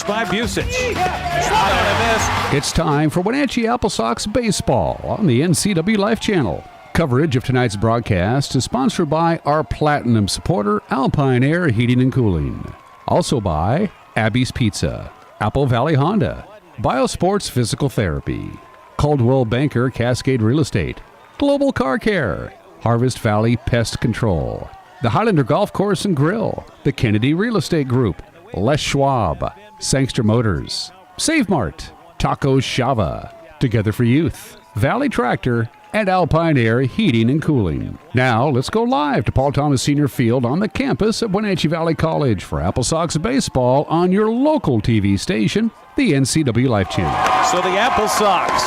pitch by Busic. Swung on a miss. It's time for Wenatchee Apple Sox baseball on the NCWLIFE channel. Coverage of tonight's broadcast is sponsored by our platinum supporter, Alpine Air Heating and Cooling. Also by Abby's Pizza, Apple Valley Honda, Biosports Physical Therapy, Caldwell Banker Cascade Real Estate, Global Car Care, Harvest Valley Pest Control, the Highlander Golf Course and Grill, the Kennedy Real Estate Group, Les Schwab, Sangster Motors, Save Mart, Tacos Shava, Together for Youth, Valley Tractor, and Alpine Air Heating and Cooling. Now, let's go live to Paul Thomas Senior Field on the campus of Wenatchee Valley College for Apple Sox baseball on your local TV station, the NCWLIFE channel. So the Apple Sox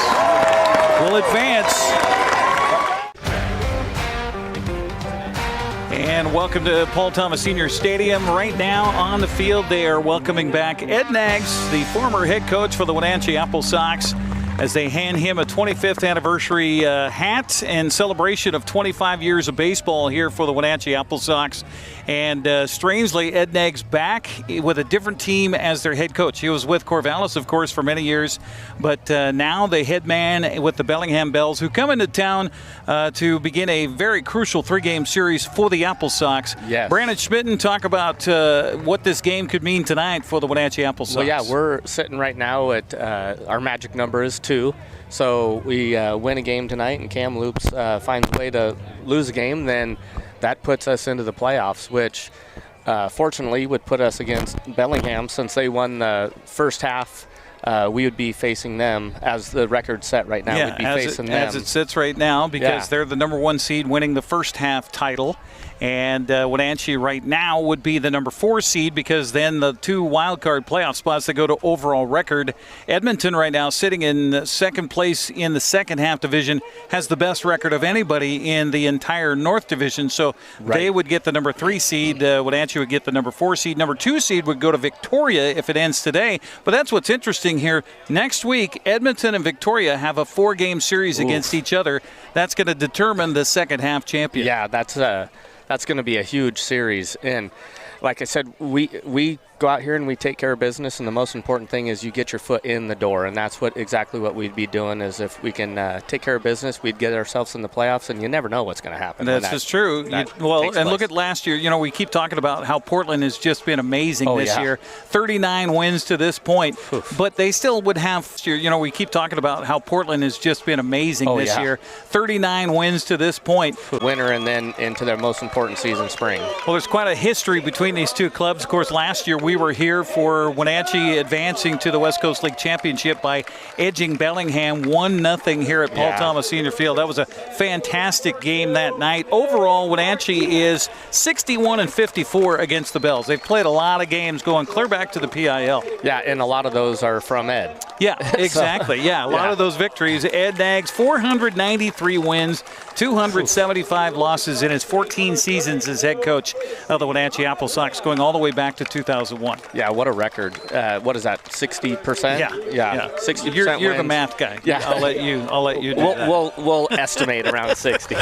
will advance. And welcome to Paul Thomas Senior Stadium. Right now on the field, they are welcoming back Ed Naggs, the former head coach for the Wenatchee Apple Sox, as they hand him a 25th anniversary hat in celebration of 25 years of baseball here for the Wenatchee Apple Sox. And strangely, Ed Naggs back with a different team as their head coach. He was with Corvallis, of course, for many years, but now the head man with the Bellingham Bells, who come into town to begin a very crucial three-game series for the Apple Sox. Yes. Brandon Schmitten, talk about what this game could mean tonight for the Wenatchee Apple Sox. Well, yeah, we're sitting right now at our magic number is 2. So we win a game tonight and Cam Loops finds a way to lose a game, then that puts us into the playoffs, which fortunately would put us against Bellingham. Since they won the first half, we would be facing them as the record set right now. Yeah, we'd be facing them. As it sits right now, because they're the number 1 seed winning the first half title. And Wenatchee right now would be the number 4 seed, because then the 2 wild card playoff spots that go to overall record. Edmonton right now sitting in second place in the second half division has the best record of anybody in the entire North division. So they would get the number 3 seed. Wenatchee would get the number 4 seed. Number 2 seed would go to Victoria if it ends today. But that's what's interesting here. Next week, Edmonton and Victoria have a 4-game series against each other. That's going to determine the second half champion. Yeah, that's going to be a huge series. And like I said, we go out here and we take care of business, and the most important thing is you get your foot in the door, and that's exactly what we'd be doing. Is if we can take care of business, we'd get ourselves in the playoffs, and you never know what's going to happen. That's just true. Look at last year. You know, we keep talking about how Portland has just been amazing this year. 39 wins to this point, but they still would have. You know, we keep talking about how Portland has just been amazing this year. 39 wins to this point. Winter and then into their most important season, spring. Well, there's quite a history between these two clubs. Of course, last year we were here for Wenatchee advancing to the West Coast League Championship by edging Bellingham 1-0 here at Paul Thomas Senior Field. That was a fantastic game that night. Overall, Wenatchee is 61-54 against the Bells. They've played a lot of games going clear back to the PIL. Yeah, and a lot of those are from Ed. Yeah, exactly. A lot of those victories. Ed Naggs, 493 wins, 275 losses in his 14 seasons as head coach of the Wenatchee Apple Sox, going all the way back to 2001. Yeah, what a record. What is that, 60%? Yeah. 60% You're wins. the math guy. Yeah. I'll let you do that. We'll estimate around 60.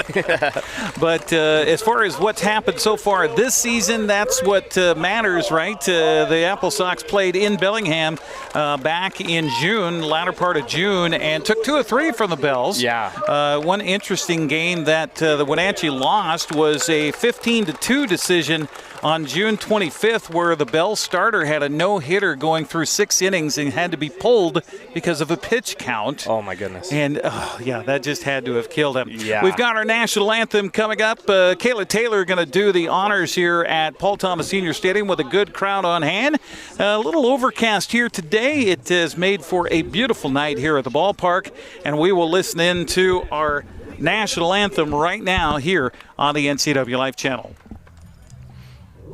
But as far as what's happened so far this season, that's what matters, right? The Apple Sox played in Bellingham back in June, latter part of June, and took 2 of 3 from the Bells. Yeah. One interesting game that the Wenatchee lost was a 15-2 decision on June 25th, where the Bell starter had a no-hitter going through 6 innings and had to be pulled because of a pitch count. Oh, my goodness. And, that just had to have killed him. Yeah. We've got our national anthem coming up. Kayla Taylor going to do the honors here at Paul Thomas Senior Stadium with a good crowd on hand. A little overcast here today. It is made for a beautiful night here at the ballpark, and we will listen in to our national anthem right now here on the NCWLIFE channel.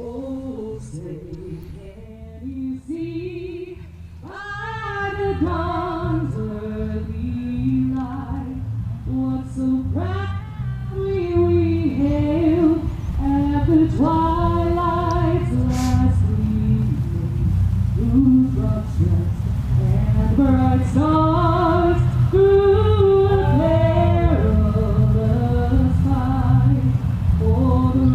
Oh, say, can you see by the dawn's early light what so proudly we hailed at the twilight's last gleaming, whose broad stripes and bright stars through the perilous fight for the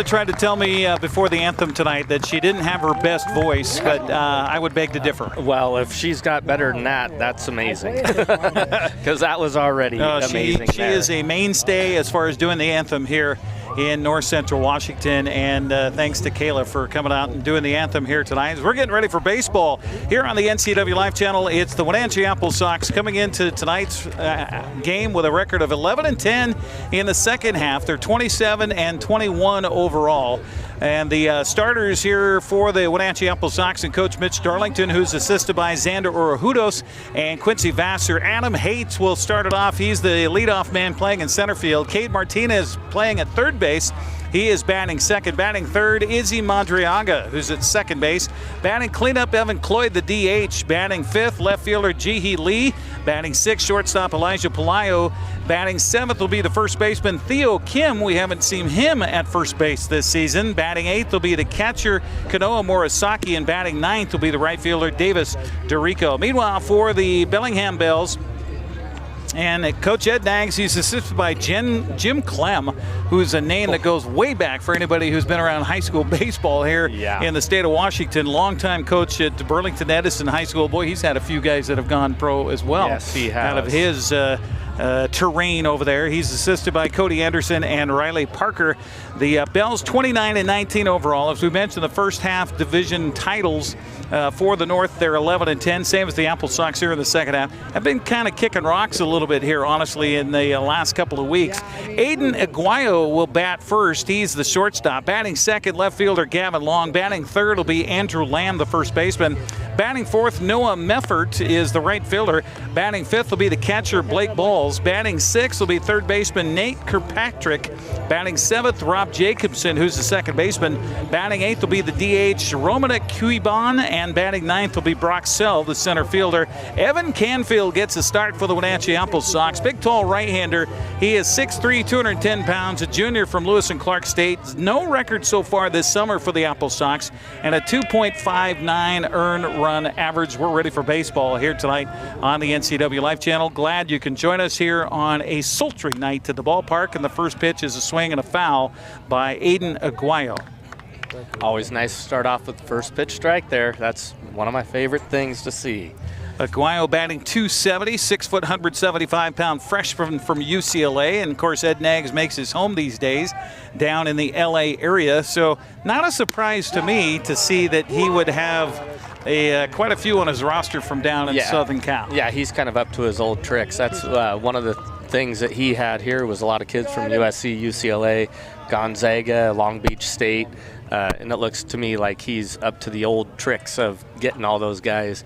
Kayla tried to tell me before the anthem tonight that she didn't have her best voice, but I would beg to differ. Well, if she's got better than that, that's amazing. Because that was already amazing. She is a mainstay as far as doing the anthem here in North Central Washington, and thanks to Kayla for coming out and doing the anthem here tonight. As we're getting ready for baseball here on the NCWLIFE channel, it's the Wenatchee Apple Sox coming into tonight's game with a record of 11-10 in the second half. They're 27-21 overall. And the starters here for the Wenatchee Apple Sox and Coach Mitch Darlington, who's assisted by Xander Orojudos and Quincy Vassar. Adam Hates will start it off. He's the leadoff man playing in center field. Cade Martinez playing at third base. He is batting second. Batting third, Izzy Madriaga, who's at second base. Batting cleanup, Evan Cloyd, the DH. Batting fifth, left fielder Jihi Lee. Batting sixth, shortstop Elijah Palayo. Batting seventh will be the first baseman Theo Kim. We haven't seen him at first base this season. Batting eighth will be the catcher Kanoa Morisaki, and batting ninth will be the right fielder Davis Dorico. Meanwhile, for the Bellingham Bells, and Coach Ed Nags, he's assisted by Jim Clem, who's a name that goes way back for anybody who's been around high school baseball here in the state of Washington. Longtime coach at Burlington Edison High School. Boy, he's had a few guys that have gone pro as well. Yes, he has. Out of his terrain over there. He's assisted by Cody Anderson and Riley Parker. The Bells 29-19 overall. As we mentioned, the first half division titles for the North, they're 11-10, same as the Apple Sox here in the second half. Have been kind of kicking rocks a little bit here, honestly, in the last couple of weeks. Aiden Aguayo will bat first. He's the shortstop. Batting second, left fielder Gavin Long. Batting third will be Andrew Lamb, the first baseman. Batting fourth, Noah Meffert is the right fielder. Batting fifth will be the catcher Blake Balls. Batting sixth will be third baseman Nate Kirkpatrick. Batting seventh, Rob Jacobson, who's the second baseman. Batting eighth will be the DH Romana Cuiban, and batting ninth will be Brock Sell, the center fielder. Evan Canfield gets a start for the Wenatchee Apple Sox. Big, tall right-hander. He is 6'3", 210 pounds, a junior from Lewis and Clark State. No record so far this summer for the Apple Sox, and a 2.59 earned run average. We're ready for baseball here tonight on the NCWLIFE channel. Glad you can join us here on a sultry night at the ballpark, and the first pitch is a swing and a foul by Aiden Aguayo. Always nice to start off with the first pitch strike there. That's one of my favorite things to see. Aguayo batting 270, 6 foot, 175-pound freshman from UCLA. And, of course, Ed Nags makes his home these days down in the L.A. area. So not a surprise to me to see that he would have quite a few on his roster from down in Southern Cal. Yeah, he's kind of up to his old tricks. That's one of the things that he had here was a lot of kids from USC, UCLA, Gonzaga, Long Beach State. And it looks to me like he's up to the old tricks of getting all those guys.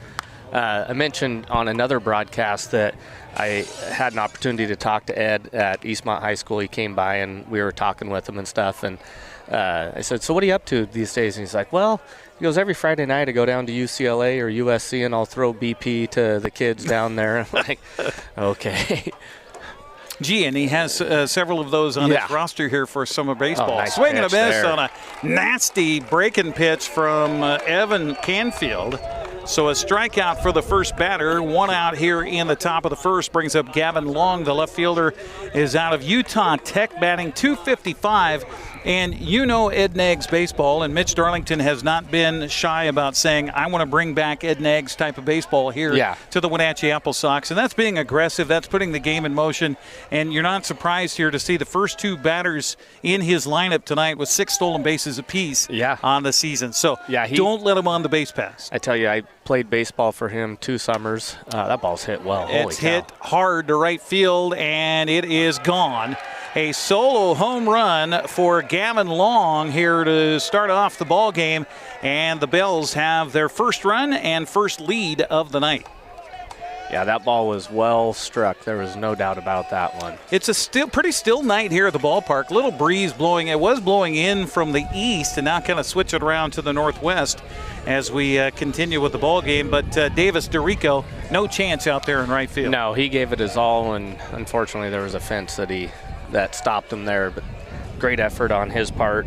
I mentioned on another broadcast that I had an opportunity to talk to Ed at Eastmont High School. He came by and we were talking with him and stuff. And I said, so what are you up to these days? And he's like, well, he goes, every Friday night I go down to UCLA or USC and I'll throw BP to the kids down there. I'm like, okay. Gee, and he has several of those on his roster here for summer baseball. Nice swing and a miss there on a nasty breaking pitch from Evan Canfield. So a strikeout for the first batter. One out here in the top of the first brings up Gavin Long. The left fielder is out of Utah Tech, batting 255. And you know Ed Nags baseball, and Mitch Darlington has not been shy about saying, I want to bring back Ed Nags type of baseball here to the Wenatchee Apple Sox. And that's being aggressive. That's putting the game in motion. And you're not surprised here to see the first two batters in his lineup tonight with 6 stolen bases apiece on the season. So don't let him on the base pass. I tell you, I played baseball for him 2 summers. That ball's hit well. It's hit hard to right field, and it is gone. A solo home run for Gavin Long here to start off the ball game, and the Bells have their first run and first lead of the night. Yeah, that ball was well struck. There was no doubt about that one. It's a pretty still night here at the ballpark. Little breeze blowing. It was blowing in from the east, and now kind of switch it around to the northwest as we continue with the ball game. But Davis Dorico, no chance out there in right field. No, he gave it his all, and unfortunately there was a fence that stopped him there. But great effort on his part.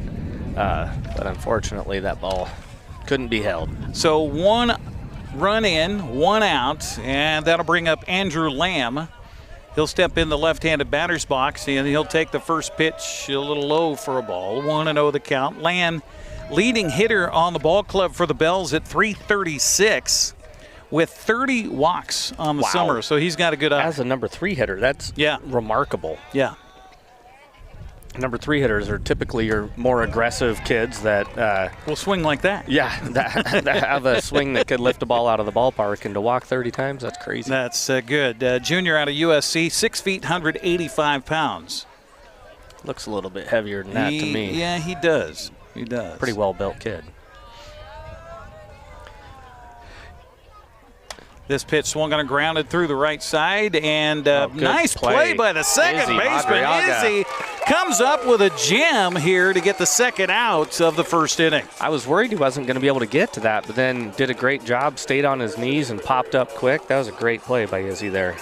But unfortunately that ball couldn't be held. So 1 run in, 1 out, and that'll bring up Andrew Lamb. He'll step in the left-handed batter's box, and he'll take the first pitch a little low for a ball. 1-0 the count. Land, leading hitter on the ball club for the Bells at .336 with 30 walks on the summer. So he's got a good eye. As a number 3 hitter, that's remarkable. Yeah. Number 3 hitters are typically your more aggressive kids that will swing like that. Yeah, that have a swing that could lift a ball out of the ballpark, and to walk 30 times, that's crazy. That's good. Junior out of USC, 6 feet, 185 pounds. Looks a little bit heavier than that to me. Yeah, he does. He does. Pretty well-built kid. This pitch swung on and grounded through the right side, and nice play by the second baseman. Izzy comes up with a gem here to get the second out of the first inning. I was worried he wasn't going to be able to get to that, but then did a great job, stayed on his knees and popped up quick. That was a great play by Izzy there.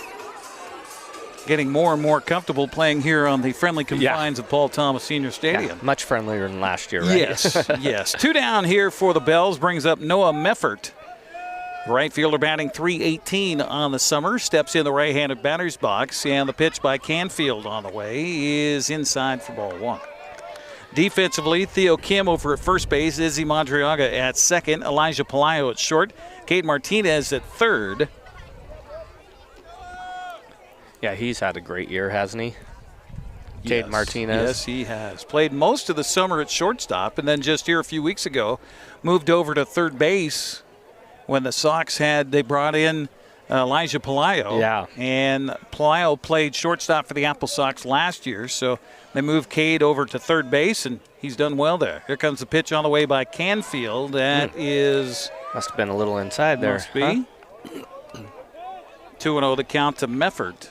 Getting more and more comfortable playing here on the friendly confines of Paul Thomas Senior Stadium. Yeah, much friendlier than last year, right? Yes, yes. 2 down here for the Bells, brings up Noah Meffert. Right fielder batting .318 on the summer, steps in the right-handed batter's box, and the pitch by Canfield on the way is inside for ball 1. Defensively, Theo Kim over at first base, Izzy Madriaga at second, Elijah Pelayo at short, Cade Martinez at third. Yeah, he's had a great year, hasn't he? Cade Martinez. Yes, he has. Played most of the summer at shortstop, and then just here a few weeks ago, moved over to third base when the Sox they brought in Elijah Pelayo. Yeah. And Pelayo played shortstop for the Apple Sox last year, so they moved Cade over to third base, and he's done well there. Here comes the pitch on the way by Canfield. That is... Must have been a little inside there. Must be. 2-0 the count to Meffert.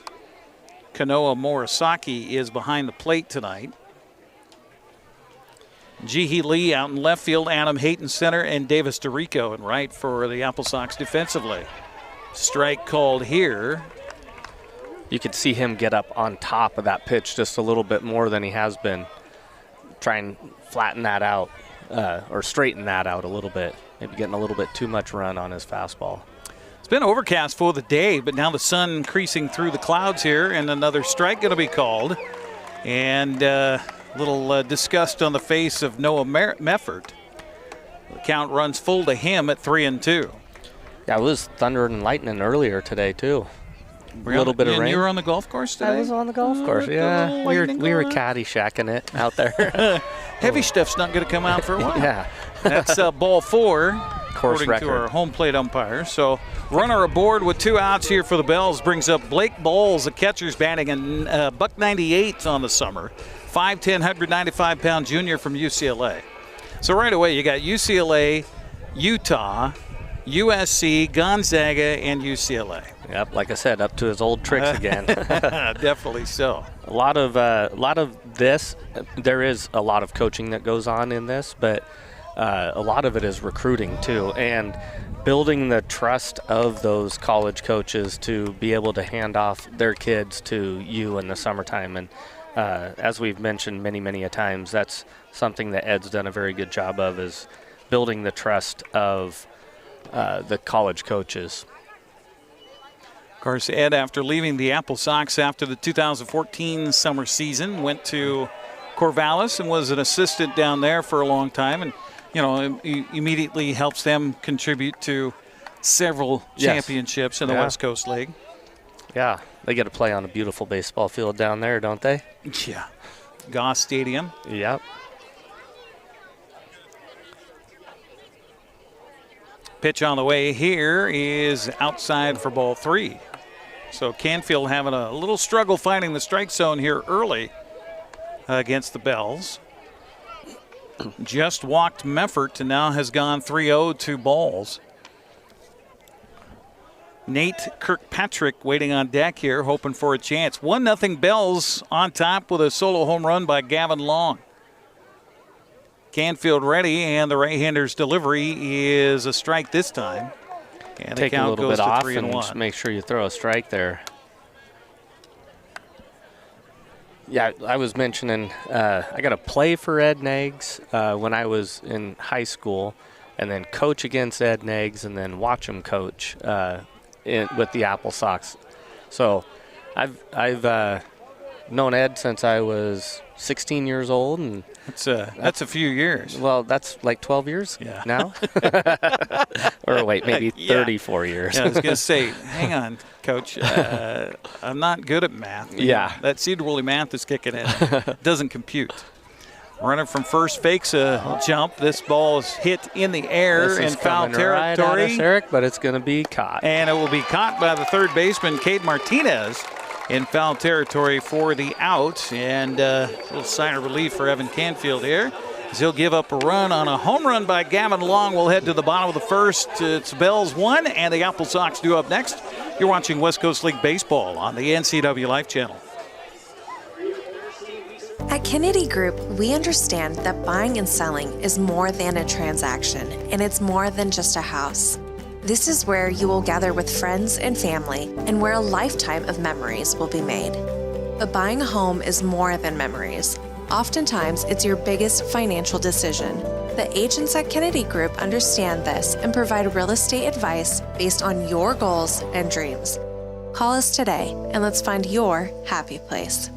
Kanoa Morisaki is behind the plate tonight. Jihi Lee out in left field, Adam Hayton center, and Davis DeRico in right for the Apple Sox defensively. Strike called here. You could see him get up on top of that pitch just a little bit more than he has been. Try and flatten that out or straighten that out a little bit. Maybe getting a little bit too much run on his fastball. It's been overcast for the day, but now the sun increasing through the clouds here, and another strike going to be called. And little disgust on the face of Noah Meffert. The count runs full to him at 3-2. Yeah, it was thunder and lightning earlier today too. A little bit of rain. You were on the golf course today? I was on the golf course. Yeah, we were caddy shacking it out there. Heavy stuff's not going to come out for a while. Yeah, that's ball 4. Course according record. to our home plate umpire. So runner aboard with 2 outs here for the Bells brings up Blake Bowles, the catcher's batting a .198 on the summer. 5'10", 195-pound junior from UCLA. So right away you got UCLA, Utah, USC, Gonzaga, and UCLA. Yep, like I said, up to his old tricks again. Definitely so. A lot of this. There is a lot of coaching that goes on in this, but a lot of it is recruiting too, and building the trust of those college coaches to be able to hand off their kids to you in the summertime. And as we've mentioned many a times, that's something that Ed's done a very good job of, is building the trust of the college coaches. Of course, Ed, after leaving the Apple Sox after the 2014 summer season, went to Corvallis and was an assistant down there for a long time, and immediately helps them contribute to several championships in the West Coast League. Yeah, they get to play on a beautiful baseball field down there, don't they? Yeah. Goss Stadium. Yep. Pitch on the way here is outside for ball 3. So Canfield having a little struggle finding the strike zone here early against the Bells. Just walked Meffert and now has gone 3-0 to balls. Nate Kirkpatrick waiting on deck here, hoping for a chance. 1-0 Bells on top with a solo home run by Gavin Long. Canfield ready, and the right-hander's delivery is a strike this time. And take the count a little goes bit to off 3-1. and just make sure you throw a strike there. Yeah, I was mentioning I got to play for Ed Nags when I was in high school, and then coach against Ed Nags, and then watch him coach with the Apple Sox. So I've known Ed since I was 16 years old, and that's a few years. Well, that's like 12 years now. Or wait, maybe 34 years. Yeah, I was going to say, hang on, Coach. I'm not good at math. Yeah. That Cedar Woolley math is kicking in. It doesn't compute. Runner from first fakes a jump. This ball is hit in the air in foul territory. Right out of Eric, but it's going to be caught. And it will be caught by the third baseman, Cade Martinez, in foul territory for the out. And a little sign of relief for Evan Canfield here, as he'll give up a run on a home run by Gavin Long. We'll head to the bottom of the first. It's Bells 1 and the Apple Sox due up next. You're watching West Coast League Baseball on the NCWLIFE channel. At Kennedy Group, we understand that buying and selling is more than a transaction, and it's more than just a house. This is where you will gather with friends and family, and where a lifetime of memories will be made. But buying a home is more than memories. Oftentimes, it's your biggest financial decision. The agents at Kennedy Group understand this and provide real estate advice based on your goals and dreams. Call us today, and let's find your happy place.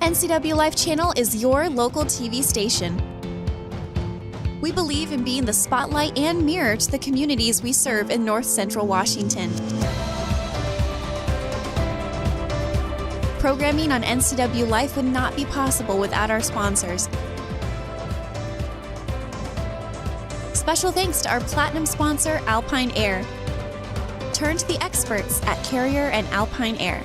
NCWLIFE Channel is your local TV station. We believe in being the spotlight and mirror to the communities we serve in North Central Washington. Programming on NCWLIFE would not be possible without our sponsors. Special thanks to our platinum sponsor, Alpine Air. Turn to the experts at Carrier and Alpine Air.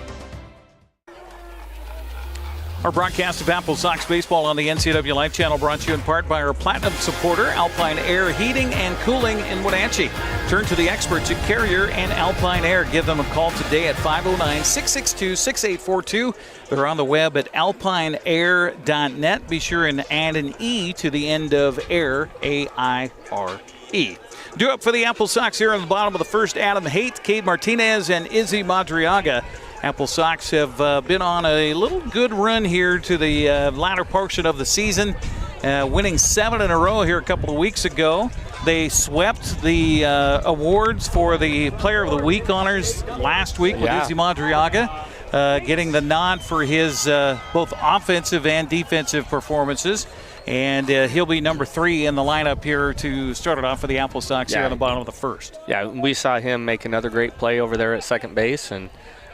Our broadcast of Apple Sox baseball on the NCWLIFE channel brought to you in part by our platinum supporter, Alpine Air Heating and Cooling in Wenatchee. Turn to the experts at Carrier and Alpine Air. Give them a call today at 509-662-6842. They're on the web at alpineair.net. Be sure and add an E to the end of air, A-I-R-E. Due up for the Apple Sox here on the bottom of the first, Adam Haight, Cade Martinez, and Izzy Madriaga. Apple Sox have been on a little good run here to the latter portion of the season, winning 7 in a row here a couple of weeks ago. They swept the awards for the Player of the Week honors last week with Izzy Madriaga, getting the nod for his both offensive and defensive performances. And he'll be number 3 in the lineup here to start it off for the Apple Sox here on the bottom of the first. Yeah, we saw him make another great play over there at second base, and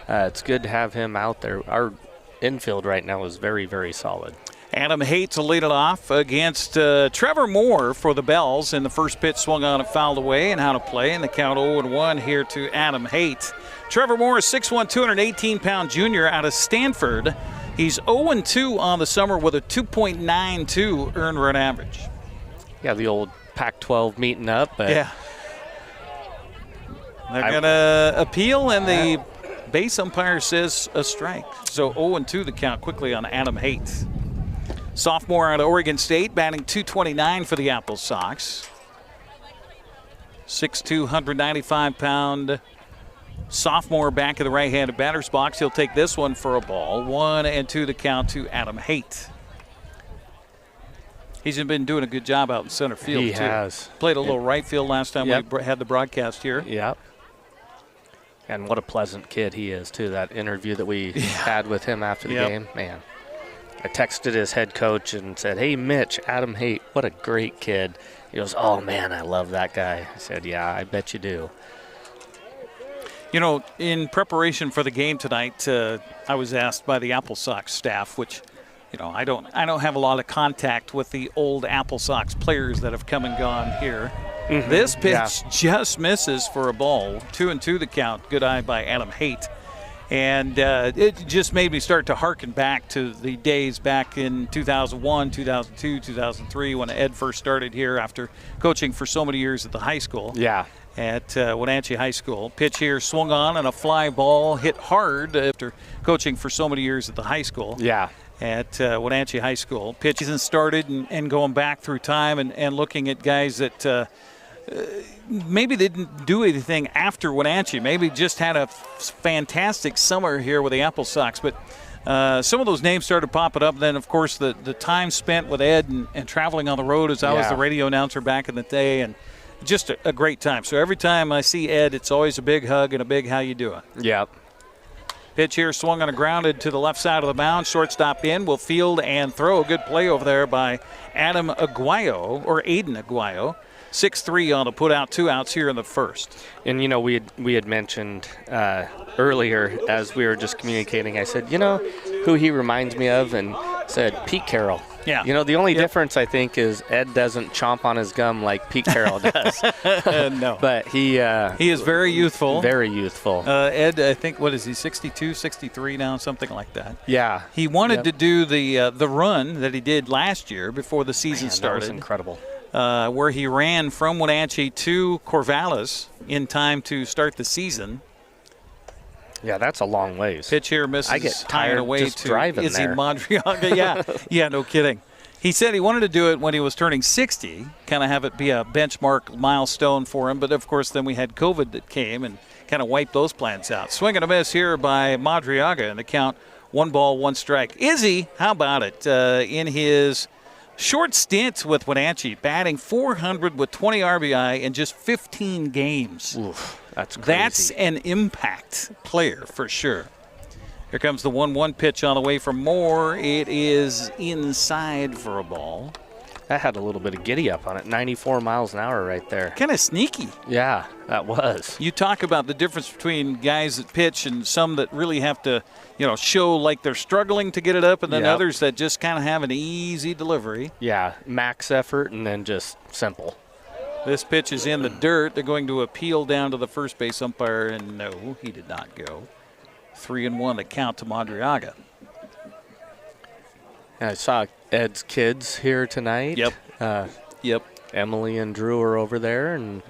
it's good to have him out there. Our infield right now is very, very solid. Adam Haight will lead it off against Trevor Moore for the Bells. And the first pitch swung on and fouled away, and how to play. And the count 0-1 here to Adam Haight. Trevor Moore is 6'1", 218-pound junior out of Stanford. He's 0-2 on the summer with a 2.92 earned run average. Yeah, the old Pac-12 meeting up. But yeah. They're going to appeal, and the base umpire says a strike. So 0-2 the count quickly on Adam Haight. Sophomore out of Oregon State, batting .229 for the Apple Sox. 6'2", 195-pound sophomore back in the right-handed batter's box. He'll take this one for a ball. 1-2 the count to Adam Haight. He's been doing a good job out in center field, He too. has. Played a little right field last time we had the broadcast here. Yep. And what a pleasant kid he is, too. That interview that we had with him after the game, man. I texted his head coach and said, "Hey, Mitch, Adam Haight, what a great kid." He goes, "Oh, man, I love that guy." I said, "Yeah, I bet you do." You know, in preparation for the game tonight, I was asked by the Apple Sox staff, which, you know, I don't have a lot of contact with the old Apple Sox players that have come and gone here. Mm-hmm. This pitch just misses for a ball. 2-2 the count. Good eye by Adam Haight. And it just made me start to hearken back to the days back in 2001, 2002, 2003 when Ed first started here after coaching for so many years at the high school. Yeah. At Wenatchee High School. Pitch here swung on and a fly ball hit hard after coaching for so many years at the high school. Yeah. At Wenatchee High School. Pitch isn't started and going back through time and looking at guys that maybe they didn't do anything after Wenatchee. Maybe just had a fantastic summer here with the Apple Sox. But some of those names started popping up. Then, of course, the time spent with Ed and traveling on the road as I was the radio announcer back in the day. And just a great time. So every time I see Ed, it's always a big hug and a big how you doing. Yep. Pitch here swung on a grounded to the left side of the mound. Shortstop in, will field and throw. A good play over there by Aiden Aguayo. 6-3 on the put out, 2 outs here in the first. And, you know, we had mentioned earlier as we were just communicating, I said, you know, who he reminds me of, and said Pete Carroll. Yeah. You know, the only difference, I think, is Ed doesn't chomp on his gum like Pete Carroll does. No. But he is very youthful. Very youthful. Ed, I think, what is he, 62, 63 now, something like that. Yeah. He wanted to do the run that he did last year before the season started. That was incredible. Where he ran from Wenatchee to Corvallis in time to start the season. Yeah, that's a long ways. Pitch here misses. I get tired away just to driving Izzy there. Madriaga. Yeah, no kidding. He said he wanted to do it when he was turning 60, kind of have it be a benchmark milestone for him. But, of course, then we had COVID that came and kind of wiped those plans out. Swing and a miss here by Madriaga, and the count 1 ball, 1 strike. Izzy, how about it? In his short stint with Wenatchee, batting .400 with 20 RBI in just 15 games. Oof, that's crazy. That's an impact player for sure. Here comes the 1-1 pitch on the way from Moore. It is inside for a ball. That had a little bit of giddy up on it. 94 miles an hour right there. Kind of sneaky. Yeah, that was. You talk about the difference between guys that pitch and some that really have to, show like they're struggling to get it up, and then others that just kind of have an easy delivery. Yeah, max effort and then just simple. This pitch is in the dirt. They're going to appeal down to the first base umpire, and no, he did not go. 3-1 the count to Madriaga. I saw Ed's kids here tonight. Yep. Emily and Drew are over there, and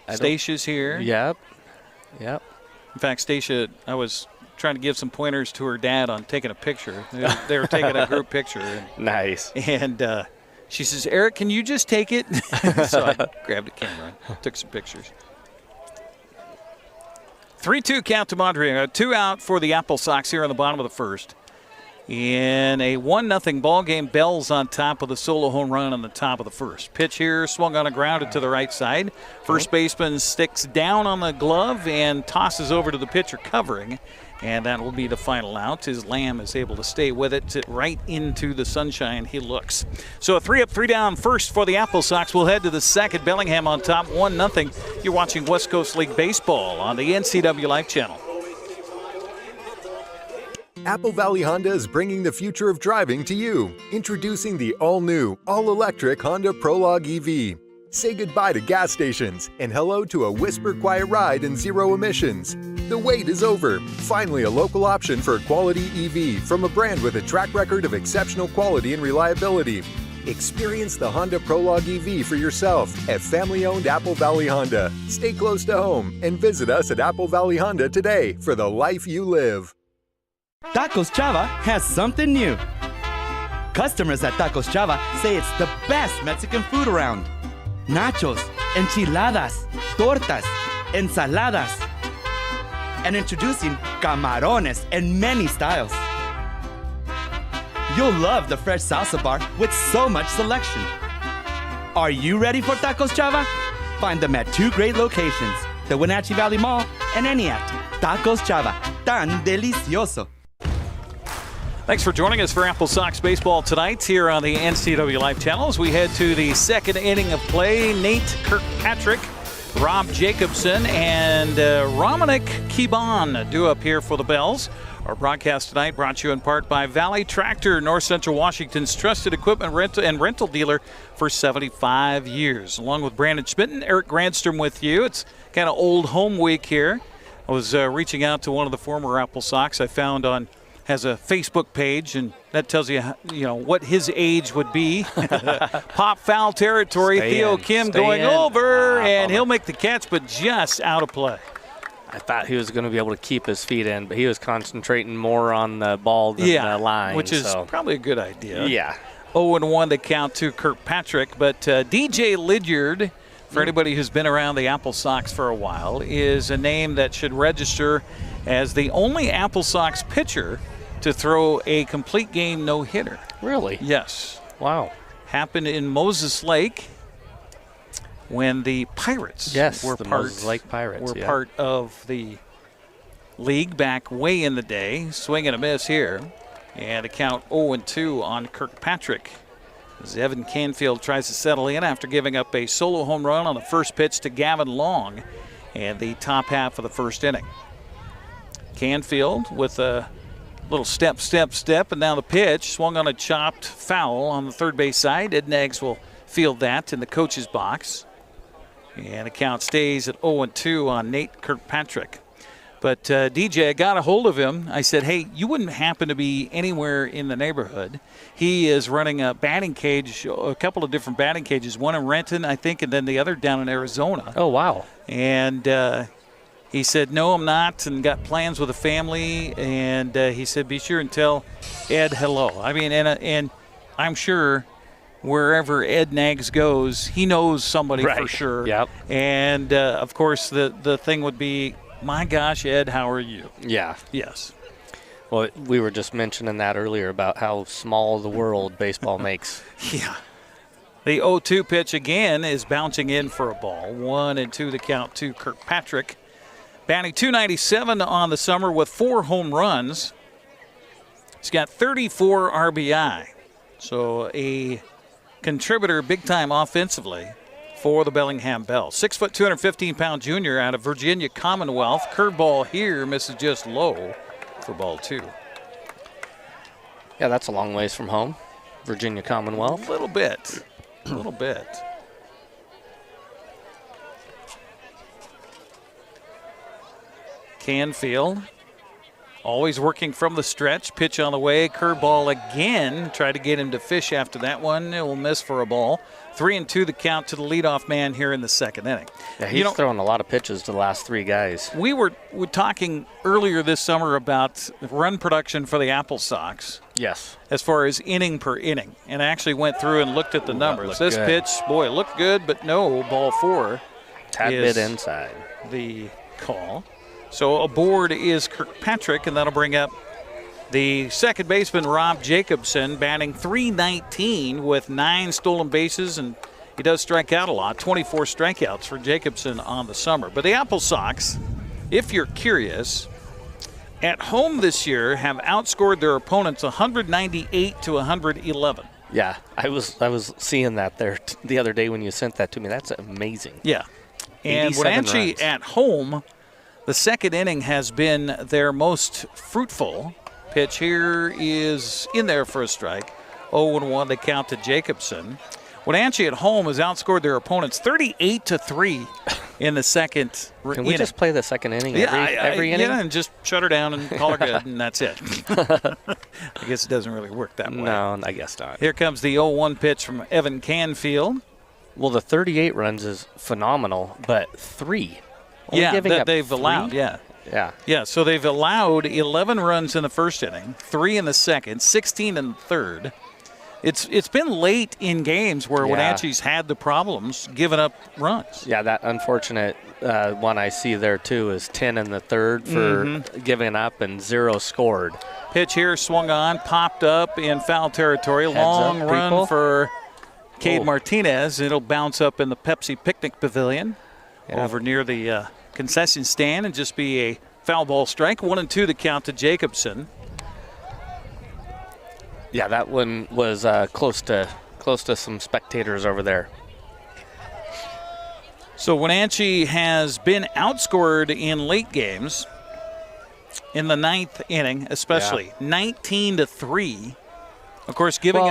Stacya's here. Yep. In fact, Stacia, I was trying to give some pointers to her dad on taking a picture. They were taking a group picture. Nice. And she says, Eric, can you just take it? So I grabbed a camera and took some pictures. 3-2 count to Madriaga. 2 out for the Apple Sox here on the bottom of the first. In a 1-0 ball game, Bell's on top with a solo home run on the top of the first. Pitch here, swung on a grounded to the right side. First baseman sticks down on the glove and tosses over to the pitcher covering. And that will be the final out as Lamb is able to stay with it right into the sunshine he looks. So a 3-up, 3-down first for the Apple Sox. We'll head to the second. Bellingham on top, 1-0. You're watching West Coast League Baseball on the NCWLIFE channel. Apple Valley Honda is bringing the future of driving to you. Introducing the all-new, all-electric Honda Prologue EV. Say goodbye to gas stations and hello to a whisper-quiet ride and zero emissions. The wait is over. Finally, a local option for a quality EV from a brand with a track record of exceptional quality and reliability. Experience the Honda Prologue EV for yourself at family-owned Apple Valley Honda. Stay close to home and visit us at Apple Valley Honda today for the life you live. Tacos Chava has something new. Customers at Tacos Chava say it's the best Mexican food around. Nachos, enchiladas, tortas, ensaladas, and introducing camarones in many styles. You'll love the fresh salsa bar with so much selection. Are you ready for Tacos Chava? Find them at 2 great locations, the Wenatchee Valley Mall and Eniat. Tacos Chava, tan delicioso. Thanks for joining us for Apple Sox baseball tonight here on the NCWLIFE channel as we head to the second inning of play. Nate Kirkpatrick, Rob Jacobson, and Romanik Kiban due up here for the Bells. Our broadcast tonight brought to you in part by Valley Tractor, North Central Washington's trusted equipment rental dealer for 75 years. Along with Brandon Schmitten, Eric Grandstrom with you. It's kind of old home week here. I was reaching out to one of the former Apple Sox I found has a Facebook page, and that tells you, what his age would be. Pop foul territory. Theo Kim going over, and he'll make the catch, but just out of play. I thought he was going to be able to keep his feet in, but he was concentrating more on the ball than the line. Which is probably a good idea. Yeah. 0-1 the count to Kirkpatrick, but DJ Lydiard, for anybody who's been around the Apple Sox for a while, is a name that should register as the only Apple Sox pitcher to throw a complete game no-hitter. Really? Yes. Wow. Happened in Moses Lake when the Pirates were part of the league back way in the day. Swing and a miss here. And a count 0-2 on Kirkpatrick. As Evan Canfield tries to settle in after giving up a solo home run on the first pitch to Gavin Long and the top half of the first inning. Canfield with a little step, and now the pitch. Swung on a chopped foul on the third base side. Ed Neggs will field that in the coach's box. And the count stays at 0-2 on Nate Kirkpatrick. But DJ, I got a hold of him. I said, hey, you wouldn't happen to be anywhere in the neighborhood. He is running a batting cage, a couple of different batting cages, one in Renton, I think, and then the other down in Arizona. Oh, wow. And he said, no, I'm not, and got plans with a family. And he said, be sure and tell Ed hello. I mean, and I'm sure wherever Ed Neggs goes, he knows somebody for sure. Yep. And, of course, the thing would be, my gosh, Ed, how are you? Yeah. Yes. Well, we were just mentioning that earlier about how small the world baseball makes. Yeah. The 0-2 pitch again is bouncing in for a ball. 1-2 the count to Kirkpatrick. Batting .297 on the summer with 4 home runs. He's got 34 RBI. So a contributor big time offensively for the Bellingham Bell. 6 foot, 215-pound junior out of Virginia Commonwealth. Curveball here misses just low for ball 2. Yeah, that's a long ways from home. Virginia Commonwealth. A little bit. A little bit. Canfield always working from the stretch. Pitch on the way. Curveball again. Try to get him to fish after that one. It will miss for a ball. 3-2 the count to the leadoff man here in the second inning. Yeah, he's throwing a lot of pitches to the last 3 guys. We were talking earlier this summer about run production for the Apple Sox. Yes. As far as inning per inning. And I actually went through and looked at the numbers. This good. pitch, boy, it looked good, but no, ball 4. Tad bit inside. The call. So aboard is Kirkpatrick, and that'll bring up the second baseman, Rob Jacobson, batting .319 with 9 stolen bases, and he does strike out a lot, 24 strikeouts for Jacobson on the summer. But the Apple Sox, if you're curious, at home this year have outscored their opponents 198 to 111. Yeah, I was seeing that there the other day when you sent that to me. That's amazing. Yeah. And Wenatchee at home, the second inning has been their most fruitful. Pitch here is in there for a strike. 0-1 the count to Jacobson. Wenatchee at home has outscored their opponents 38-3 in the second inning. Can we just play the second inning every inning? Yeah, and just shut her down and call her good, and that's it. I guess it doesn't really work that way. No, I guess not. Here comes the 0-1 pitch from Evan Canfield. Well, the 38 runs is phenomenal, but 3. That they've 3? allowed, Yeah, so they've allowed 11 runs in the first inning, 3 in the second, 16 in the third. It's been late in games where Wenatchee's had the problems giving up runs. Yeah, that unfortunate one I see there, too, is 10 in the third for giving up and 0 scored. Pitch here swung on, popped up in foul territory. Long run for Cade Martinez. It'll bounce up in the Pepsi Picnic Pavilion over near the concession stand and just be a foul ball strike. 1-2 the count to Jacobson. Yeah, that one was close to some spectators over there. So Wenatchee has been outscored in late games in the 9th inning, especially 19-3. Of course, giving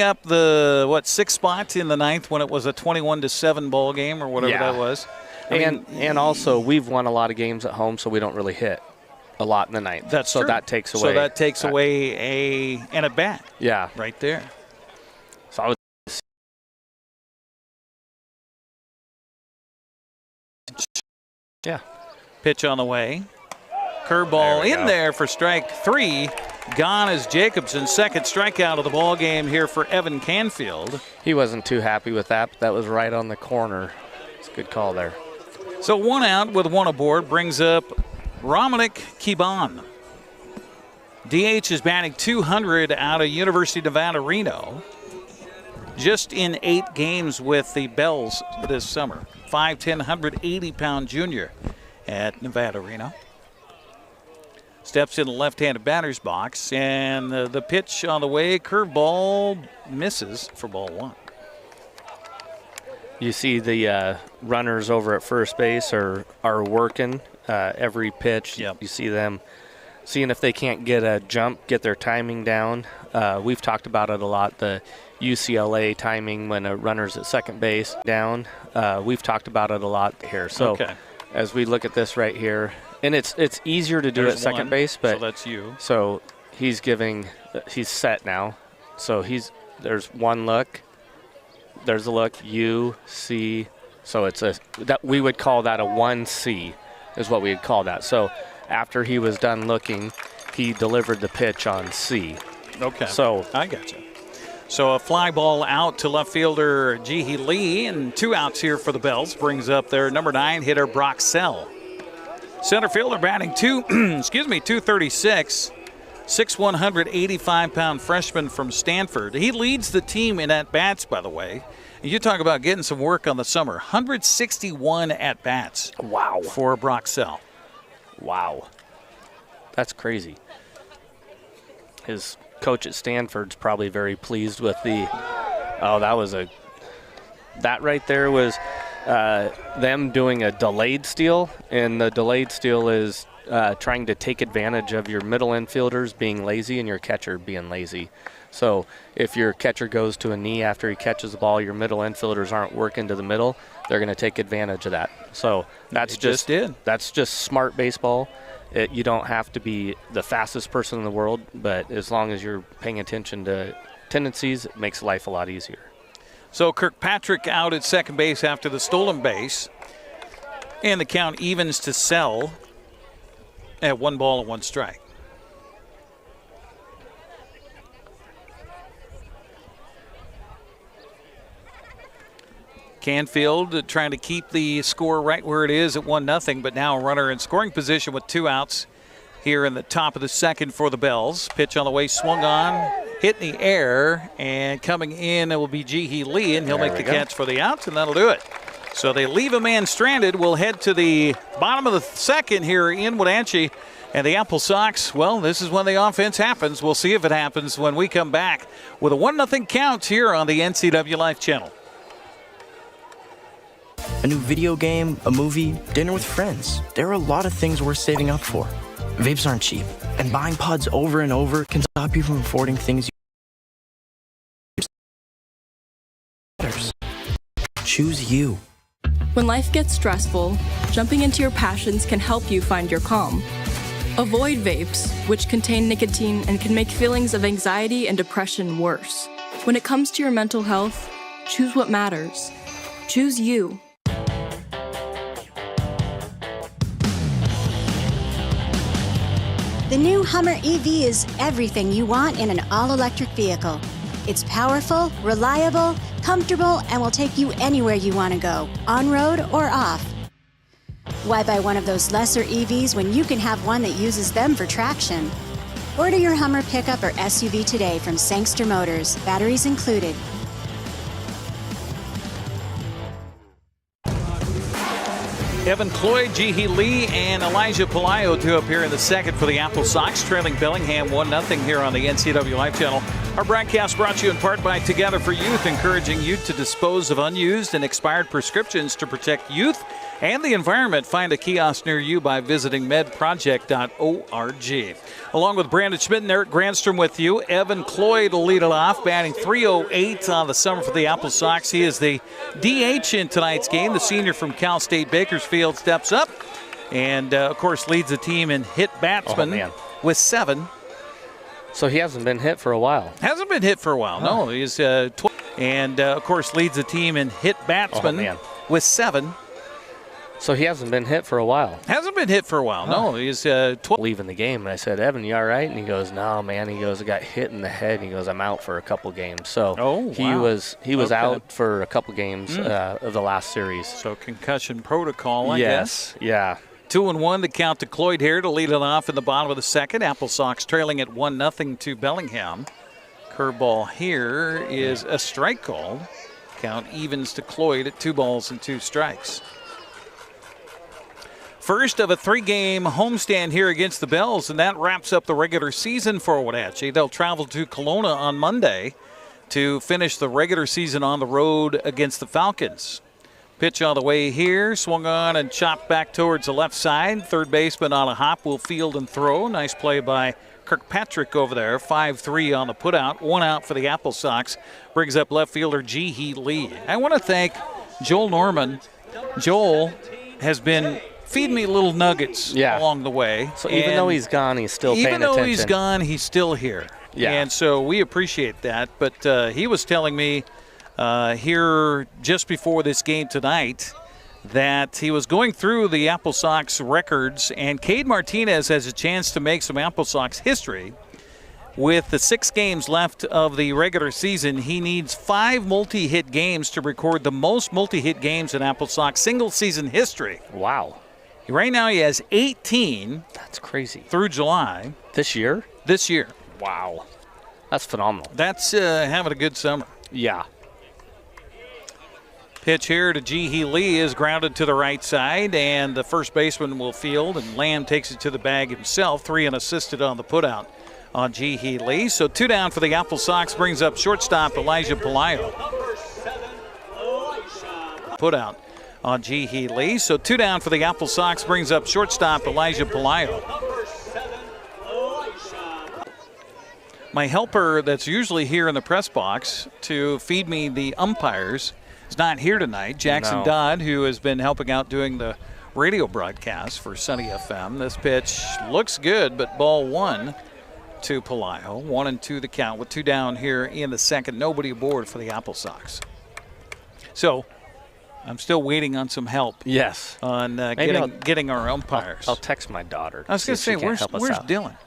up the 6th spot in the 9th when it was a 21-7 ball game or whatever that was. And also we've won a lot of games at home, so we don't really hit a lot in the 9th. That's true. That takes away. So that takes away an at bat. Yeah, right there. So I would. Yeah. Pitch on the way. Curveball in there for strike 3. Gone is Jacobson's second strikeout of the ball game here for Evan Canfield. He wasn't too happy with that, but that was right on the corner. It's a good call there. So 1 out with 1 aboard brings up Romanick Kiban. DH is batting .200 out of University of Nevada, Reno. just in 8 games with the Bells this summer. 5'10", 180-pound junior at Nevada Reno. Steps in the left-handed batter's box, and the pitch on the way, curveball, misses for ball 1. You see the runners over at first base are working every pitch. Yep. You see them seeing if they can't get a jump, get their timing down. We've talked about it a lot, the UCLA timing when a runner's at second base down. We've talked about it a lot here. So as we look at this right here, and it's easier to do at second base, but so that's you. So he's set now. So there's one look. There's a look, U, C. So we would call that a 1C is what we'd call that. So after he was done looking, he delivered the pitch on C. Okay. So I got you. So a fly ball out to left fielder Jihi Lee, and 2 outs here for the Bells. Brings up their number 9 hitter Brock Sell. Center fielder batting 236. 6'1", 185-pound freshman from Stanford. He leads the team in at-bats, by the way. You talk about getting some work on the summer. 161 at-bats. Wow. For Brock Sell. Wow. That's crazy. His coach at Stanford's probably very pleased with that right there was them doing a delayed steal, and the delayed steal is trying to take advantage of your middle infielders being lazy and your catcher being lazy. So if your catcher goes to a knee after he catches the ball, your middle infielders aren't working to the middle, they're going to take advantage of that. So that's just smart baseball. You don't have to be the fastest person in the world, but as long as you're paying attention to tendencies, it makes life a lot easier. So Kirkpatrick out at second base after the stolen base, and the count evens to Sell at 1 ball and 1 strike. Canfield trying to keep the score right where it is at 1-0, but now a runner in scoring position with 2 outs here in the top of the second for the Bells. Pitch on the way, swung on, hit in the air, and coming in it will be Jihi Lee, and he'll make the catch for the outs, and that'll do it. So they leave a man stranded. We'll head to the bottom of the second here in Wenatchee. And the Apple Sox, well, this is when the offense happens. We'll see if it happens when we come back with a 1-0 count here on the NCWLIFE channel. A new video game, a movie, dinner with friends. There are a lot of things worth saving up for. Vapes aren't cheap, and buying pods over and over can stop you from affording things you choose you. When life gets stressful, jumping into your passions can help you find your calm. Avoid vapes, which contain nicotine and can make feelings of anxiety and depression worse. When it comes to your mental health, choose what matters. Choose you. The new Hummer EV is everything you want in an all-electric vehicle. It's powerful, reliable, comfortable, and will take you anywhere you want to go, on-road or off. Why buy one of those lesser EVs when you can have one that uses them for traction? Order your Hummer pickup or SUV today from Sangster Motors, batteries included. Evan Cloyd, Jihi Lee, and Elijah Pelayo to appear in the second for the Apple Sox, trailing Bellingham 1-0 here on the NCWLIFE channel. Our broadcast brought to you in part by Together for Youth, encouraging youth to dispose of unused and expired prescriptions to protect youth and the environment. Find a kiosk near you by visiting medproject.org. Along with Brandon Schmidt and Eric Grandstrom with you, Evan Cloyd will lead it off, batting .308 on the summer for the Apple Sox. He is the DH in tonight's game. The senior from Cal State Bakersfield steps up and, of course, leads the team in hit batsman with 7. So he hasn't been hit for a while. Hasn't been hit for a while, no. He's 12. And, of course, leads the team in hit batsman with 7. So he hasn't been hit for a while. Hasn't been hit for a while, no. He's 12. Leaving the game, and I said, Evan, you all right? And he goes, no, man. He goes, I got hit in the head. And he goes, I'm out for a couple games. So he was out for a couple games of the last series. So concussion protocol, I guess. Yeah. 2-1 to count to Cloyd here to lead it off in the bottom of the second. Apple Sox trailing at 1-0 to Bellingham. Curveball here is a strike call. Count evens to Cloyd at 2 balls and 2 strikes. First of a 3-game homestand here against the Bells, and that wraps up the regular season for Wenatchee. They'll travel to Kelowna on Monday to finish the regular season on the road against the Falcons. Pitch on the way here, swung on and chopped back towards the left side. Third baseman on a hop will field and throw. Nice play by Kirkpatrick over there. 5-3 on the putout. 1 out for the Apple Sox. Brings up left fielder Ji-Hee Lee. I want to thank Joel Norman. Joel has been feeding me little nuggets along the way. So even though he's gone, he's still paying attention. Even though he's gone, he's still here. Yeah. And so we appreciate that. But he was telling me here just before this game tonight that he was going through the Apple Sox records, and Cade Martinez has a chance to make some Apple Sox history. With the 6 games left of the regular season, he needs 5 multi-hit games to record the most multi-hit games in Apple Sox single-season history. Wow. Right now he has 18. That's crazy. Through July. This year? This year. Wow. That's phenomenal. That's having a good summer. Yeah. Pitch here to Ji-Hee Lee is grounded to the right side, and the first baseman will field, and Lamb takes it to the bag himself. 3 unassisted on the putout on Ji-Hee Lee. So 2 down for the Apple Sox, brings up shortstop Elijah Pelayo. Putout on Ji-Hee Lee. So 2 down for the Apple Sox, brings up shortstop Elijah Pelayo. My helper that's usually here in the press box to feed me the umpires is not here tonight. Jackson Dodd, who has been helping out doing the radio broadcast for Sunny FM. This pitch looks good, but ball 1 to Pelayo. 1-2 the count with 2 down here in the second. Nobody aboard for the Apple Sox. So I'm still waiting on some help. Yes. On getting our umpires. I'll text my daughter. I was going to say, where's Dylan?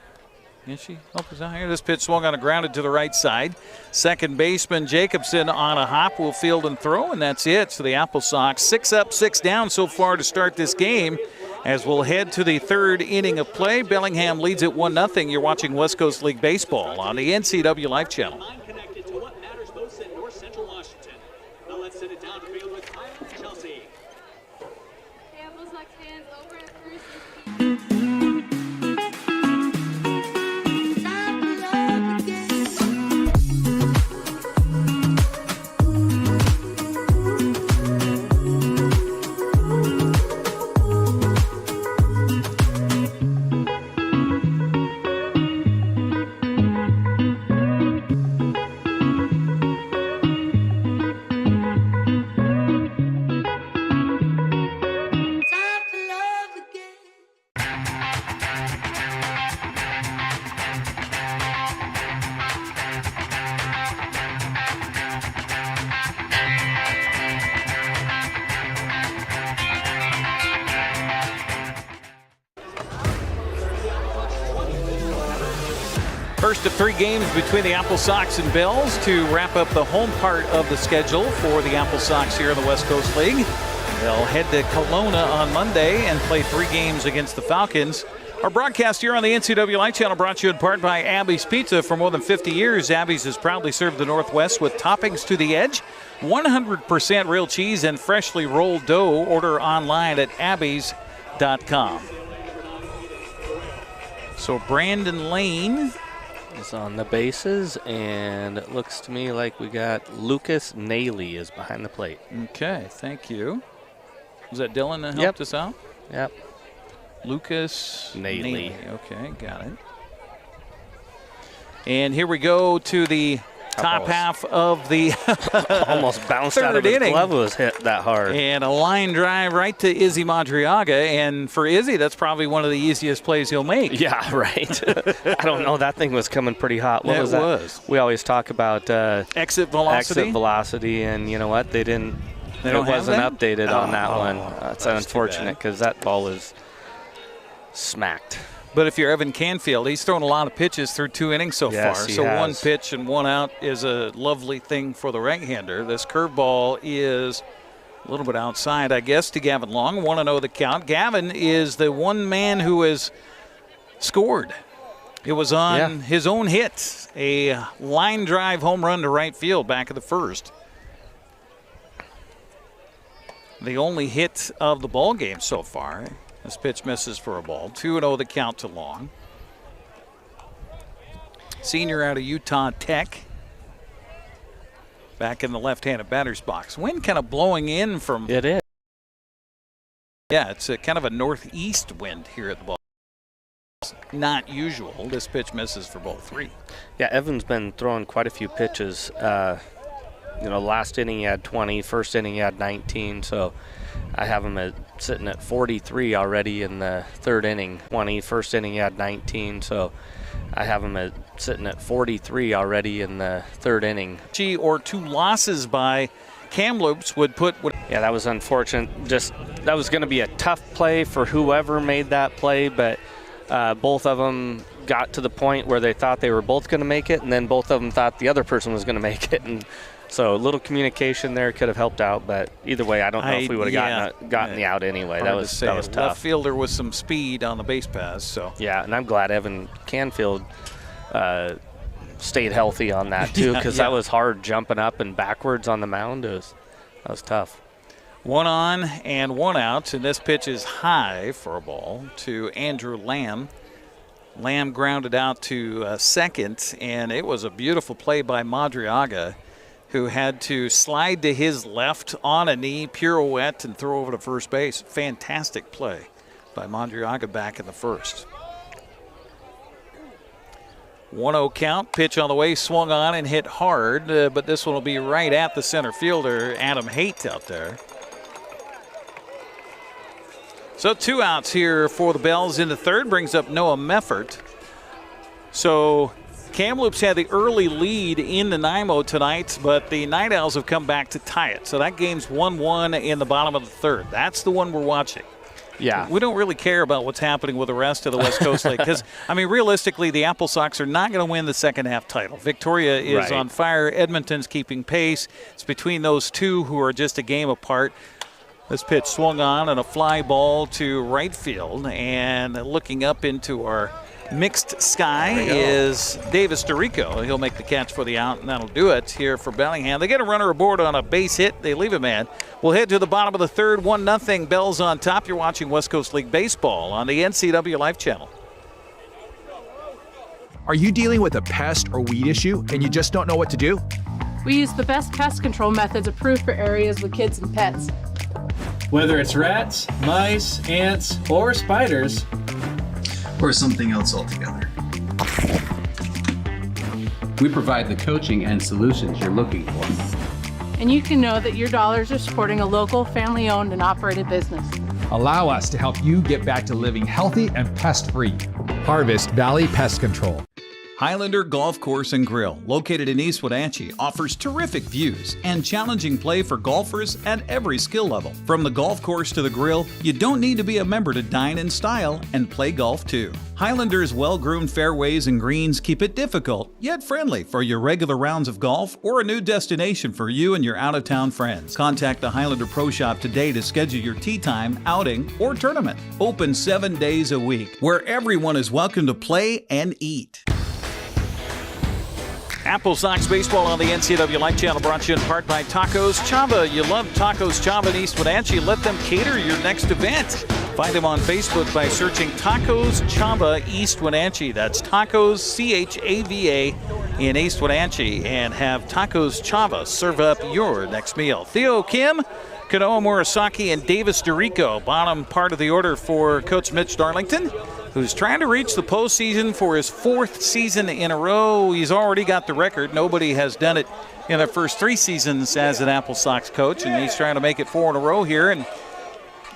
Can she help us out here? This pitch swung on a grounded to the right side. Second baseman Jacobson on a hop will field and throw, and that's it. So the Apple Sox 6 up, 6 down so far to start this game. As we'll head to the 3rd inning of play, Bellingham leads it 1-0. You're watching West Coast League Baseball on the NCWLIFE channel. Connected to what matters most in North Central Washington. Now let's send it down to field with Chelsea. Apple Sox fans over at first. First of 3 games between the Apple Sox and Bells to wrap up the home part of the schedule for the Apple Sox here in the West Coast League. They'll head to Kelowna on Monday and play 3 games against the Falcons. Our broadcast here on the NCWLIFE channel brought to you in part by Abby's Pizza. For more than 50 years, Abby's has proudly served the Northwest with toppings to the edge, 100% real cheese, and freshly rolled dough. Order online at abbys.com. So Brandon Lane is on the bases, and it looks to me like we got Lucas Naley is behind the plate. Okay, thank you. Was that Dylan that helped us out? Yep. Lucas Naley. Okay, got it. And here we go to the top half of the almost bounced out of his glove. Was hit that hard. And a line drive right to Izzy Madriaga. And for Izzy, that's probably one of the easiest plays he'll make. Yeah, right. I don't know. That thing was coming pretty hot. What was that? It was. We always talk about exit velocity. Exit velocity, and you know what? They didn't. They don't wasn't have that? updated on that one. That's unfortunate because that ball is smacked. But if you're Evan Canfield, he's thrown a lot of pitches through 2 innings so far. So has. 1 pitch and 1 out is a lovely thing for the right-hander. This curveball is a little bit outside, I guess, to Gavin Long. 1-0 the count. Gavin is the one man who has scored It was on his own hit, a line drive home run to right field back of the first. The only hit of the ball game so far. This pitch misses for a ball. 2-0 the count to Long. Senior out of Utah Tech. Back in the left-handed batter's box. Wind kind of blowing in from... It is. Yeah, it's a kind of a northeast wind here at the ball. Not usual. This pitch misses for ball 3. Yeah, Evan's been throwing quite a few pitches. Last inning he had 20, first inning he had 19, so I have him sitting at 43 already in the third inning. 20, first inning he had 19, so I have him sitting at 43 already in the third inning. Or 2 losses by Kamloops would put... Yeah, that was unfortunate. That was going to be a tough play for whoever made that play, but both of them got to the point where they thought they were both going to make it, and then both of them thought the other person was going to make it. And so a little communication there could have helped out, but either way, I don't know if we would have gotten the out anyway. That was tough. Left fielder with some speed on the base pass. So yeah, and I'm glad Evan Canfield stayed healthy on that too, because that was hard jumping up and backwards on the mound. That was tough. 1 on and 1 out, and this pitch is high for a ball to Andrew Lamb. Lamb grounded out to second, and it was a beautiful play by Madriaga, who had to slide to his left on a knee, pirouette, and throw over to first base. Fantastic play by Madriaga back in the first. 1-0 count, pitch on the way, swung on and hit hard, but this one will be right at the center fielder, Adam Haight out there. So 2 outs here for the Bells in the third, brings up Noah Meffert. So Kamloops had the early lead in the Nanaimo tonight, but the Night Owls have come back to tie it. So that game's 1-1 in the bottom of the third. That's the one we're watching. Yeah. We don't really care about what's happening with the rest of the West Coast League because, realistically, the Apple Sox are not going to win the second half title. Victoria is on fire. Edmonton's keeping pace. It's between those two who are just a game apart. This pitch swung on and a fly ball to right field. And looking up into our mixed sky is Davis DeRico. He'll make the catch for the out, and that'll do it here for Bellingham. They get a runner aboard on a base hit. They leave a man. We'll head to the bottom of the third. 1-0. Bells on top. You're watching West Coast League Baseball on the NCWLIFE channel. Are you dealing with a pest or weed issue and you just don't know what to do? We use the best pest control methods approved for areas with kids and pets. Whether it's rats, mice, ants, or spiders, or something else altogether. We provide the coaching and solutions you're looking for. And you can know that your dollars are supporting a local, family-owned and operated business. Allow us to help you get back to living healthy and pest-free. Harvest Valley Pest Control. Highlander Golf Course and Grill, located in East Wenatchee, offers terrific views and challenging play for golfers at every skill level. From the golf course to the grill, you don't need to be a member to dine in style and play golf too. Highlander's well-groomed fairways and greens keep it difficult, yet friendly for your regular rounds of golf or a new destination for you and your out-of-town friends. Contact the Highlander Pro Shop today to schedule your tee time, outing, or tournament. Open 7 days a week, where everyone is welcome to play and eat. Apple Sox baseball on the NCWLIFE channel, brought to you in part by Tacos Chava. You love Tacos Chava in East Wenatchee. Let them cater your next event. Find them on Facebook by searching Tacos Chava East Wenatchee. That's Tacos C-H-A-V-A in East Wenatchee. And have Tacos Chava serve up your next meal. Theo Kim, Kanoa Murasaki, and Davis DeRico. Bottom part of the order for Coach Mitch Darlington, who's trying to reach the postseason for his 4th season in a row. He's already got the record. Nobody has done it in their first 3 seasons as an Apple Sox coach, and he's trying to make it 4 in a row here. And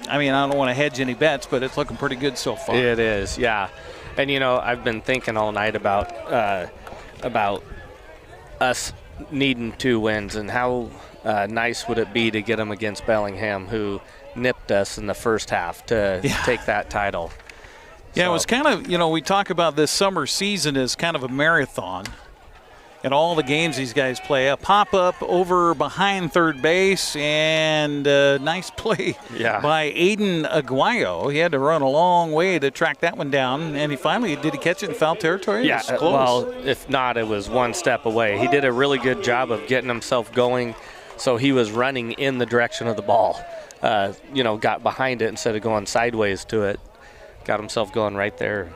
I don't want to hedge any bets, but it's looking pretty good so far. It is, yeah. And I've been thinking all night about us needing 2 wins and how nice would it be to get them against Bellingham, who nipped us in the first half to take that title. Yeah, it was kind of, we talk about this summer season as kind of a marathon. in all the games these guys play. A pop-up over behind third base, and nice play by Aiden Aguayo. He had to run a long way to track that one down, and did he catch it in foul territory? Yeah, well, if not, it was one step away. He did a really good job of getting himself going, so he was running in the direction of the ball. Got behind it instead of going sideways to it. Got himself going right there.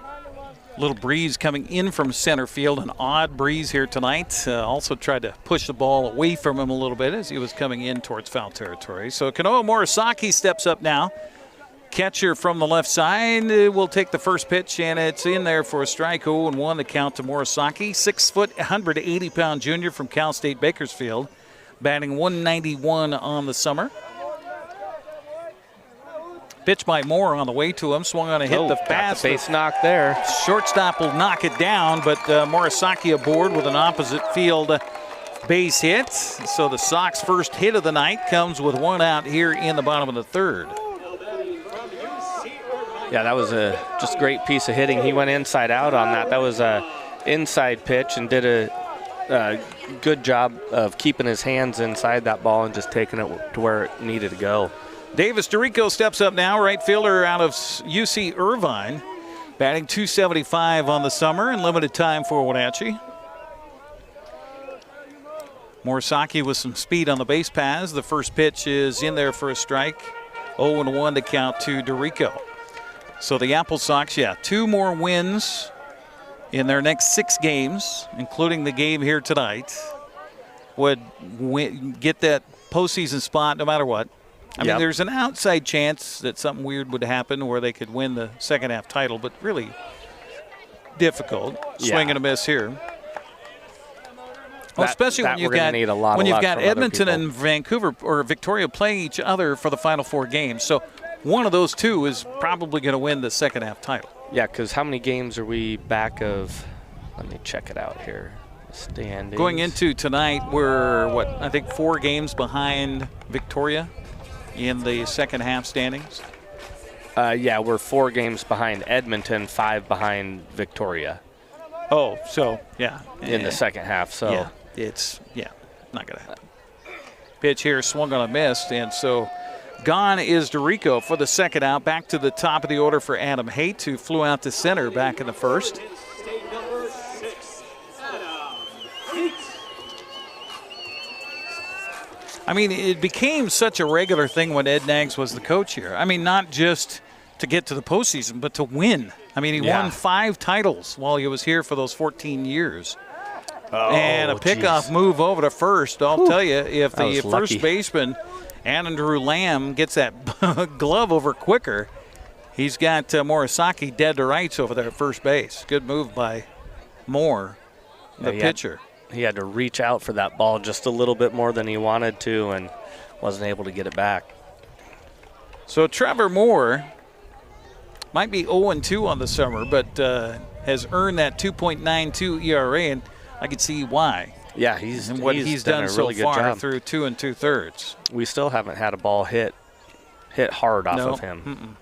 Little breeze coming in from center field, an odd breeze here tonight. Also tried to push the ball away from him a little bit as he was coming in towards foul territory. So Kanoa Morisaki steps up now. Catcher from the left side will take the first pitch, and it's in there for a strike. 0-1 the count to Morisaki. 6 foot, 180-pound junior from Cal State Bakersfield, batting .191 on the summer. Pitch by Moore on the way to him. Swung on a hit. The pass. Base knock there. Shortstop will knock it down, but Morisaki aboard with an opposite field base hit. So the Sox first hit of the night comes with one out here in the bottom of the third. Yeah, that was just a great piece of hitting. He went inside out on that. That was a inside pitch and did a good job of keeping his hands inside that ball and just taking it to where it needed to go. Davis DeRico steps up now, right fielder out of UC Irvine, batting .275 on the summer and limited time for Wenatchee. Morisaki with some speed on the base paths. The first pitch is in there for a strike. 0-1 to count to DeRico. So the Apple Sox, 2 more wins in their next 6 games, including the game here tonight, would get that postseason spot no matter what. I mean, there's an outside chance that something weird would happen where they could win the second half title, but really difficult. Swing and a miss here. Well, especially when you've got Edmonton and Vancouver or Victoria playing each other for the final 4 games. So one of those two is probably going to win the second half title. Yeah, because how many games are we back of? Let me check it out here. Standings. Going into tonight, we're, I think 4 games behind Victoria in the second half standings? We're 4 games behind Edmonton, 5 behind Victoria. Oh, so, yeah. In the second half, so. Yeah, it's, not going to happen. Pitch here, swung on a miss, and so gone is DeRico for the second out. Back to the top of the order for Adam Haight, who flew out to center back in the first. I mean, it became such a regular thing when Ed Nags was the coach here. I mean, not just to get to the postseason, but to win. I mean, he won 5 titles while he was here for those 14 years. And a pickoff move over to first. I'll tell you, if the first baseman, Andrew Lamb, gets that glove over quicker, he's got Morisaki dead to rights over there at first base. Good move by Moore, the pitcher. He had to reach out for that ball just a little bit more than he wanted to and wasn't able to get it back. So Trevor Moore might be 0-2 on the summer, but has earned that 2.92 ERA, and I can see why. Yeah, he's done a so really far good job. through 2 2/3. We still haven't had a ball hit hard off of him.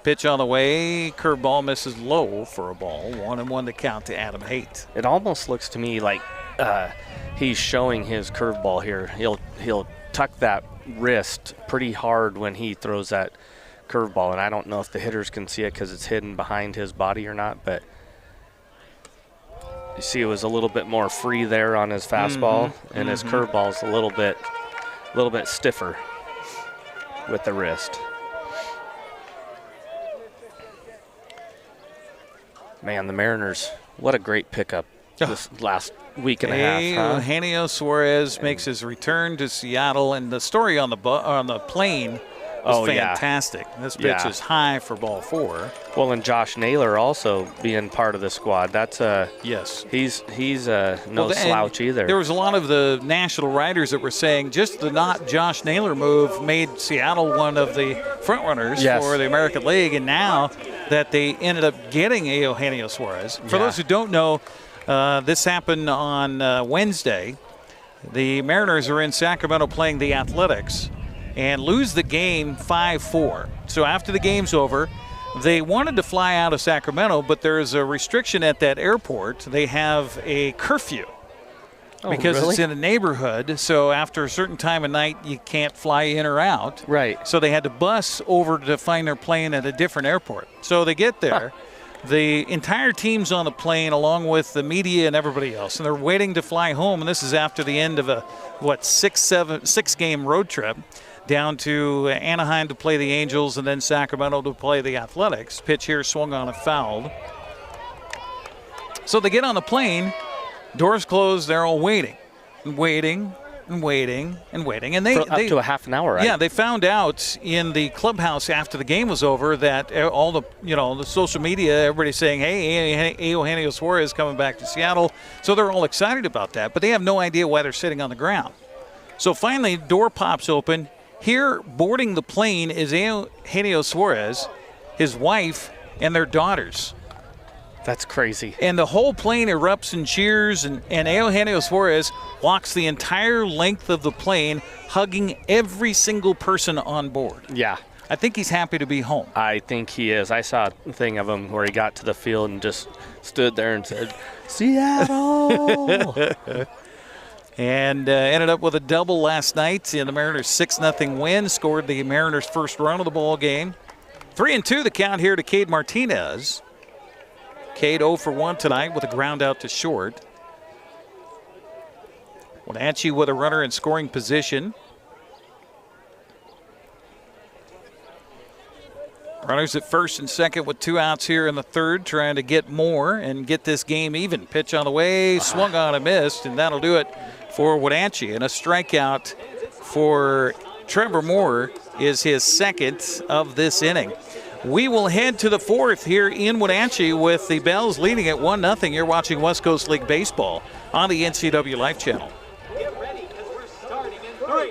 Pitch on the way, curveball misses low for a ball. 1-1 to count to Adam Haight. It almost looks to me like he's showing his curveball here. He'll tuck that wrist pretty hard when he throws that curveball, and I don't know if the hitters can see it because it's hidden behind his body or not, but you see it was a little bit more free there on his fastball, and his curveball's a little bit stiffer with the wrist. Man, the Mariners, what a great pickup this last week and a half. Eugenio Suarez makes his return to Seattle, and the story on the plane was fantastic. This pitch is high for ball 4. Well, and Josh Naylor also being part of the squad. That's yes. He's no slouch either. There was a lot of the national writers that were saying just the not Josh Naylor move made Seattle one of the front runners for the American League, and now that they ended up getting Eugenio Suarez. For those who don't know, this happened on Wednesday. The Mariners are in Sacramento playing the Athletics and lose the game 5-4. So after the game's over, they wanted to fly out of Sacramento, but there's a restriction at that airport. They have a curfew. because really? it's in a neighborhood. So after a certain time of night, you can't fly in or out. Right. So they had to bus over to find their plane at a different airport. So they get there. The entire team's on the plane along with the media and everybody else, and they're waiting to fly home. And this is after the end of a, six-game road trip down to Anaheim to play the Angels and then Sacramento to play the Athletics. Pitch here swung on and fouled. So they get on the plane, doors closed, they're all waiting. And they For up to a half an hour, right? Yeah, they found out in the clubhouse after the game was over that all the the social media, everybody's saying, hey, Eugenio Suarez coming back to Seattle. So they're all excited about that, but they have no idea why they're sitting on the ground. So finally, door pops open. Here, boarding the plane is Eugenio Suarez, his wife, and their daughters. That's crazy. And the whole plane erupts in cheers, and Eugenio Suarez walks the entire length of the plane, hugging every single person on board. Yeah. I think he's happy to be home. I think he is. I saw a thing of him where he got to the field and just stood there and said, Seattle! And ended up with a double last night in the Mariners' 6-0 win, scored the Mariners' first run of the ball game. 3-2 the count here to Cade Martinez. Cade 0 for 1 tonight with a ground out to short. Wenatchee with a runner in scoring position. Runners at first and second with 2 outs here in the third, trying to get more and get this game even. Pitch on the way, swung on and missed, and that'll do it for Wenatchee. And a strikeout for Trevor Moore is his second of this inning. We will head to the fourth here in Wenatchee with the Bells leading at 1-0. You're watching West Coast League Baseball on the NCWLIFE channel.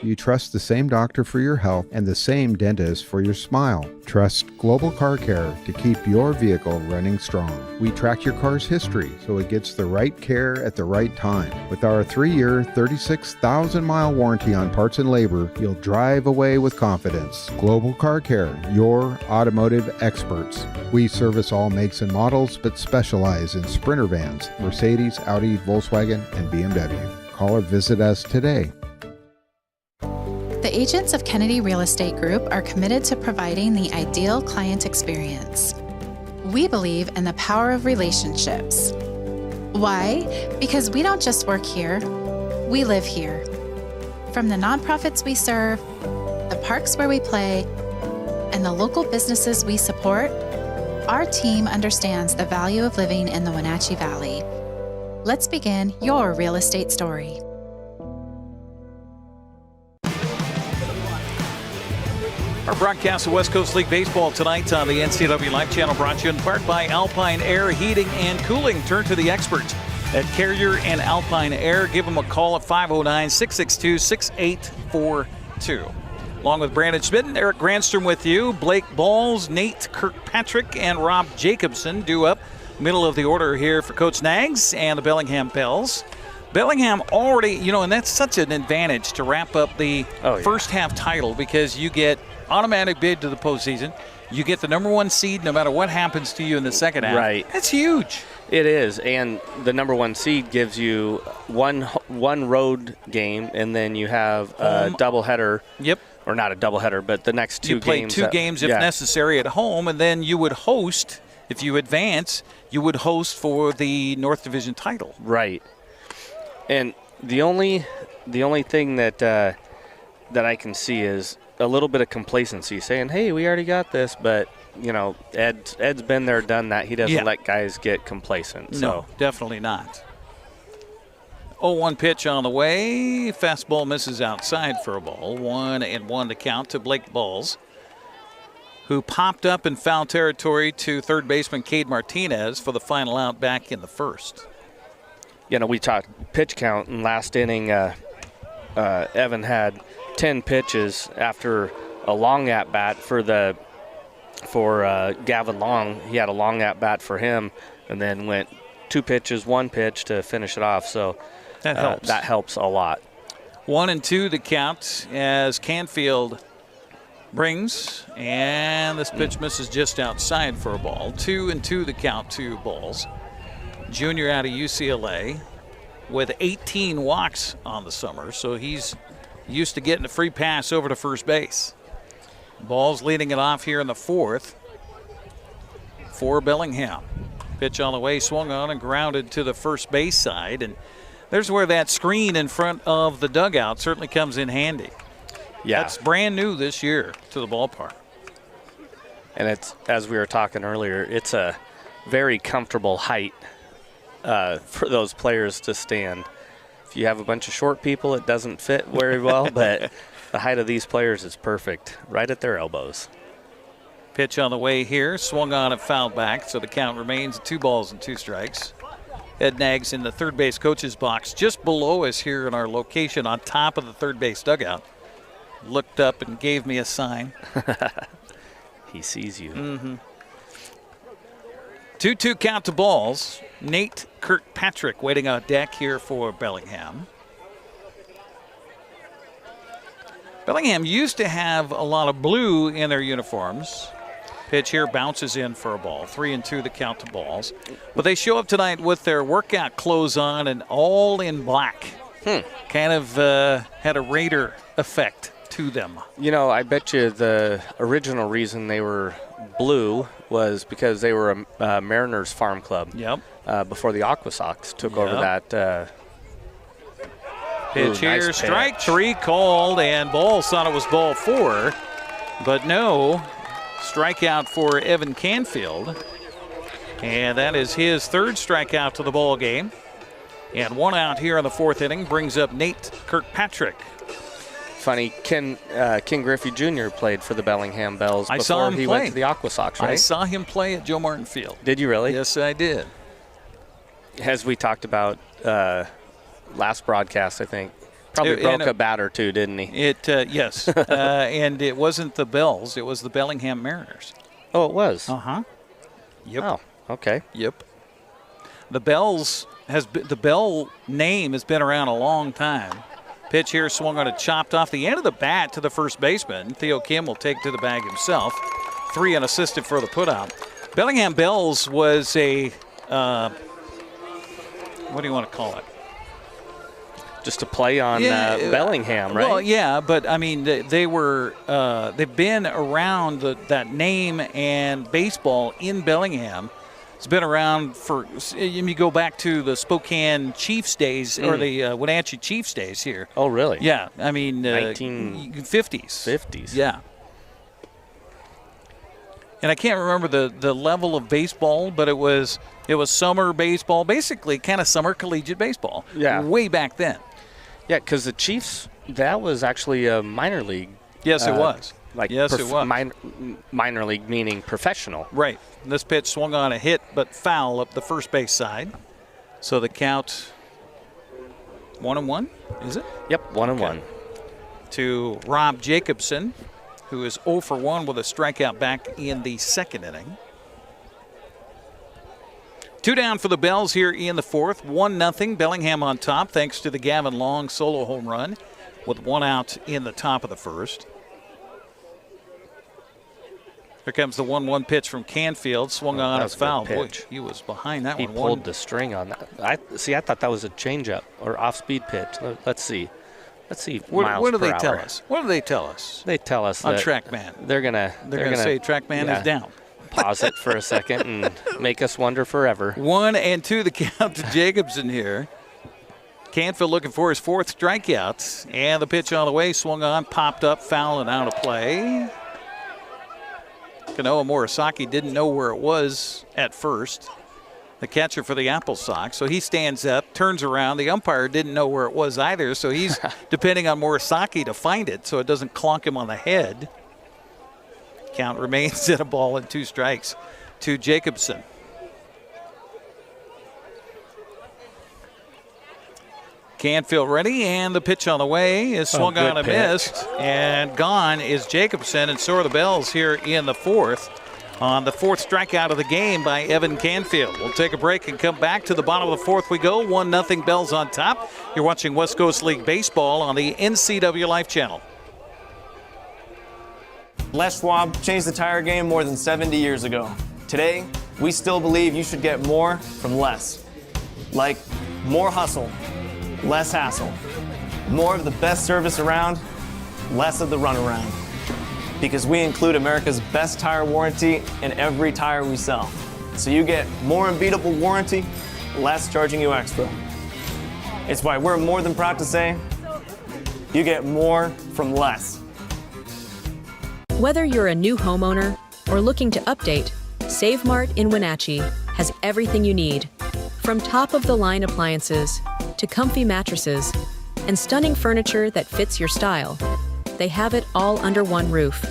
You trust the same doctor for your health and the same dentist for your smile. Trust Global Car Care to keep your vehicle running strong. We track your car's history so it gets the right care at the right time. With our 3-year, 36,000-mile warranty on parts and labor, you'll drive away with confidence. Global Car Care, your automotive experts. We service all makes and models, but specialize in Sprinter vans, Mercedes, Audi, Volkswagen, and BMW. Call or visit us today. The agents of Kennedy Real Estate Group are committed to providing the ideal client experience. We believe in the power of relationships. Why? Because we don't just work here, we live here. From the nonprofits we serve, the parks where we play, and the local businesses we support, our team understands the value of living in the Wenatchee Valley. Let's begin your real estate story. Our broadcast of West Coast League Baseball tonight on the NCWLIFE channel brought to you in part by Alpine Air Heating and Cooling. Turn to the experts at Carrier and Alpine Air. Give them a call at 509-662-6842. Along with Brandon Schmidt and Eric Granstrom with you, Blake Balls, Nate Kirkpatrick, and Rob Jacobson due up middle of the order here for Coach Nags and the Bellingham Bells. Bellingham already, and that's such an advantage to wrap up the first half title because you get automatic bid to the postseason. You get the number 1 seed no matter what happens to you in the second half. Right. That's huge. It is, and the number 1 seed gives you one road game, and then you have a doubleheader. Yep. Or not a doubleheader, but the next 2 games. You play 2 games if necessary at home, and then you would host, if you advance, you would host for the North Division title. Right. And the only thing that I can see is a little bit of complacency, saying, "Hey, we already got this," but Ed's been there, done that. He doesn't let guys get complacent. No, definitely not. 0-1 pitch on the way. Fastball misses outside for a ball. 1-1 to count to Blake Balls, who popped up in foul territory to third baseman Cade Martinez for the final out back in the first. We talked pitch count in last inning. Evan had 10 pitches after a long at bat for Gavin Long. He had a long at bat for him, and then went 2 pitches, 1 pitch to finish it off. So that helps. That helps a lot. 1-2 the count as Canfield brings, and this pitch misses just outside for a ball. 2-2 the count to Balls. Junior out of UCLA. with 18 walks on the summer, so he's used to getting a free pass over to first base. Ball's leading it off here in the 4th for Bellingham. Pitch on the way, swung on and grounded to the first base side, and there's where that screen in front of the dugout certainly comes in handy. Yeah. That's brand new this year to the ballpark. And it's, as we were talking earlier, it's a very comfortable height for those players to stand. If you have a bunch of short people, it doesn't fit very well, but the height of these players is perfect, right at their elbows. Pitch on the way here, swung on and fouled back, so the count remains 2 balls and 2 strikes. Ed Nags in the third base coach's box just below us here in our location on top of the third base dugout. Looked up and gave me a sign. He sees you. 2-2 count to balls. Nate Kirkpatrick waiting on deck here for Bellingham. Bellingham used to have a lot of blue in their uniforms. Pitch here bounces in for a ball. 3-2 the count to balls. But they show up tonight with their workout clothes on and all in black. Kind of had a Raider effect to them. You know, I bet you the original reason they were blue was because they were a Mariners farm club. Yep. Before the Aqua Sox took over that. Pitch here, nice strike pitch. 3 called, and Balls thought it was ball 4, but no. Strikeout for Evan Canfield, and that is his 3rd strikeout to the ball game. And 1 out here in the 4th inning brings up Nate Kirkpatrick. Funny, Ken Griffey Jr. played for the Bellingham Bells I before saw him he play. went to the Aqua Sox, right? I saw him play at Joe Martin Field. Did you really? Yes, I did. As we talked about last broadcast, I think. Probably broke a bat or two, didn't he? Yes. And it wasn't the Bells. It was the Bellingham Mariners. Oh, it was? Uh-huh. Yep. Oh, okay. Yep. The Bell name has been around a long time. Pitch here swung on it, chopped off the end of the bat to the first baseman. Theo Kim will take to the bag himself. 3 unassisted for the putout. Bellingham Bells was a, what do you want to call it? Just a play on Bellingham, right? Well, yeah, but I mean, they've been around that name and baseball in Bellingham. It's been around for, you go back to the Spokane Chiefs days or the Wenatchee Chiefs days here. Oh, really? Yeah, I mean, 1950s. 50s. Yeah. And I can't remember the level of baseball, but it was summer baseball, basically kind of summer collegiate baseball. Yeah. Way back then. Yeah, because the Chiefs, that was actually a minor league. Yes, it was. Yes, it was. Minor league meaning professional. Right. This pitch swung on a hit, but foul up the first base side. So the count 1-1, is it? Yep, 1-1. To Rob Jacobson, who is 0 for 1 with a strikeout back in the 2nd inning. 2 down for the Bells here in the 4th. 1-0. Bellingham on top thanks to the Gavin Long solo home run with 1 out in the top of the 1st. Here comes the 1-1 pitch from Canfield. Swung on and foul. Boy, he was behind that one. He pulled the string on that. I thought that was a changeup or off-speed pitch. Let's see. What do they tell us? What do they tell us? They tell us on that TrackMan. They're gonna say TrackMan is down. Pause it for a second and make us wonder forever. 1-2 the count to Jacobson here. Canfield looking for his 4th strikeout. And the pitch on the way, swung on, popped up, foul and out of play. Kanoa Morisaki didn't know where it was at first. The catcher for the Apple Sox. So he stands up, turns around. The umpire didn't know where it was either. So he's depending on Morisaki to find it so it doesn't clonk him on the head. Count remains at 1-2 strikes to Jacobson. Canfield ready, and the pitch on the way is swung on and missed. And gone is Jacobson, and so are the Bells here in the 4th. On the 4th strikeout of the game by Evan Canfield. We'll take a break and come back to the bottom of the 4th we go. 1-0 Bells on top. You're watching West Coast League Baseball on the NCWLIFE channel. Les Schwab changed the tire game more than 70 years ago. Today, we still believe you should get more from less. Like more hustle, less hassle. More of the best service around, less of the runaround. Because we include America's best tire warranty in every tire we sell. So you get more unbeatable warranty, less charging you extra. It's why we're more than proud to say, you get more from less. Whether you're a new homeowner or looking to update, Save Mart in Wenatchee has everything you need. From top-of-the-line appliances to comfy mattresses and stunning furniture that fits your style, they have it all under one roof.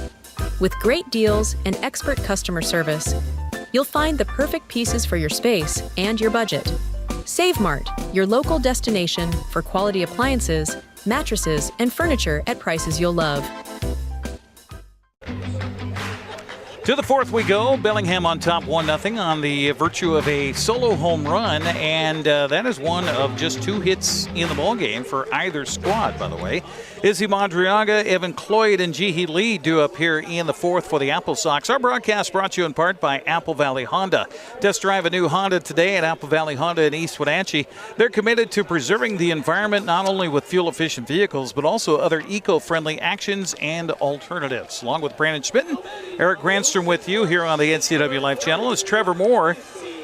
With great deals and expert customer service, you'll find the perfect pieces for your space and your budget. Save Mart, your local destination for quality appliances, mattresses, and furniture at prices you'll love. To the fourth we go. Bellingham on top 1-0 on the virtue of a solo home run, and that is one of just 2 hits in the ballgame for either squad, by the way. Izzy Madriaga, Evan Cloyd, and Jihi Lee due up here in the fourth for the Apple Sox. Our broadcast brought to you in part by Apple Valley Honda. Test drive a new Honda today at Apple Valley Honda in East Wenatchee. They're committed to preserving the environment not only with fuel-efficient vehicles, but also other eco-friendly actions and alternatives. Along with Brandon Schmitten, Eric Granstrom with you here on the NCWLIFE channel as Trevor Moore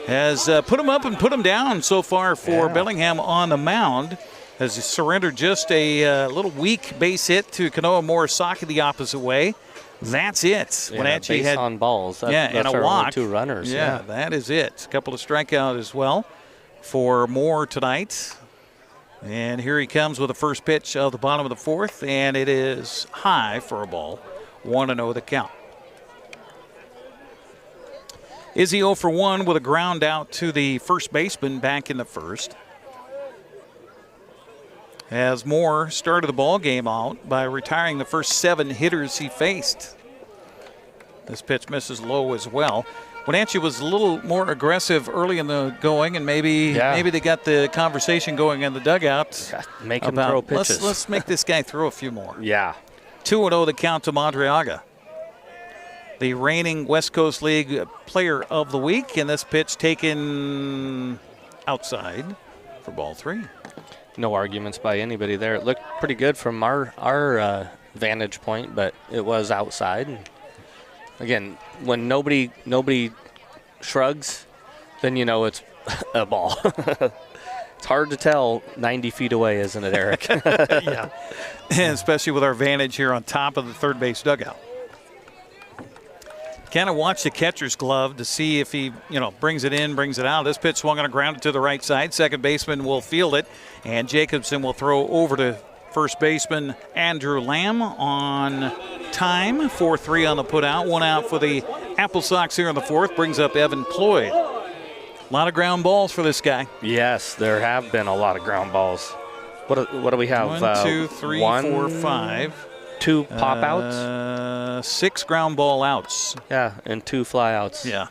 has put him up and put him down so far for Bellingham on the mound. Has surrendered just a little weak base hit to Kanoa Morisaki the opposite way. That's it. Yeah, Wenatchee had on balls. That's and a walk. 2 runners. Yeah, that is it. A couple of strikeouts as well for Moore tonight. And here he comes with the first pitch of the bottom of the fourth, and it is high for a ball. 1-0 the count. Izzy 0 for 1 with a ground out to the first baseman back in the first. As Moore started the ball game out by retiring the first 7 hitters he faced. This pitch misses low as well. Wenatchee was a little more aggressive early in the going, and maybe they got the conversation going in the dugout. Make him throw pitches. Let's make this guy throw a few more. Yeah. 2-0 the count to Madriaga, the reigning West Coast League Player of the Week, and this pitch taken outside for ball 3. No arguments by anybody there. It looked pretty good from our vantage point, but it was outside. And again, when nobody shrugs, then you know it's a ball. It's hard to tell 90 feet away, isn't it, Eric? Yeah, and especially with our vantage here on top of the third base dugout. Kind of watch the catcher's glove to see if he, brings it in, brings it out. This pitch swung on a ground to the right side. Second baseman will field it, and Jacobson will throw over to first baseman Andrew Lamb on time. 4-3 on the put out. 1 out for the Apple Sox here in the fourth. Brings up Evan Cloyd. A lot of ground balls for this guy. Yes, there have been a lot of ground balls. What do we have? 1, 2, 3, 4, 5. 2 pop outs? 6 ground ball outs. Yeah, and 2 fly outs. Yeah.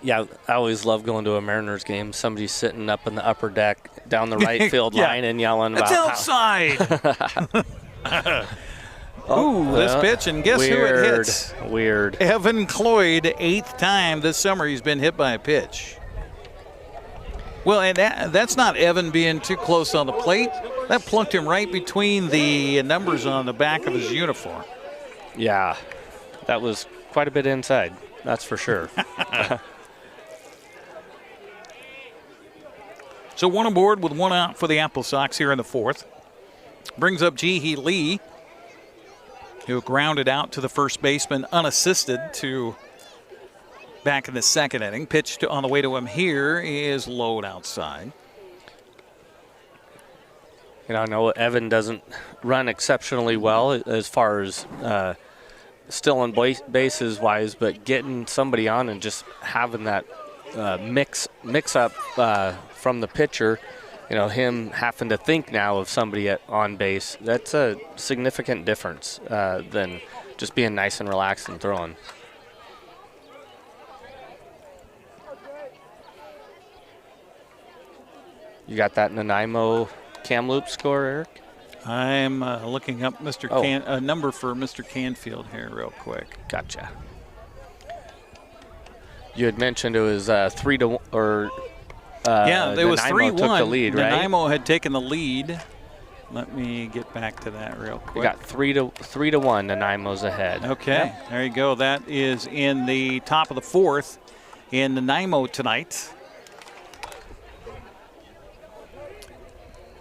Yeah, I always love going to a Mariners game. Somebody's sitting up in the upper deck down the right field line and yelling about outside. This pitch, and guess who it hits? Weird. Evan Cloyd, 8th time this summer he's been hit by a pitch. Well, and that's not Evan being too close on the plate. That plunked him right between the numbers on the back of his uniform. Yeah, that was quite a bit inside, that's for sure. So 1 aboard with 1 out for the Apple Sox here in the fourth. Brings up Jihi Lee, who grounded out to the first baseman unassisted to back in the second inning. Pitch on the way to him here is low outside. I know Evan doesn't run exceptionally well as far as still on bases wise, but getting somebody on and just having that mix up from the pitcher, him having to think now of somebody on base, that's a significant difference than just being nice and relaxed and throwing. You got that Nanaimo Kamloops score, Eric? I'm looking up a number for Mr. Canfield here real quick. Gotcha. You had mentioned it was 3-1 or it was 3-1. Took the lead, right? Nanaimo had taken the lead. Let me get back to that real quick. We got 3-1. Nanaimo's ahead. Okay, There you go. That is in the top of the fourth in Nanaimo tonight.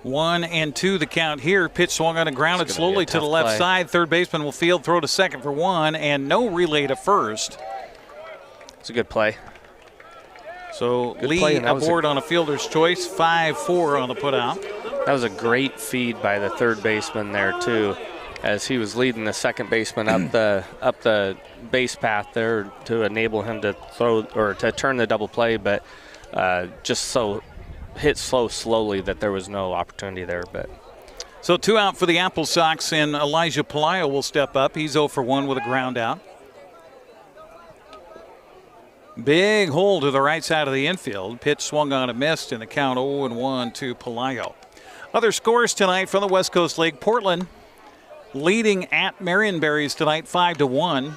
1-2 the count here. Pitch swung on and grounded slowly to the left side. Third baseman will field, throw to second for one, and no relay to first. It's a good play. So Lee aboard on a fielder's choice, 5-4 on the putout. That was a great feed by the third baseman there too, as he was leading the second baseman up the base path there to enable him to throw or to turn the double play, but just so hit slowly that there was no opportunity there. But so 2 out for the Apple Sox, and Elijah Pelayo will step up. He's 0 for 1 with a ground out. Big hole to the right side of the infield. Pitch swung on and missed, in the count 0-1 to Pelayo. Other scores tonight from the West Coast League. Portland leading at Marionberries tonight 5-1.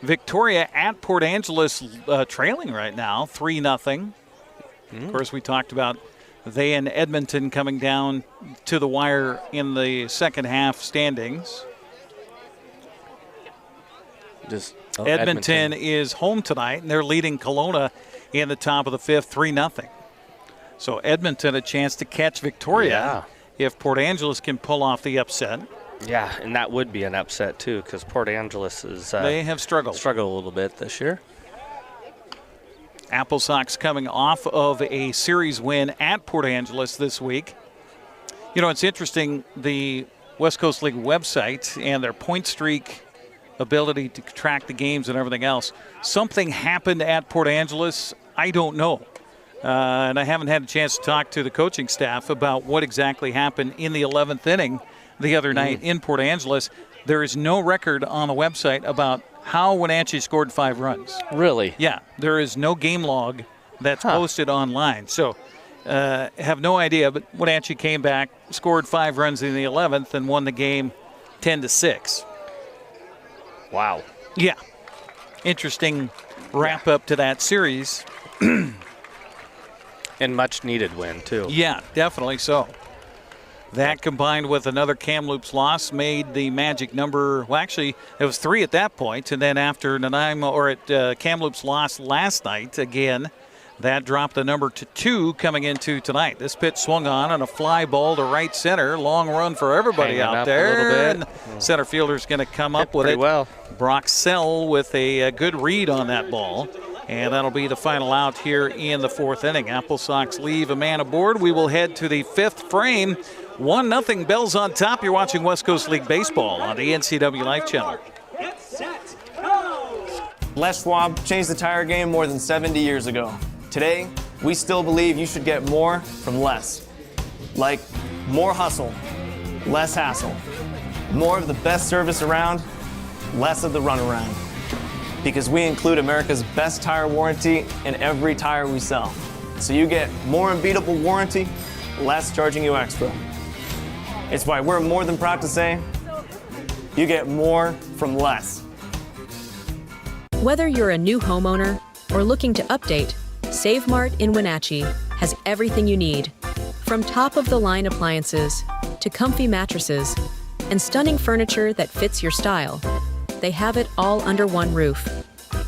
Victoria at Port Angeles trailing right now 3-0. Of course, we talked about they and Edmonton coming down to the wire in the second half standings. Edmonton is home tonight, and they're leading Kelowna in the top of the fifth 3-0. So Edmonton a chance to catch Victoria if Port Angeles can pull off the upset. Yeah, and that would be an upset too, because Port Angeles is they have struggled a little bit this year. Apple Sox coming off of a series win at Port Angeles this week. You know, it's interesting, the West Coast League website and their point streak ability to track the games and everything else. Something happened at Port Angeles, I don't know. And I haven't had a chance to talk to the coaching staff about what exactly happened in the 11th inning the other night in Port Angeles. There is no record on the website about how Wenatchee scored 5 runs. Really? Yeah, there is no game log that's posted online. So have no idea, but Wenatchee came back, scored 5 runs in the 11th, and won the game 10-6. Wow. Yeah. Interesting wrap up to that series. And much needed win, too. Yeah, definitely so. That combined with another Kamloops loss made the magic number, well, actually, it was 3 at that point, and then after Nanaimo or at Kamloops lost last night again, that dropped the number to 2 coming into tonight. This pitch swung on a fly ball to right center. Long run for everybody out there. And center fielder's going to come up with it. Well. Brock Sell with a good read on that ball. And that'll be the final out here in the 4th inning. Apple Sox leave a man aboard. We will head to the 5th frame. 1-0, Bells on top. You're watching West Coast League Baseball on the NCWLIFE channel. Get set, go! Les Schwab changed the tire game more than 70 years ago. Today, we still believe you should get more from less. Like more hustle, less hassle. More of the best service around, less of the runaround. Because we include America's best tire warranty in every tire we sell. So you get more unbeatable warranty, less charging you extra. It's why we're more than proud to say, you get more from less. Whether you're a new homeowner or looking to update, Save Mart in Wenatchee has everything you need. From top-of-the-line appliances to comfy mattresses and stunning furniture that fits your style, they have it all under one roof.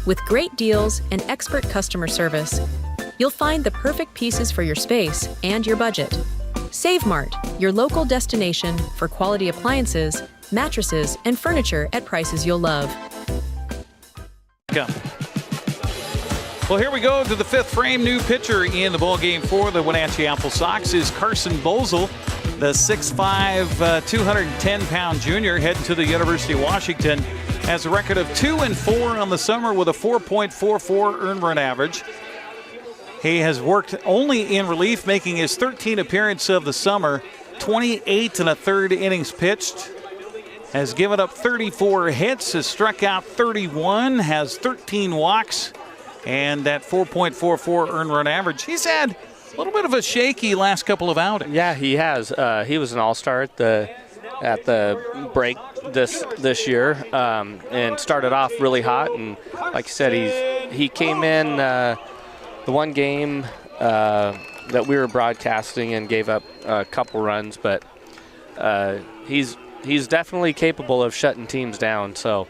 With great deals and expert customer service, you'll find the perfect pieces for your space and your budget. Save Mart, your local destination for quality appliances, mattresses, and furniture at prices you'll love. Come. Well, here we go to the 5th frame. New pitcher in the ballgame for the Wenatchee Apple Sox is Carson Bozel, the 6'5", 210-pound junior heading to the University of Washington. Has a record of 2-4 on the summer with a 4.44 earned run average. He has worked only in relief, making his 13th appearance of the summer, 28 1/3 innings pitched. Has given up 34 hits, has struck out 31, has 13 walks, and that 4.44 earned run average. He's had a little bit of a shaky last couple of outings. Yeah, he has. He was an all-star at the break this year, and started off really hot. And like you said, he came in the one game that we were broadcasting and gave up a couple runs, but he's definitely capable of shutting teams down. So,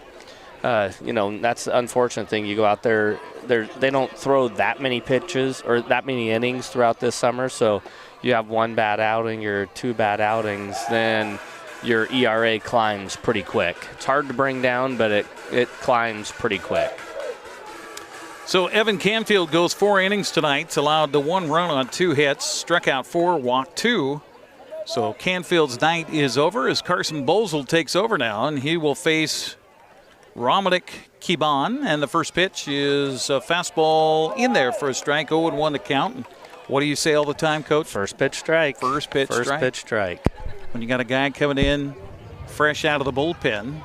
that's the unfortunate thing. You go out there, they don't throw that many pitches or that many innings throughout this summer. So you have one bad outing or two bad outings, then your ERA climbs pretty quick. It's hard to bring down, but it climbs pretty quick. So Evan Canfield goes 4 innings tonight, allowed the 1 run on 2 hits, struck out 4, walked 2. So Canfield's night is over as Carson Bosel takes over now, and he will face Ramadic Kiban, and the first pitch is a fastball in there for a strike, 0-1 the count. And what do you say all the time, Coach? First pitch strike. First pitch strike. When you got a guy coming in fresh out of the bullpen.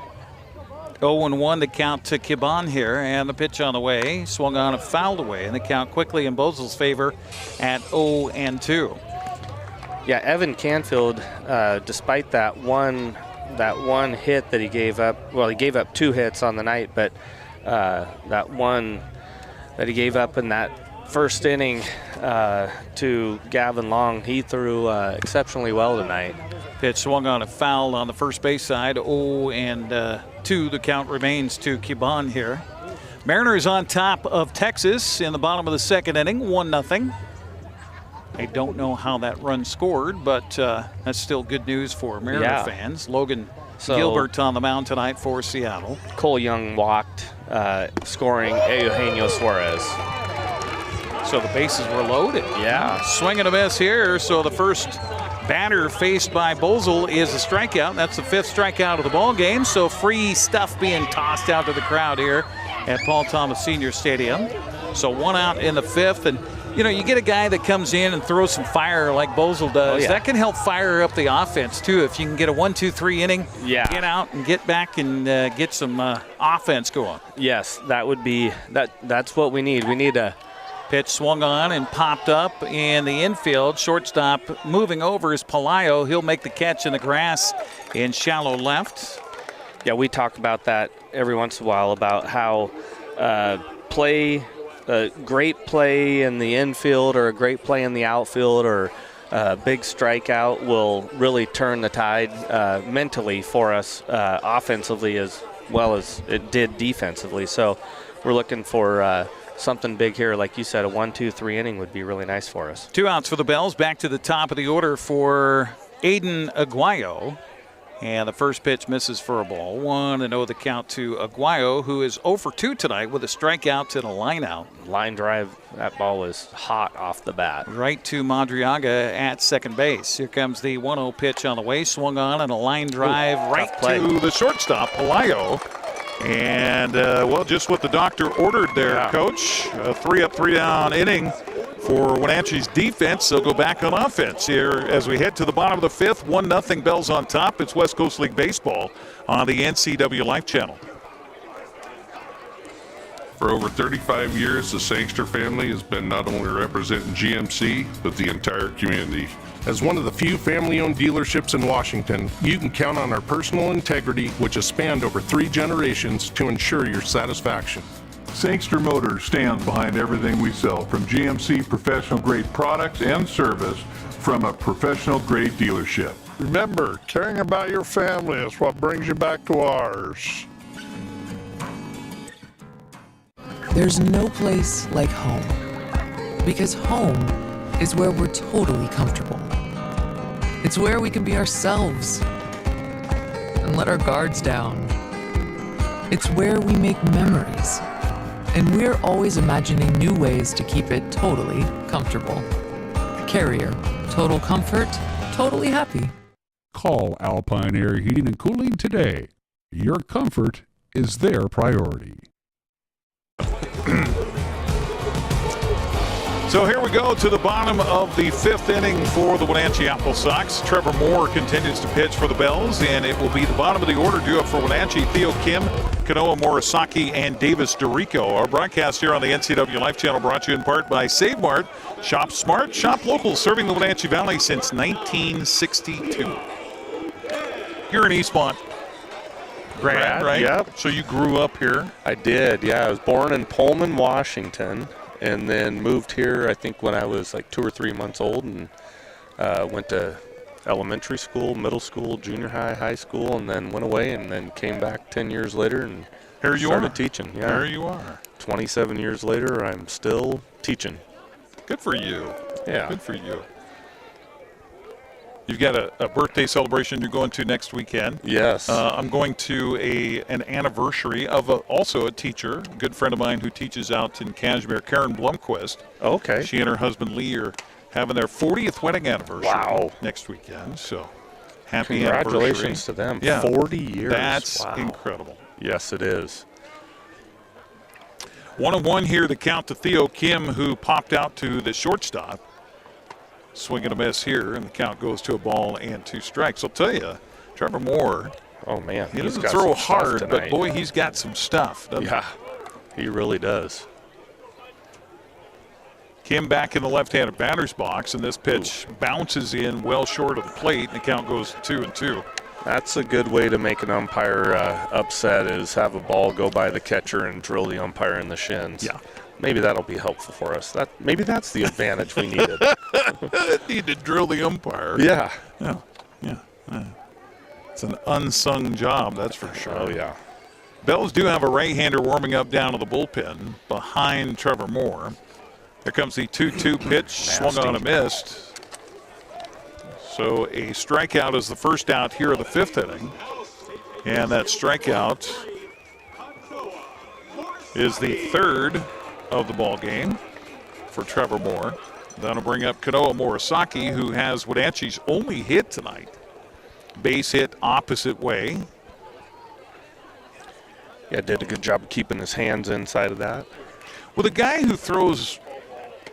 0-1 the count to Kiban here, and the pitch on the way. Swung on and fouled away, and the count quickly in Bosel's favor at 0-2. Yeah, Evan Canfield, despite that one hit that he gave up, well, he gave up 2 hits on the night, but that one that he gave up in that first inning to Gavin Long, he threw exceptionally well tonight. Pitch swung on and fouled on the first base side. 0-2 the count remains to Kiban here. Mariners on top of Texas in the bottom of the second inning, 1-0. I don't know how that run scored, but that's still good news for Mariner fans. Logan Gilbert on the mound tonight for Seattle. Cole Young walked, scoring Eugenio Suarez. So the bases were loaded. Yeah. Swing and a miss here. So the first batter faced by Bosel is a strikeout. That's the 5th strikeout of the ball game. So free stuff being tossed out to the crowd here at Paul Thomas Senior Stadium. So 1 out in the 5th, and you get a guy that comes in and throws some fire like Bosel does. That can help fire up the offense too. If you can get a 1-2-3 inning, get out and get back and get some offense going. Yes, that would be that's what we need. We need a pitch swung on and popped up in the infield. Shortstop moving over is Palaio. He'll make the catch in the grass in shallow left. Yeah, we talk about that every once in a while about how great play in the infield or a great play in the outfield or a big strikeout will really turn the tide mentally for us offensively as well as it did defensively. So we're looking for something big here. Like you said, a 1-2-3 inning would be really nice for us. 2 outs for the Bells. Back to the top of the order for Aiden Aguayo. And the first pitch misses for a ball. 1-0 the count to Aguayo, who is 0 for 2 tonight with a strikeout and a line out. Line drive, that ball is hot off the bat. Right to Madriaga at second base. Here comes the 1-0 pitch on the way. Swung on and a line drive right to the shortstop, Palaio. And, just what the doctor ordered there, Coach. A 3-up, 3-down inning for Wenatchee's defense. They'll go back on offense here as we head to the bottom of the 5th. 1-0 Bells on top. It's West Coast League Baseball on the NCWLIFE channel. For over 35 years, the Sangster family has been not only representing GMC, but the entire community. As one of the few family-owned dealerships in Washington, you can count on our personal integrity, which has spanned over 3 generations, to ensure your satisfaction. Sangster Motors stands behind everything we sell, from GMC professional-grade products and service from a professional-grade dealership. Remember, caring about your family is what brings you back to ours. There's no place like home, because home is where we're totally comfortable. It's where we can be ourselves and let our guards down. It's where we make memories, and we're always imagining new ways to keep it totally comfortable. Carrier, total comfort, totally happy. Call Alpine Air Heating and Cooling today. Your comfort is their priority. So here we go to the bottom of the 5th inning for the Wenatchee Apple Sox. Trevor Moore continues to pitch for the Bells, and it will be the bottom of the order due up for Wenatchee. Theo Kim, Kanoa Morisaki, and Davis DeRico. Our broadcast here on the NCWLIFE channel brought to you in part by Save Mart. Shop smart, shop local, serving the Wenatchee Valley since 1962. Here in Eastmont. grad, right? Yep. So you grew up here? I did, yeah. I was born in Pullman, Washington, and then moved here, I think, when I was like 2 or 3 months old, and went to elementary school, middle school, junior high, high school, and then went away and then came back 10 years later and started teaching. Yeah. There you are. 27 years later, I'm still teaching. Good for you. Yeah. Good for you. You've got a birthday celebration you're going to next weekend. Yes. I'm going to an anniversary of also a teacher, a good friend of mine who teaches out in Kashmir, Karen Blumquist. Okay. She and her husband Lee are having their 40th wedding anniversary next weekend. So happy Congratulations to them. Yeah. 40 years. That's incredible. Yes, it is. 1-1 here, the count to Theo Kim, who popped out to the shortstop. Swing and a miss here, and the count goes to a ball and 2 strikes. I'll tell you, Trevor Moore. Oh man, he doesn't throw hard, but boy, he's got some stuff. Yeah, he really does. Kim back in the left-handed batter's box, and this pitch bounces in well short of the plate, and the count goes 2-2. That's a good way to make an umpire upset, is have a ball go by the catcher and drill the umpire in the shins. Yeah. Maybe that'll be helpful for us. Maybe that's the advantage we needed. Need to drill the umpire. Yeah. Yeah. It's an unsung job, that's for sure. Oh, yeah. Bells do have a right-hander warming up down to the bullpen behind Trevor Moore. Here comes the 2-2 pitch, swung on and missed. So a strikeout is the first out here of the 5th inning. And that strikeout is the 3rd of the ball game for Trevor Moore. That'll bring up Kanoa Morisaki, who has Wenatchee's only hit tonight. Base hit opposite way. Yeah, did a good job of keeping his hands inside of that. Well, the guy who throws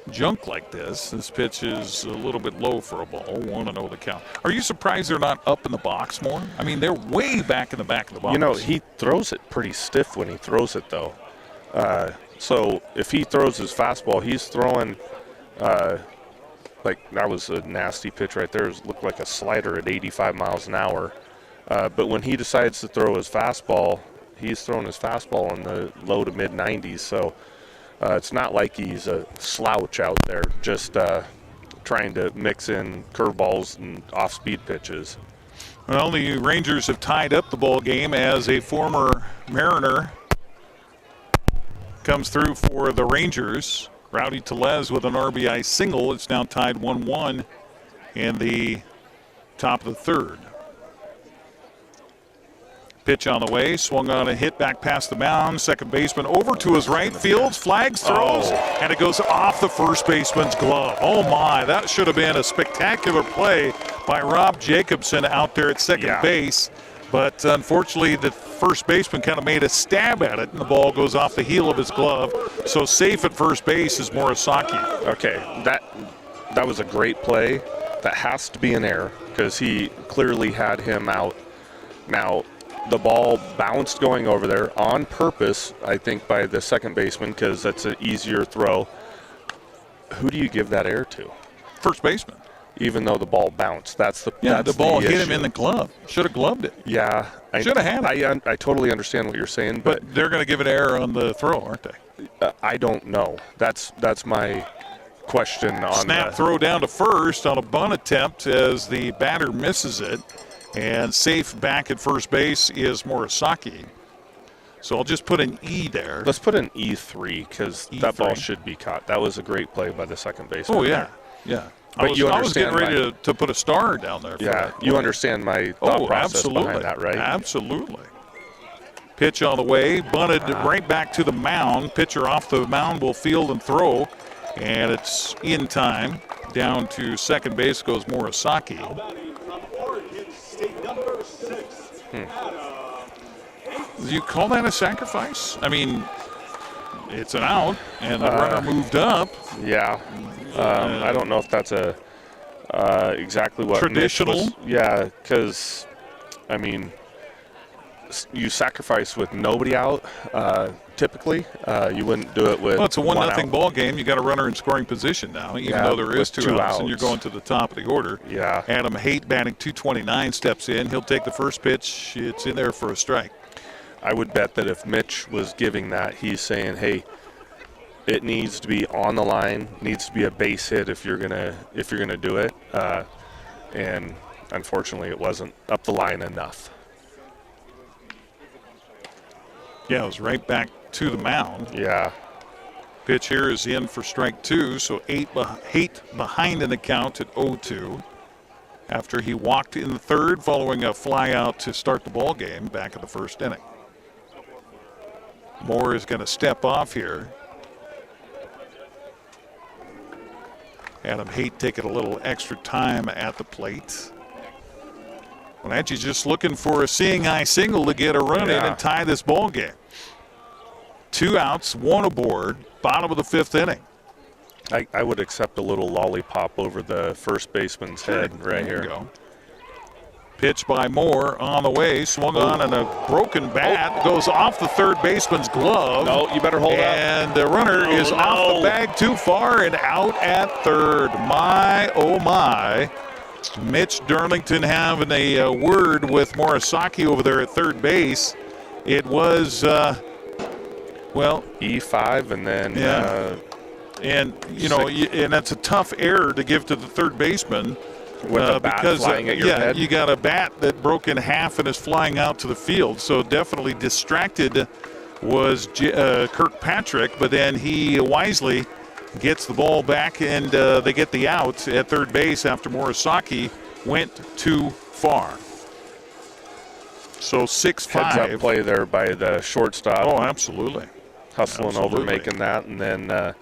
junk like this pitch is a little bit low for a ball. 1-0 the count. Are you surprised they're not up in the box more? I mean, they're way back in the back of the box. You know, he throws it pretty stiff when he throws it, though. So if he throws his fastball, he's throwing like that was a nasty pitch right there. It looked like a slider at 85 miles an hour. But when he decides to throw his fastball, he's throwing his fastball in the low to mid 90s. So it's not like he's a slouch out there, just trying to mix in curveballs and off-speed pitches. Well, the Rangers have tied up the ball game as a former Mariner comes through for the Rangers. Rowdy Tellez with an RBI single. It's now tied 1-1 in the top of the 3rd. Pitch on the way, swung on a hit back past the mound. Second baseman over to his right, fields, flags, throws, and it goes off the first baseman's glove. Oh my, that should have been a spectacular play by Rob Jacobson out there at second base. But unfortunately, the first baseman kind of made a stab at it, and the ball goes off the heel of his glove. So safe at first base is Morisaki. Okay, that was a great play. That has to be an error because he clearly had him out. Now, the ball bounced going over there on purpose, I think, by the second baseman because that's an easier throw. Who do you give that error to? First baseman. Even though the ball bounced. The ball hit him in the glove. Should have gloved it. Yeah. Should have had it. I totally understand what you're saying. But they're going to give it error on the throw, aren't they? I don't know. That's my question on snap throw down to first on a bunt attempt as the batter misses it. And safe back at first base is Morisaki. So I'll just put an E there. Let's put an E3 because that ball should be caught. That was a great play by the second baseman. Oh, yeah. Yeah. But I was getting ready to put a star down there. You understand my thought process behind that, right? Absolutely. Pitch on the way, bunted right back to the mound. Pitcher off the mound will field and throw, and it's in time. Down to second base goes Morisaki. Do you call that a sacrifice? I mean, it's an out, and the runner moved up. Yeah. I don't know if that's exactly what traditional. Yeah, because I mean, you sacrifice with nobody out. Typically, you wouldn't do it with. Well, it's a 1-0 ball game. You got a runner in scoring position now, even though there is two outs, and you're going to the top of the order. Yeah. Adam Haight batting .229 steps in. He'll take the first pitch. It's in there for a strike. I would bet that if Mitch was giving that, he's saying, hey, it needs to be on the line, needs to be a base hit if you're gonna do it. And unfortunately, it wasn't up the line enough. Yeah, it was right back to the mound. Yeah. Pitch here is in for strike 2, so 8 behind in the count at 0-2. After he walked in the third following a fly out to start the ball game back in the first inning. Moore is going to step off here. Adam Haight taking a little extra time at the plate. Wenatchee's just looking for a seeing eye single to get a run in and tie this ball game. 2 outs, 1 aboard, bottom of the 5th inning. I would accept a little lollipop over the first baseman's head right here. Go. Pitch by Moore on the way, swung on and a broken bat goes off the third baseman's glove. No, you better hold up. And the runner is off the bag too far and out at third. My, oh my. Mitch Darlington having a word with Morisaki over there at third base. It was, well, E5 and then and you know, and that's a tough error to give to the third baseman with a bat because flying at your head. You got a bat that broke in half and is flying out to the field. So definitely distracted was Kirkpatrick, but then he wisely gets the ball back and they get the out at third base after Morisaki went too far. So 6-5. Heads up play there by the shortstop. Oh, absolutely. Hustling over, making that, and then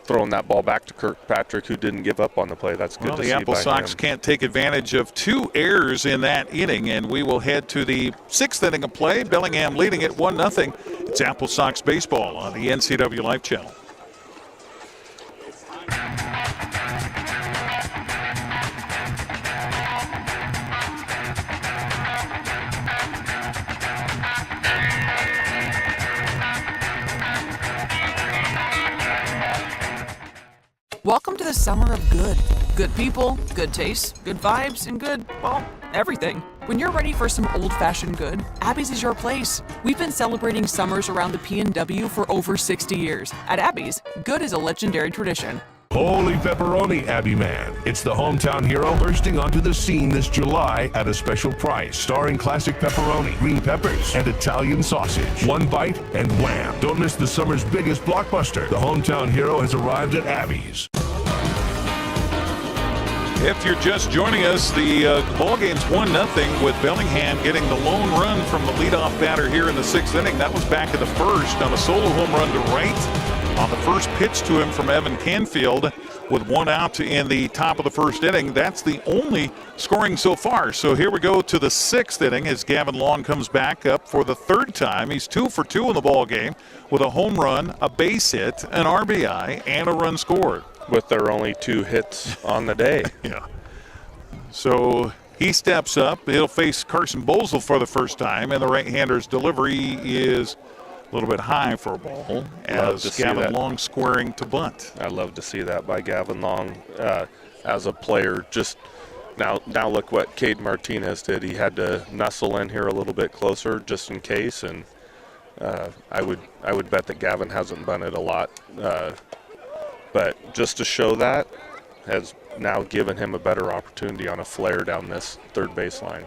throwing that ball back to Kirkpatrick, who didn't give up on the play. That's good to see by him. The Apple Sox can't take advantage of 2 errors in that inning, and we will head to the 6th inning of play. Bellingham leading it 1-0. It's Apple Sox baseball on the NCWLIFE channel. Welcome to the summer of good. Good people, good taste, good vibes, and good, well, everything. When you're ready for some old-fashioned good, Abby's is your place. We've been celebrating summers around the P&W for over 60 years. At Abby's, good is a legendary tradition. Holy pepperoni, Abbey Man. It's the hometown hero bursting onto the scene this July at a special price, starring classic pepperoni, green peppers, and Italian sausage. One bite and wham. Don't miss the summer's biggest blockbuster. The hometown hero has arrived at Abby's. If you're just joining us, the ball game's 1-0 with Bellingham getting the lone run from the leadoff batter here in the 6th inning. That was back in the first on a solo home run to right on the first pitch to him from Evan Canfield with 1 out in the top of the first inning. That's the only scoring so far. So here we go to the 6th inning as Gavin Long comes back up for the 3rd time. He's 2 for 2 in the ball game with a home run, a base hit, an RBI, and a run scored. With their only 2 hits on the day. Yeah. So he steps up. He'll face Carson Bosel for the first time, and the right-hander's delivery is a little bit high for a ball as Gavin Long squaring to bunt. I love to see that by Gavin Long as a player. Just now look what Cade Martinez did. He had to nestle in here a little bit closer just in case, and I would bet that Gavin hasn't bunted a lot. But just to show that has now given him a better opportunity on a flare down this third baseline.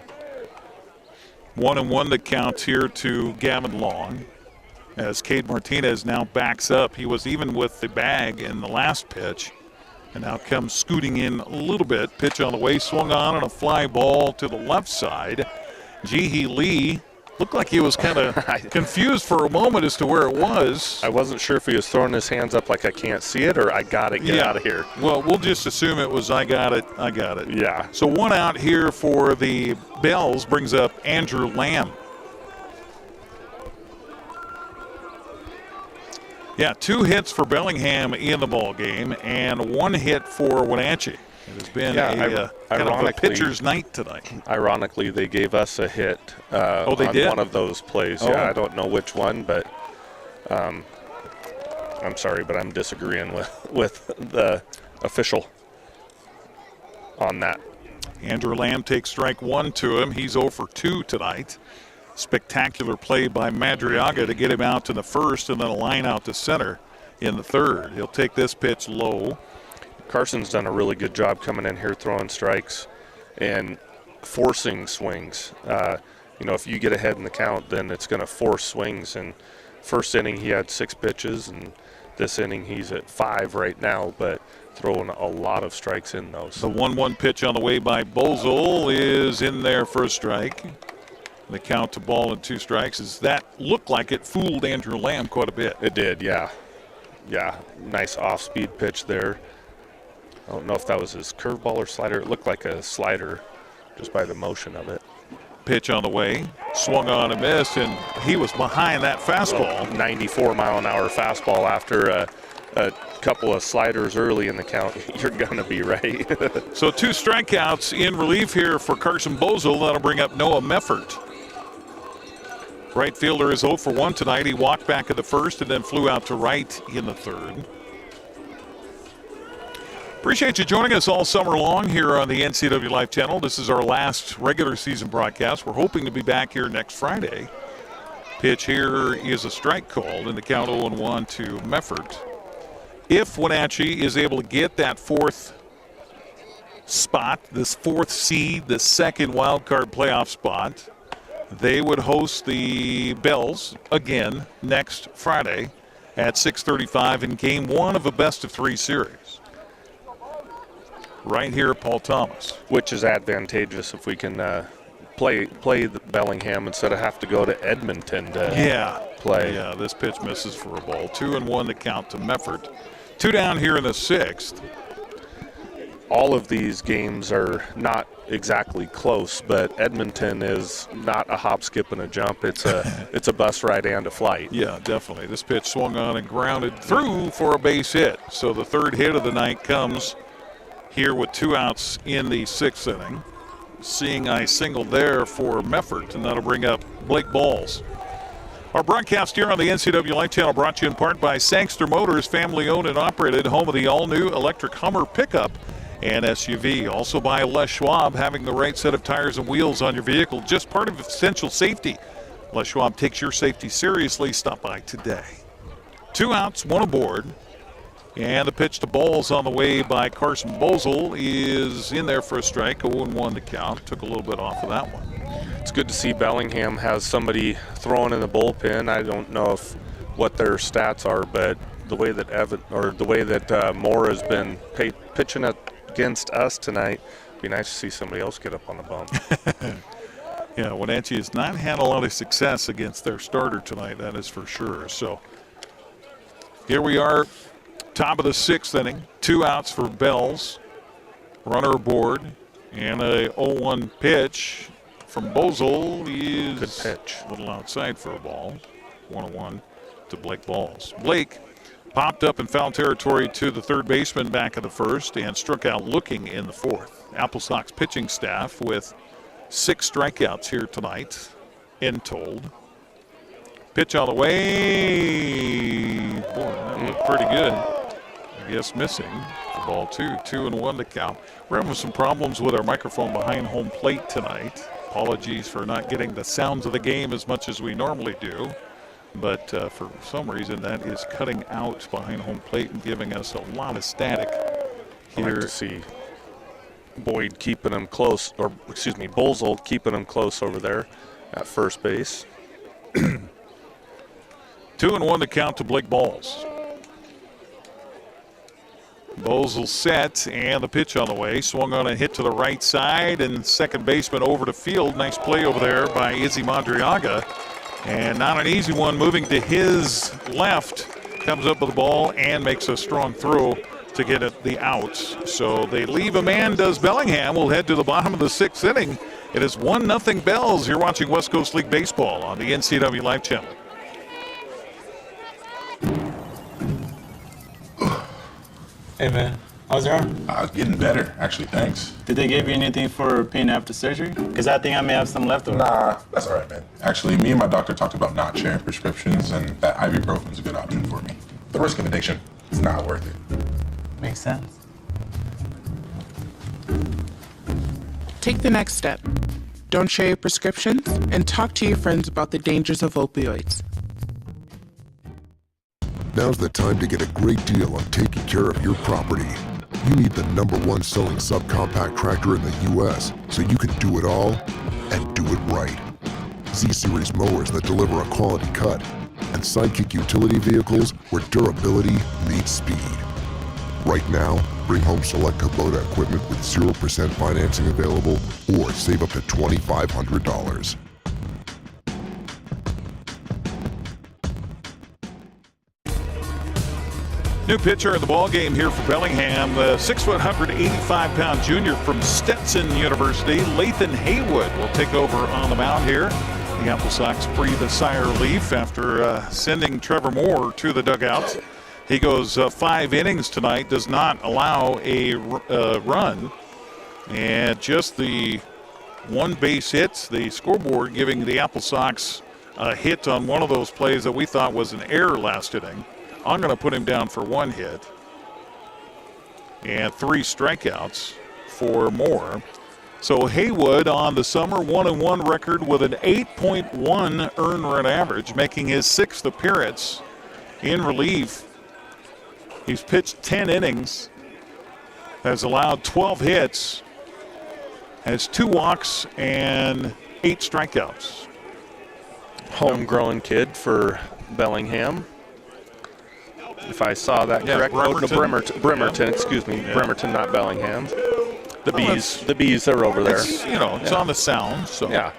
1-1 the count here to Gavin Long as Cade Martinez now backs up. He was even with the bag in the last pitch and now comes scooting in a little bit. Pitch on the way, swung on a fly ball to the left side. Jihee Lee looked like he was kind of confused for a moment as to where it was. I wasn't sure if he was throwing his hands up like I can't see it or I got to get out of here. Well, we'll just assume it was I got it. Yeah. So 1 out here for the Bells brings up Andrew Lamb. Yeah, 2 hits for Bellingham in the ball game and 1 hit for Wenatchee. It has been kind of a pitcher's night tonight. Ironically, they gave us a hit on one of those plays. Oh. Yeah, I don't know which one, but I'm sorry, but I'm disagreeing with the official on that. Andrew Lamb takes strike 1 to him. He's 0 for 2 tonight. Spectacular play by Madriaga to get him out to the first and then a line out to center in the third. He'll take this pitch low. Carson's done a really good job coming in here throwing strikes and forcing swings. If you get ahead in the count, then it's going to force swings. And first inning he had 6 pitches, and this inning he's at 5 right now, but throwing a lot of strikes in those. The 1-1 pitch on the way by Bozel is in there for a strike. The count to ball and 2 strikes. Is that looked like it fooled Andrew Lamb quite a bit. It did, yeah. Yeah, nice off-speed pitch there. I don't know if that was his curveball or slider. It looked like a slider just by the motion of it. Pitch on the way, swung on and missed, and he was behind that fastball. 94-mile-an-hour fastball after a couple of sliders early in the count. You're going to be right. So 2 strikeouts in relief here for Carson Bozel. That'll bring up Noah Meffert. Right fielder is 0 for 1 tonight. He walked back at the first and then flew out to right in the third. Appreciate you joining us all summer long here on the NCW Life channel. This is our last regular season broadcast. We're hoping to be back here next Friday. Pitch here is a strike called in the count 0-1 to Meffert. If Wenatchee is able to get that 4th spot, this 4th seed, the 2nd wild card playoff spot, they would host the Bells again next Friday at 6:35 in Game 1 of a best-of-3 series. Right here at Paul Thomas. Which is advantageous if we can play the Bellingham instead of have to go to Edmonton to play. Yeah, this pitch misses for a ball. 2-1 to count to Meffert. 2 down here in the 6th. All of these games are not exactly close, but Edmonton is not a hop, skip, and a jump. It's a bus ride and a flight. Yeah, definitely. This pitch swung on and grounded through for a base hit. So the 3rd hit of the night comes here with 2 outs in the 6th inning. Seeing I singled there for Meffert, and that'll bring up Blake Balls. Our broadcast here on the NCW Life channel brought to you in part by Sangster Motors, family owned and operated, home of the all-new electric Hummer pickup and SUV. Also by Les Schwab, having the right set of tires and wheels on your vehicle, just part of essential safety. Les Schwab takes your safety seriously. Stop by today. 2 outs, 1 aboard. And the pitch to Balls on the way by Carson Bozel is in there for a strike, 0-1 to count. Took a little bit off of that one. It's good to see Bellingham has somebody throwing in the bullpen. I don't know what their stats are, but the way that Moore has been pitching against us tonight, it'd be nice to see somebody else get up on the bump. Yeah, Wenatchee has not had a lot of success against their starter tonight, that is for sure. So here we are, top of the 6th inning, 2 outs for Bells, runner aboard, and a 0-1 pitch from Bozel is good pitch. A little outside for a ball. 1-1 to Blake Balls. Blake popped up in foul territory to the 3rd baseman back of the 1st and struck out looking in the 4th. Apple Sox pitching staff with 6 strikeouts here tonight, in told. Pitch on the way. Boy, that looked pretty good. I guess missing for ball 2. 2-1 to count. We're having some problems with our microphone behind home plate tonight. Apologies for not getting the sounds of the game as much as we normally do. But for some reason, that is cutting out behind home plate and giving us a lot of static here. I'd like to see Boyd keeping him close, or excuse me, Bozel keeping him close over there at first base. 2-1 to count to Blake Balls. Bozel set, and the pitch on the way. Swung on a hit to the right side, and 2nd baseman over to field. Nice play over there by Izzy Madriaga. And not an easy one, moving to his left. Comes up with the ball and makes a strong throw to get it the outs. So they leave a man, does Bellingham. We'll head to the bottom of the 6th inning. It is 1-0 Bells. You're watching West Coast League Baseball on the NCW Life channel. Hey man, how's your arm? Getting better, actually, thanks. Did they give you anything for pain after surgery? Because I think I may have some left over. Nah, that's all right, man. Actually, me and my doctor talked about not sharing prescriptions, and that ibuprofen is a good option for me. The risk of addiction is not worth it. Makes sense. Take the next step. don't share your prescriptions, and talk to your friends about the dangers of opioids. Now's the time to get a great deal on taking care of your property. You need the #1 selling subcompact tractor in the U.S. so you can do it all and do it right. Z-Series mowers that deliver a quality cut, and Sidekick utility vehicles where durability meets speed. Right now, bring home select Kubota equipment with 0% financing available or save up to $2,500. New pitcher in the ballgame here for Bellingham, the 6', 185-pound junior from Stetson University, Lathan Haywood, will take over on the mound here. The Apple Sox breathe a sigh of relief after sending Trevor Moore to the dugout. He goes 5 innings tonight, does not allow a run, and just the 1 base hits. The scoreboard giving the Apple Sox a hit on one of those plays that we thought was an error last inning. I'm going to put him down for 1 hit and 3 strikeouts for Moore. So Haywood on the summer 1-1 record with an 8.1 earned run average, making his 6th appearance in relief. He's pitched 10 innings, has allowed 12 hits, has 2 walks and 8 strikeouts. Homegrown kid for Bellingham. If I saw that correctly. Bremerton, excuse me. Yeah. Bremerton, not Bellingham. The bees are over there. It's on the sound. So. Yeah.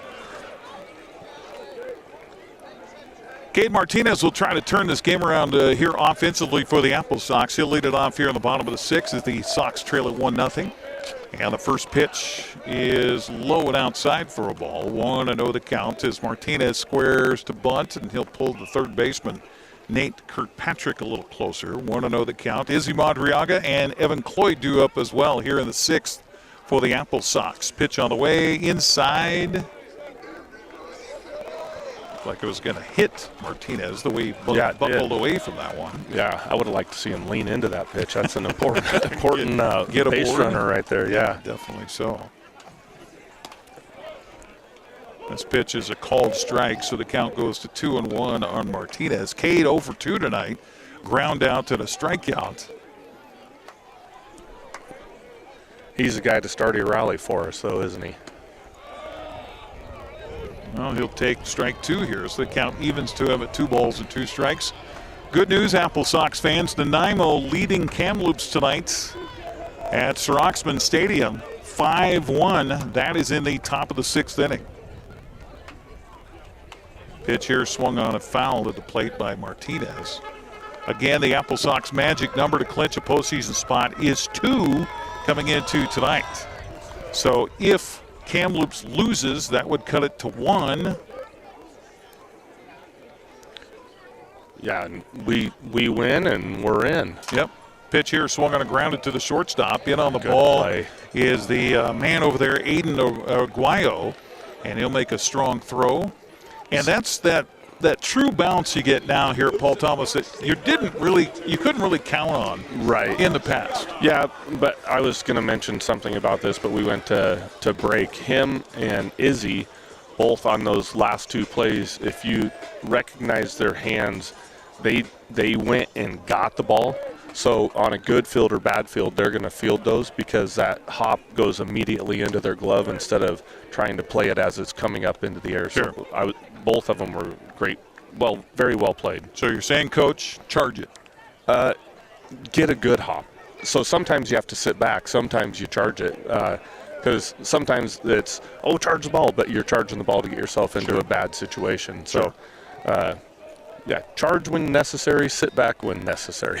Cade Martinez will try to turn this game around here offensively for the Apple Sox. He'll lead it off here in the bottom of the 6th as the Sox trail at 1-0. And the first pitch is low and outside for a ball. 1-0 the count as Martinez squares to bunt, and he'll pull the third baseman Nate Kirkpatrick a little closer. 1-0 the count. Izzy Madriaga and Evan Cloyd due up as well here in the 6th for the Apple Sox. Pitch on the way inside. Looked like it was going to hit Martinez the way he buckled away from that one. Yeah, I would have liked to see him lean into that pitch. That's an important get a base runner right there. Yeah, definitely so. This pitch is a called strike, so the count goes to 2-1 on Martinez. Cade 0 for 2 tonight. Ground out and a strikeout. He's the guy to start a rally for us, though, isn't he? Well, he'll take strike 2 here, so the count evens to him at 2 balls and 2 strikes. Good news, Apple Sox fans. Nanaimo leading Kamloops tonight at Sir Stadium. 5-1. That is in the top of the 6th inning. Pitch here swung on a foul at the plate by Martinez. Again, the Apple Sox magic number to clinch a postseason spot is 2 coming into tonight. So if Kamloops loses, that would cut it to 1. Yeah, and we win and we're in. Yep. Pitch here swung on a grounded to the shortstop. In on the ball is the man over there, Aiden Aguayo, and he'll make a strong throw. And that's that true bounce you get now here at Paul Thomas that you couldn't really count on in the past. Yeah, but I was going to mention something about this, but we went to break. Him and Izzy, both on those last 2 plays, if you recognize their hands, they went and got the ball. So on a good field or bad field, they're going to field those because that hop goes immediately into their glove instead of trying to play it as it's coming up into the air. Sure. So both of them were great, very well played. So you're saying, Coach, charge it. Get a good hop. So sometimes you have to sit back. Sometimes you charge it. Because sometimes it's, charge the ball, but you're charging the ball to get yourself into a bad situation. So, charge when necessary, sit back when necessary.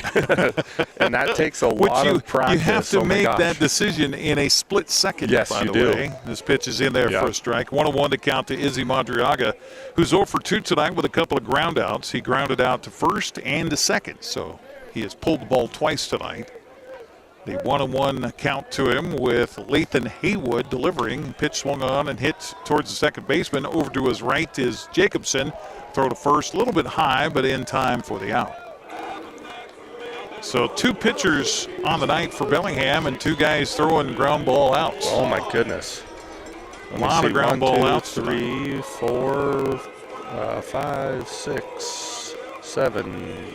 And that takes a lot of practice. You have to make that decision in a split second, yes, by you the do. way. This pitch is in there for a strike. 1-1 to count to Izzy Madriaga, who's 0 for 2 tonight with a couple of ground outs. He grounded out to first and to second, so he has pulled the ball twice tonight. The 1-1 count to him with Lathan Haywood delivering. Pitch swung on and hit towards the second baseman. Over to his right is Jacobson. Throw to first, a little bit high, but in time for the out. So 2 pitchers on the night for Bellingham and 2 guys throwing ground ball outs. Oh, my goodness. A lot of ground ball outs. 3, 4, 5, 6, 7,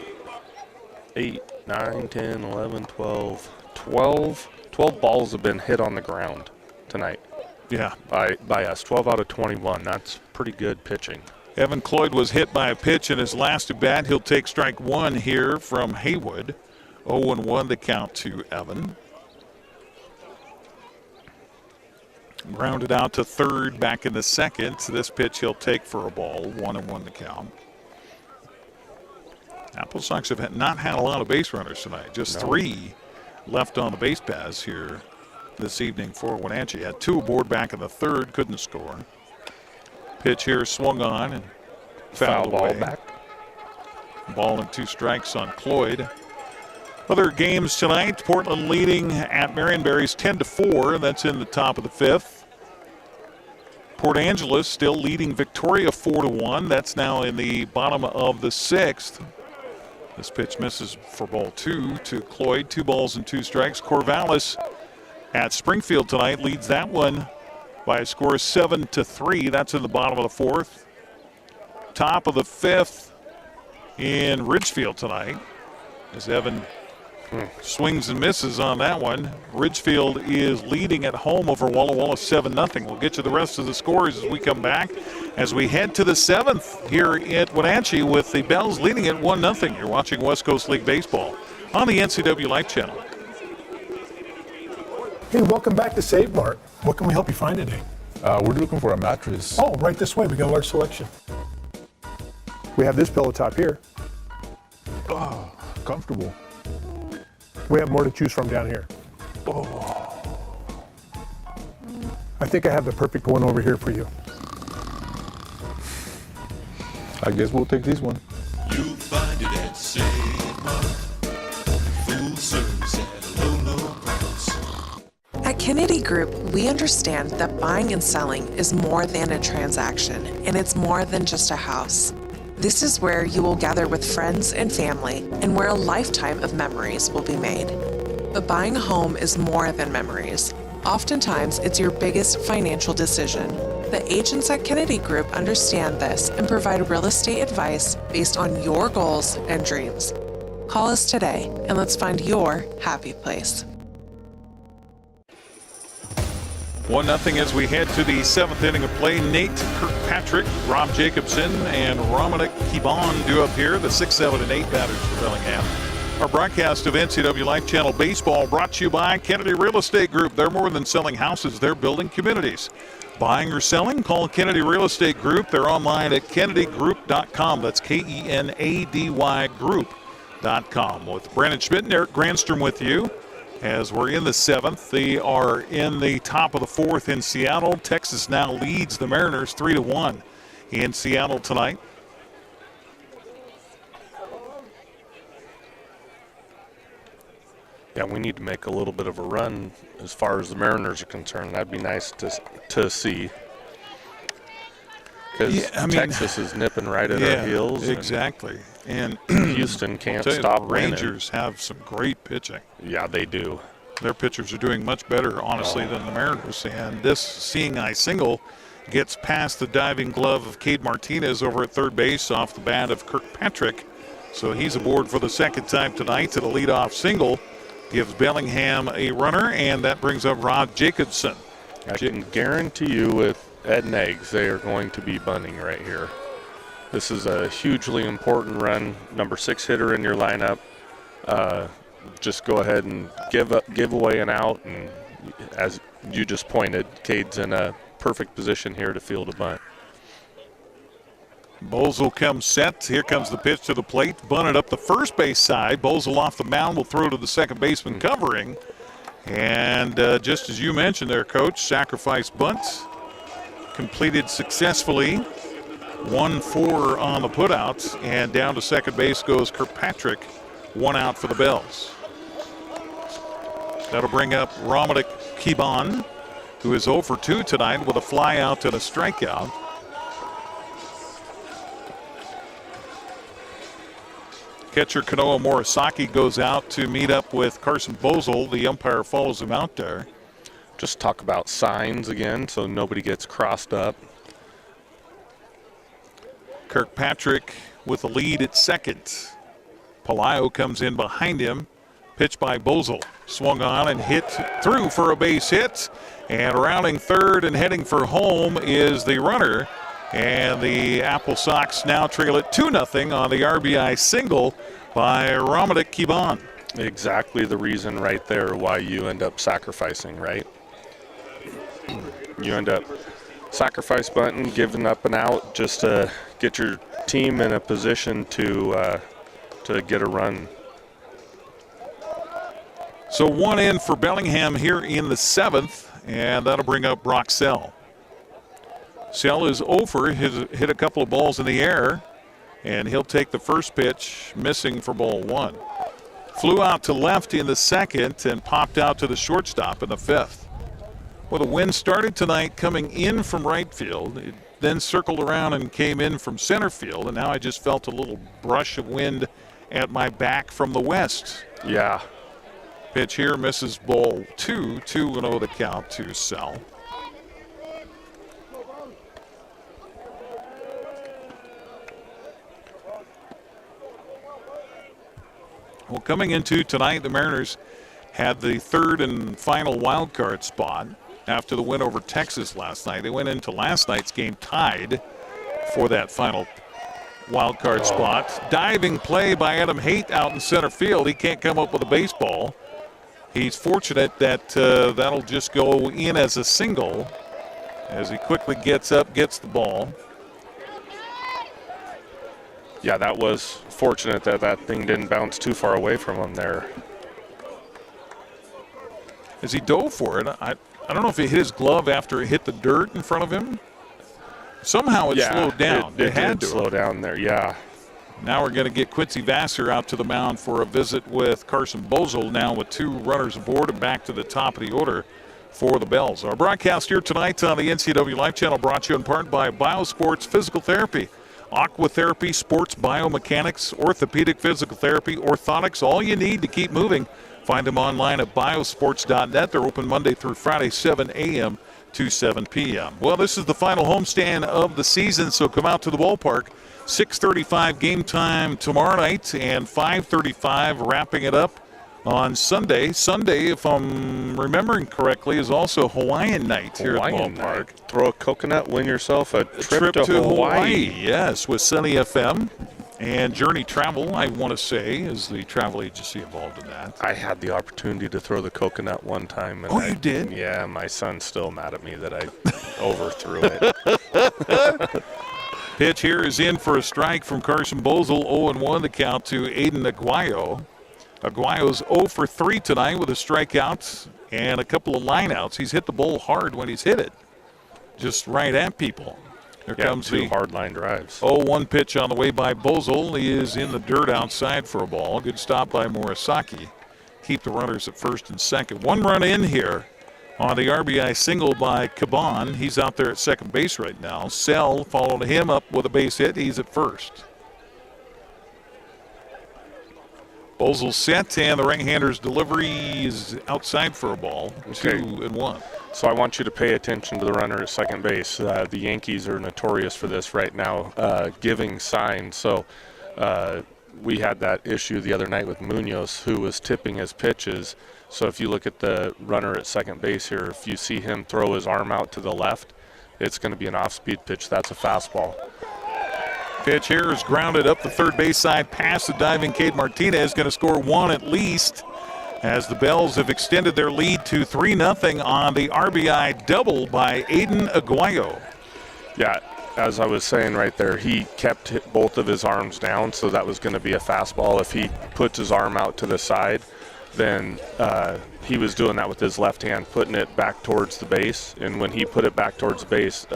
8, 9, 10, 11, 12. 12 balls have been hit on the ground tonight. Yeah. By us. 12 out of 21. That's pretty good pitching. Evan Cloyd was hit by a pitch in his last at bat. He'll take strike one here from Haywood. 0-1 the count to Evan. Grounded out to third back in the second. This pitch he'll take for a ball. 1-1 the count. Apple Sox have not had a lot of base runners tonight. Just 3 left on the base paths here this evening for Wenatchee. Had 2 aboard back in the third. Couldn't score. Pitch here swung on and fouled ball away. back. Ball and 2 strikes on Cloyd. Other games tonight, Portland leading at Marionberry's 10-4. That's in the top of the 5th. Port Angeles still leading Victoria 4-1. That's now in the bottom of the 6th. This pitch misses for ball 2 to Cloyd. 2 balls and 2 strikes. Corvallis at Springfield tonight leads that one by a score of 7-3. That's in the bottom of the 4th. Top of the 5th in Ridgefield tonight as Evan swings and misses on that one. Ridgefield is leading at home over Walla Walla 7-0. We'll get you the rest of the scores as we come back. As we head to the 7th here at Wenatchee with the Bells leading at 1-0. You're watching West Coast League Baseball on the NCWLIFE channel. Hey, welcome back to Save Mart. What can we help you find today? We're looking for a mattress. Oh, right this way. We got a large selection. We have this pillow top here. Oh, comfortable. We have more to choose from down here. Oh. I think I have the perfect one over here for you. I guess we'll take this one. You'll find it at Save Mart. Full service at a low, low price. At Kennedy Group, we understand that buying and selling is more than a transaction, and it's more than just a house. This is where you will gather with friends and family, and where a lifetime of memories will be made. But buying a home is more than memories. Oftentimes, it's your biggest financial decision. The agents at Kennedy Group understand this and provide real estate advice based on your goals and dreams. Call us today, and let's find your happy place. 1-0 as we head to the 7th inning of play. Nate Kirkpatrick, Rob Jacobson, and Ramana Kiban do up here, the 6, 7, and 8 batters for Bellingham. Our broadcast of NCWLIFE Channel Baseball brought to you by Kennedy Real Estate Group. They're more than selling houses, they're building communities. Buying or selling, call Kennedy Real Estate Group. They're online at kennedygroup.com. That's KENADY Group.com. With Brandon Schmidt and Eric Granstrom with you. As we're in the 7th, they are in the top of the 4th in Seattle. Texas now leads the Mariners 3-1 in Seattle tonight. Yeah, we need to make a little bit of a run as far as the Mariners are concerned. That'd be nice to see. Because Texas is nipping right at our heels. Exactly. And Houston can't stop the Rangers have some great pitching. Yeah, they do. Their pitchers are doing much better, honestly, than the Mariners. And this seeing eye single gets past the diving glove of Cade Martinez over at third base off the bat of Kirkpatrick. So he's aboard for the second time tonight to the leadoff single. Gives Bellingham a runner, and that brings up Rob Jacobson. I can guarantee you with Ed and Eggs, they are going to be bunting right here. This is a hugely important run. Number 6 hitter in your lineup. Just go ahead and give away an out, and as you just pointed, Cade's in a perfect position here to field a bunt. Bozel comes set. Here comes the pitch to the plate. Bunted up the first base side. Bozel off the mound will throw to the second baseman covering. And just as you mentioned there, Coach, sacrifice bunts completed successfully. 1-4 on the putouts, and down to second base goes Kirkpatrick. 1 out for the Bells. That'll bring up Ramana Kiban, who is 0 for 2 tonight with a fly out and a strikeout. Catcher Kanoa Morisaki goes out to meet up with Carson Bozel. The umpire follows him out there. just talk about signs again so nobody gets crossed up. Kirkpatrick with the lead at second. Palaio comes in behind him. Pitch by Bozel. Swung on and hit through for a base hit. And rounding third and heading for home is the runner. And the Apple Sox now trail it 2-0 on the RBI single by Ramadik Kiban. Exactly the reason right there why you end up sacrificing, right? You end up sacrifice button, giving up an out just to get your team in a position to get a run. So one in for Bellingham here in the 7th, and that'll bring up Brock Sell. Sell is over, hit a couple of balls in the air, and he'll take the first pitch, missing for ball 1. Flew out to left in the 2nd and popped out to the shortstop in the 5th. Well, the wind started tonight coming in from right field. It then circled around and came in from center field, and now I just felt a little brush of wind at my back from the west. Yeah. Pitch here misses ball 2, 2-0 the count to Sell. Well, coming into tonight, the Mariners had the 3rd and final wild card spot after the win over Texas last night. They went into last night's game tied for that final wild card spot. Diving play by Adam Haight out in center field. He can't come up with a baseball. He's fortunate that that'll just go in as a single as he quickly gets up, gets the ball. Yeah, that was fortunate that that thing didn't bounce too far away from him there. As he dove for it, I don't know if he hit his glove after it hit the dirt in front of him. Somehow it slowed down. It had to slow down there, yeah. Now we're going to get Quincy Vassar out to the mound for a visit with Carson Bozel, now with 2 runners aboard and back to the top of the order for the Bells. Our broadcast here tonight on the NCWLIFE channel brought to you in part by Biosports Physical Therapy. Aquatherapy, sports biomechanics, orthopedic physical therapy, orthotics, all you need to keep moving. Find them online at biosports.net. They're open Monday through Friday, 7 a.m. to 7 p.m. Well, this is the final homestand of the season, so come out to the ballpark. 6:35 game time tomorrow night and 5:35 wrapping it up on Sunday. Sunday, if I'm remembering correctly, is also Hawaiian night here at the ballpark. Throw a coconut, win yourself a trip to Hawaii. Yes, with Sunny FM and Journey Travel, I want to say, is the travel agency involved in that. I had the opportunity to throw the coconut one time. And you did? Yeah, my son's still mad at me that I overthrew it. Pitch here is in for a strike from Carson Bozel, 0-1 the count to Aiden Aguayo. Aguayo's 0 for 3 tonight with a strikeout and a couple of lineouts. He's hit the ball hard when he's hit it, just right at people. Here comes 2 the hard line drives. 0-1 pitch on the way by Bozel. He is in the dirt outside for a ball. Good stop by Morisaki. Keep the runners at first and second. 1 run in here on the RBI single by Caban. He's out there at second base right now. Sell followed him up with a base hit. He's at first. Bozel set, and the right-hander's delivery is outside for a ball. 2-1. So I want you to pay attention to the runner at second base. The Yankees are notorious for this right now, giving signs. So we had that issue the other night with Munoz, who was tipping his pitches. So if you look at the runner at second base here, if you see him throw his arm out to the left, it's going to be an off-speed pitch. That's a fastball. Pitch here is grounded up the third base side past the diving Cade Martinez. Going to score 1 at least as the Bells have extended their lead to 3-0 on the RBI double by Aiden Aguayo. Yeah, as I was saying right there, he kept both of his arms down, so that was going to be a fastball. If he puts his arm out to the side, then he was doing that with his left hand, putting it back towards the base. And when he put it back towards the base,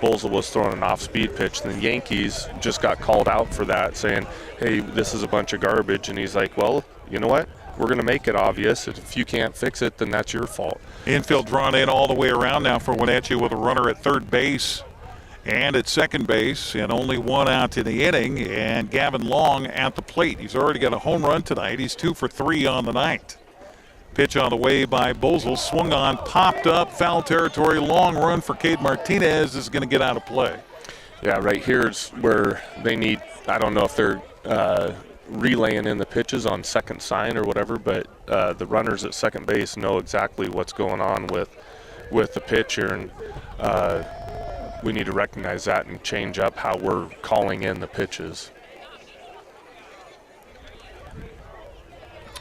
Bozel was throwing an off-speed pitch. And the Yankees just got called out for that, saying, hey, this is a bunch of garbage. And he's like, well, you know what? We're going to make it obvious. If you can't fix it, then that's your fault. Infield drawn in all the way around now for Wenatchee with a runner at third base and at second base, and only 1 out in the inning. And Gavin Long at the plate. He's already got a home run tonight. He's 2 for 3 on the night. Pitch on the way by Bozel, swung on, popped up, foul territory, long run for Cade Martinez is going to get out of play. Yeah, right here is where they need, I don't know if they're relaying in the pitches on second sign or whatever, but the runners at second base know exactly what's going on with the pitcher, and we need to recognize that and change up how we're calling in the pitches.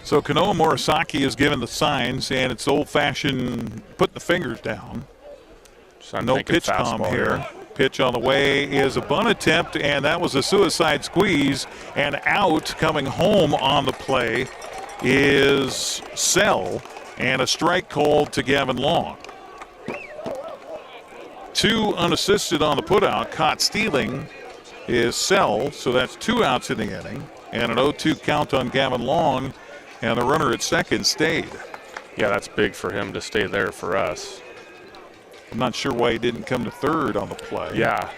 So Kanoa Morisaki is given the signs, and it's old-fashioned putting the fingers down. So no pitch calm here. Pitch on the way is a bunt attempt, and that was a suicide squeeze. And out coming home on the play is Sell, and a strike called to Gavin Long. 2 unassisted on the putout. Caught stealing is Sell, so that's 2 outs in the inning. And an 0-2 count on Gavin Long, and the runner at second stayed. Yeah, that's big for him to stay there for us. I'm not sure why he didn't come to third on the play. Yeah.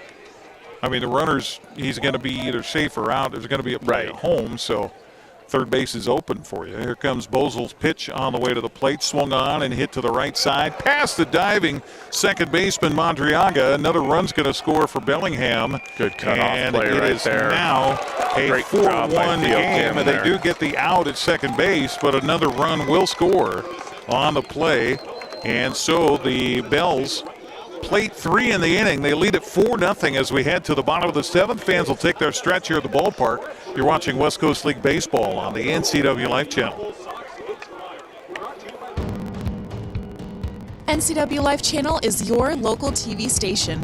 I mean, the runner's, he's going to be either safe or out. There's going to be a play at home, so third base is open for you. Here comes Bozel's pitch on the way to the plate. Swung on and hit to the right side. Past the diving second baseman, Madriaga. Another run's going to score for Bellingham. Good cutoff play right right there. Now a 4-1 game, and they do get the out at second base, but another run will score on the play. And so the Bells plate 3 in the inning. They lead at 4-0 as we head to the bottom of the 7th. Fans will take their stretch here at the ballpark. You're watching West Coast League Baseball on the NCWLIFE channel. NCWLIFE channel is your local TV station.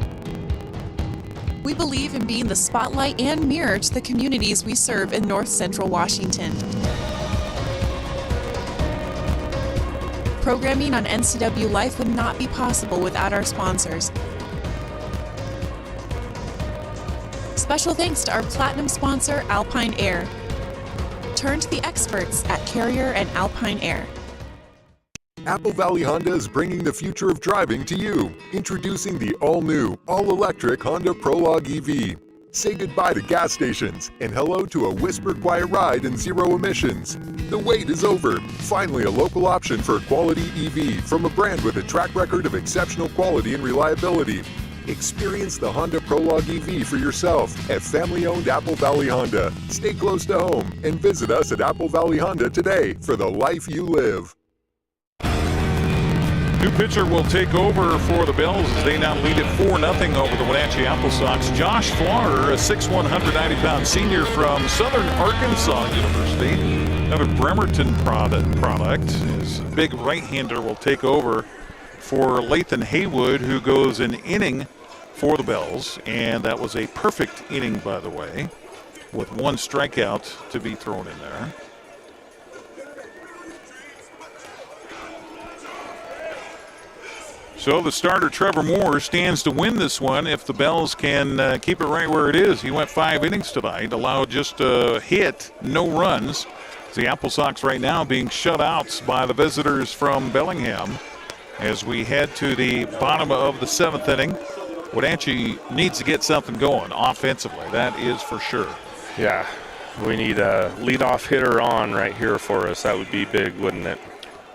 We believe in being the spotlight and mirror to the communities we serve in North Central Washington. Programming on NCWLIFE would not be possible without our sponsors. Special thanks to our platinum sponsor, Alpine Air. Turn to the experts at Carrier and Alpine Air. Apple Valley Honda is bringing the future of driving to you. Introducing the all-new, all-electric Honda Prologue EV. Say goodbye to gas stations and hello to a whisper-quiet ride and zero emissions. The wait is over. Finally, a local option for a quality EV from a brand with a track record of exceptional quality and reliability. Experience the Honda Prologue EV for yourself at family-owned Apple Valley Honda. Stay close to home and visit us at Apple Valley Honda today for the life you live. New pitcher will take over for the Bells as they now lead at 4-0 over the Wenatchee Apple Sox. Josh Flower, a 6'1", 190-pound senior from Southern Arkansas University. Another Bremerton product. His big right-hander will take over for Lathan Haywood, who goes an inning for the Bells. And that was a perfect inning, by the way, with 1 strikeout to be thrown in there. So the starter, Trevor Moore, stands to win this one if the Bells can keep it right where it is. He went 5 innings tonight, allowed just a hit, no runs. The Apple Sox right now being shut out by the visitors from Bellingham. As we head to the bottom of the 7th inning, Wenatchee needs to get something going offensively. That is for sure. Yeah, we need a leadoff hitter on right here for us. That would be big, wouldn't it?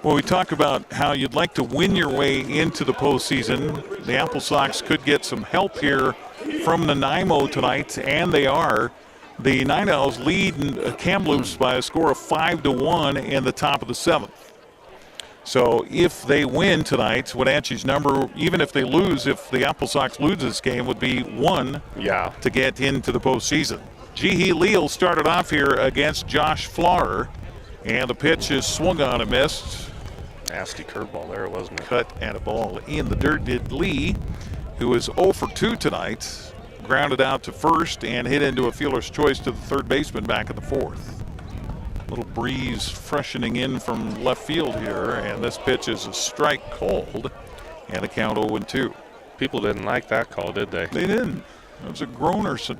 Well, we talk about how you'd like to win your way into the postseason. The Apple Sox could get some help here from Nanaimo tonight, and they are. The Night Owls lead Kamloops by a score of 5-1 in the top of the 7th. So if they win tonight, Wenatchee's number, even if they lose, if the Apple Sox lose this game, would be 1 to get into the postseason. Jihi Leal started off here against Josh Flower, and the pitch is swung on and missed. Nasty curveball there, wasn't it? Cut and a ball in the dirt did Lee, who is 0 for 2 tonight. Grounded out to first and hit into a fielder's choice to the third baseman back in the 4th. Little breeze freshening in from left field here, and this pitch is a strike called, and a count 0-2. People didn't like that call, did they? They didn't. It was a Gronerson.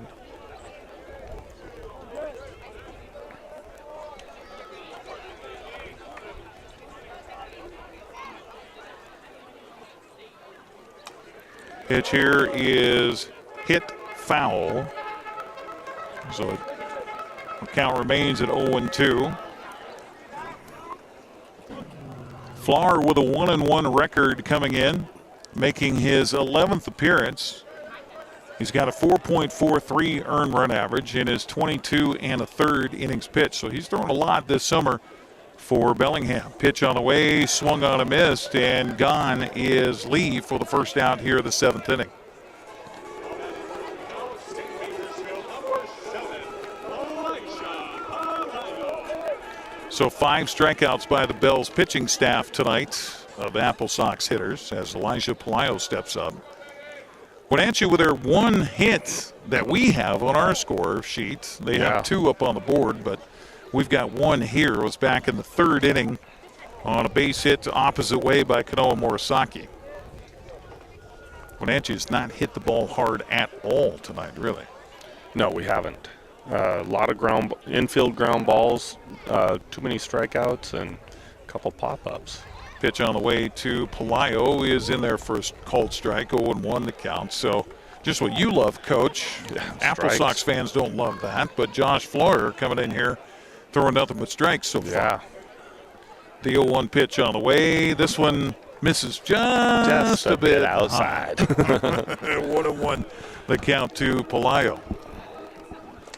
Pitch here is hit foul. So the count remains at 0-2. Flower with a 1-1 record coming in, making his 11th appearance. He's got a 4.43 earned run average in his 22 1/3 innings pitched. So he's thrown a lot this summer for Bellingham. Pitch on the way, swung on a missed, and gone is Lee for the first out here of the 7th inning. So 5 strikeouts by the Bells pitching staff tonight of Apple Sox hitters as Elijah Pelayo steps up. Wenatchee with their 1 hit that we have on our score sheet. They have 2 up on the board, but we've got 1 here. It was back in the 3rd inning on a base hit opposite way by Kanoa Morisaki. Wenatchee has not hit the ball hard at all tonight, really. No, we haven't. A lot of infield ground balls, too many strikeouts, and a couple pop-ups. Pitch on the way to Pelayo is in there for a called strike, 0-1 the count. So just what you love, Coach. Apple Sox fans don't love that, but Josh Floyer coming in here throwing nothing but strikes so far. The 0-1 pitch on the way. This one misses just a bit outside. 1-1 the count to Pelayo.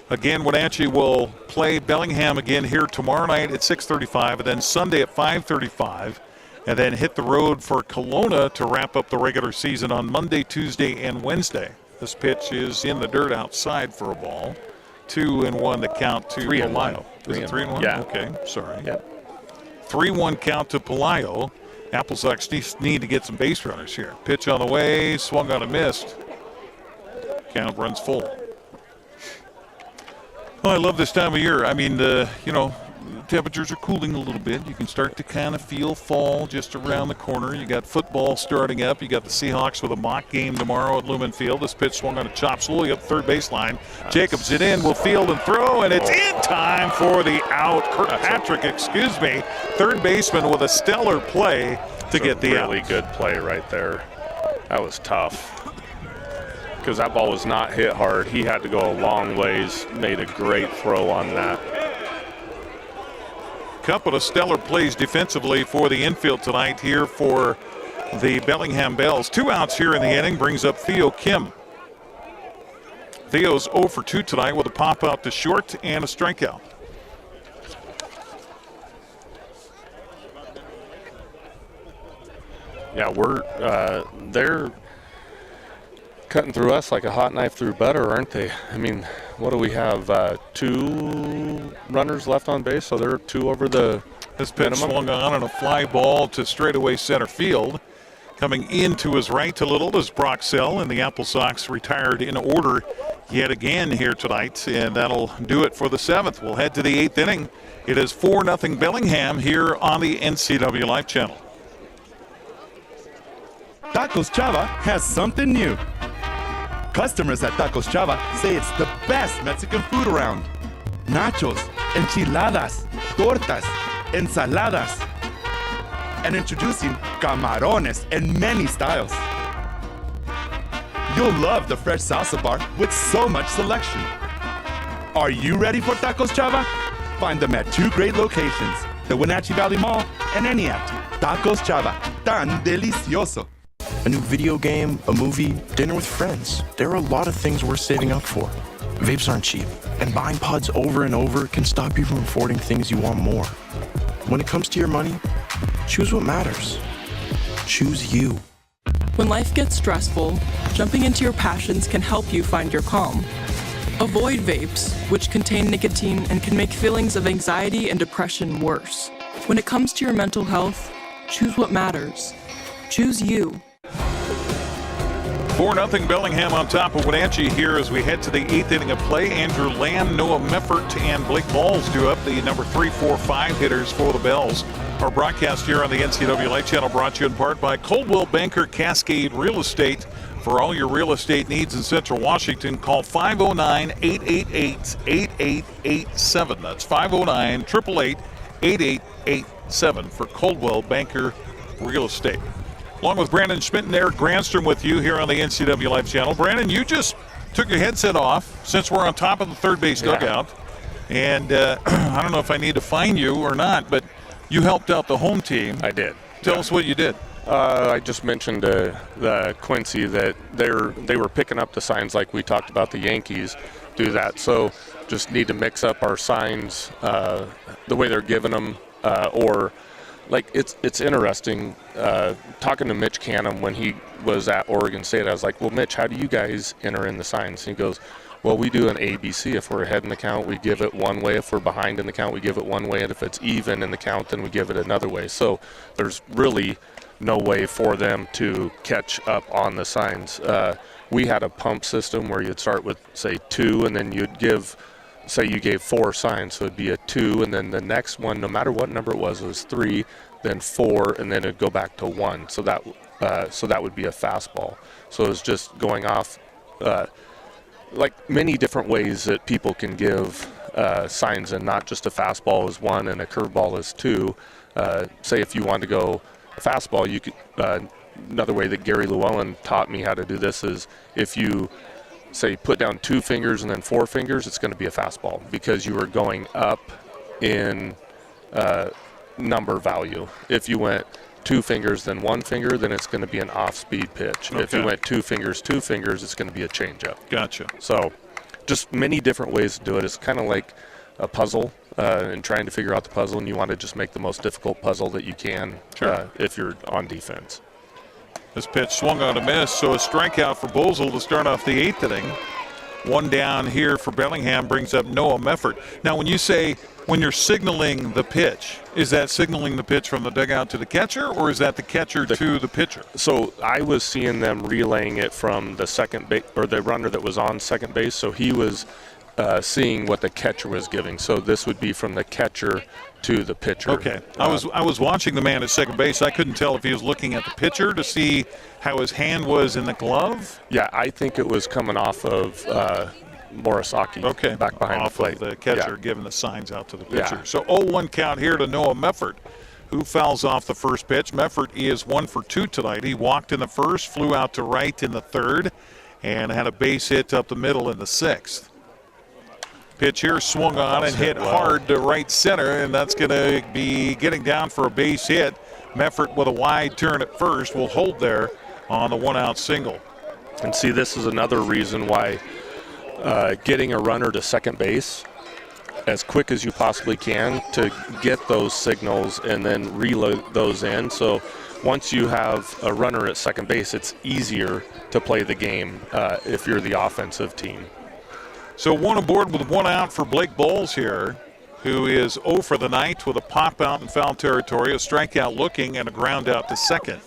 Again, Wenatchee will play Bellingham again here tomorrow night at 6:35, and then Sunday at 5:35, and then hit the road for Kelowna to wrap up the regular season on Monday, Tuesday, and Wednesday. This pitch is in the dirt outside for a ball. 2-1 the count to Pelayo. Is it 3-1? Yeah. Okay, sorry. 3-1 count to Pelayo. Apple Sox need to get some base runners here. Pitch on the way, swung on a missed. Count runs full. Well, I love this time of year. I mean, temperatures are cooling a little bit. You can start to kind of feel fall just around the corner. You got football starting up. You got the Seahawks with a mock game tomorrow at Lumen Field. This pitch swung on a chop slowly up third baseline. Jacobs it in, will field and throw, and it's in time for the out. Kirkpatrick, third baseman with a stellar play to get the out. Really good play right there. That was tough, because that ball was not hit hard. He had to go a long ways, made a great throw on that. Couple of stellar plays defensively for the infield tonight here for the Bellingham Bells. 2 outs here in the inning brings up Theo Kim. Theo's 0 for 2 tonight with a pop out to short and a strikeout. Yeah, they're cutting through us like a hot knife through butter, aren't they? I mean, what do we have? 2 runners left on base, so they're 2 over the This pitch swung on a fly ball to straightaway center field. Coming into his right a little is Brock Sell, and the Apple Sox retired in order yet again here tonight, and that'll do it for the 7th. We'll head to the 8th inning. It is 4-0 Bellingham here on the NCWLIFE channel. Tacos Chava has something new. Customers at Tacos Chava say it's the best Mexican food around. Nachos, enchiladas, tortas, ensaladas, and introducing camarones in many styles. You'll love the fresh salsa bar with so much selection. Are you ready for Tacos Chava? Find them at 2 great locations, the Wenatchee Valley Mall and Eniat. Tacos Chava, tan delicioso. A new video game, a movie, dinner with friends. There are a lot of things worth saving up for. Vapes aren't cheap, and buying pods over and over can stop you from affording things you want more. When it comes to your money, choose what matters. Choose you. When life gets stressful, jumping into your passions can help you find your calm. Avoid vapes, which contain nicotine and can make feelings of anxiety and depression worse. When it comes to your mental health, choose what matters. Choose you. 4-0 Bellingham on top of Wenatchee here as we head to the 8th inning of play. Andrew Lamb, Noah Meffert, and Blake Balls do up the number 3, 4, 5 hitters for the Bells. Our broadcast here on the NCWLIFE channel brought to you in part by Coldwell Banker Cascade Real Estate. For all your real estate needs in Central Washington, call 509-888-8887. That's 509-888-8887 for Coldwell Banker Real Estate. Along with Brandon Schmidt and Eric Granstrom with you here on the NCWLIFE channel. Brandon, you just took your headset off since we're on top of the third base dugout. And I don't know if I need to fine you or not, but you helped out the home team. I did. Tell us what you did. I just mentioned the Quincy that they were picking up the signs like we talked about the Yankees do that. So just need to mix up our signs the way they're giving them, or like it's interesting talking to Mitch Canham when he was at Oregon State. I was like, well, Mitch, how do you guys enter in the signs? And he goes, well, we do an ABC. If we're ahead in the count, we give it one way. If we're behind in the count, we give it one way. And if it's even in the count, then we give it another way. So there's really no way for them to catch up on the signs. We had a pump system where you'd start with, say, 2, and then you'd give, say you gave 4 signs, so it'd be a 2, and then the next one, no matter what number it was 3, then 4, and then it'd go back to 1. So that would be a fastball. So it was just going off like many different ways that people can give signs, and not just a fastball is 1 and a curveball is 2. Say if you want to go fastball, you could another way that Gary Llewellyn taught me how to do this is if you say put down 2 fingers and then 4 fingers, it's going to be a fastball because you are going up in number value. If you went 2 fingers then 1 finger, then it's going to be an off-speed pitch. Okay. If you went 2 fingers, 2 fingers, it's going to be a changeup. Gotcha. So just many different ways to do it. It's kind of like a puzzle and trying to figure out the puzzle, and you want to just make the most difficult puzzle that you can if you're on defense. This pitch swung on a miss, so a strikeout for Boesel to start off the 8th inning. 1 down here for Bellingham brings up Noah Meffert. Now, when you're signaling the pitch, is that signaling the pitch from the dugout to the catcher, or is that the catcher to the pitcher? So I was seeing them relaying it from the second base, or the runner that was on second base, so he was seeing what the catcher was giving. So this would be from the catcher to the pitcher. Okay. I was watching the man at second base. I couldn't tell if he was looking at the pitcher to see how his hand was in the glove. Yeah, I think it was coming off of Morisaki back behind off the plate. Of the catcher giving the signs out to the pitcher. Yeah. So 0-1 count here to Noah Meffert, who fouls off the first pitch. Meffert is 1 for 2 tonight. He walked in the first, flew out to right in the third, and had a base hit up the middle in the 6th. Pitch here swung on and hit hard to right center, and that's going to be getting down for a base hit. Meffert with a wide turn at first will hold there on the 1-out single. And see, this is another reason why getting a runner to second base as quick as you possibly can to get those signals and then reload those in. So once you have a runner at second base, it's easier to play the game if you're the offensive team. So 1 aboard with 1 out for Blake Bowles here, who is 0 for the night with a pop out in foul territory, a strikeout looking, and a ground out to second.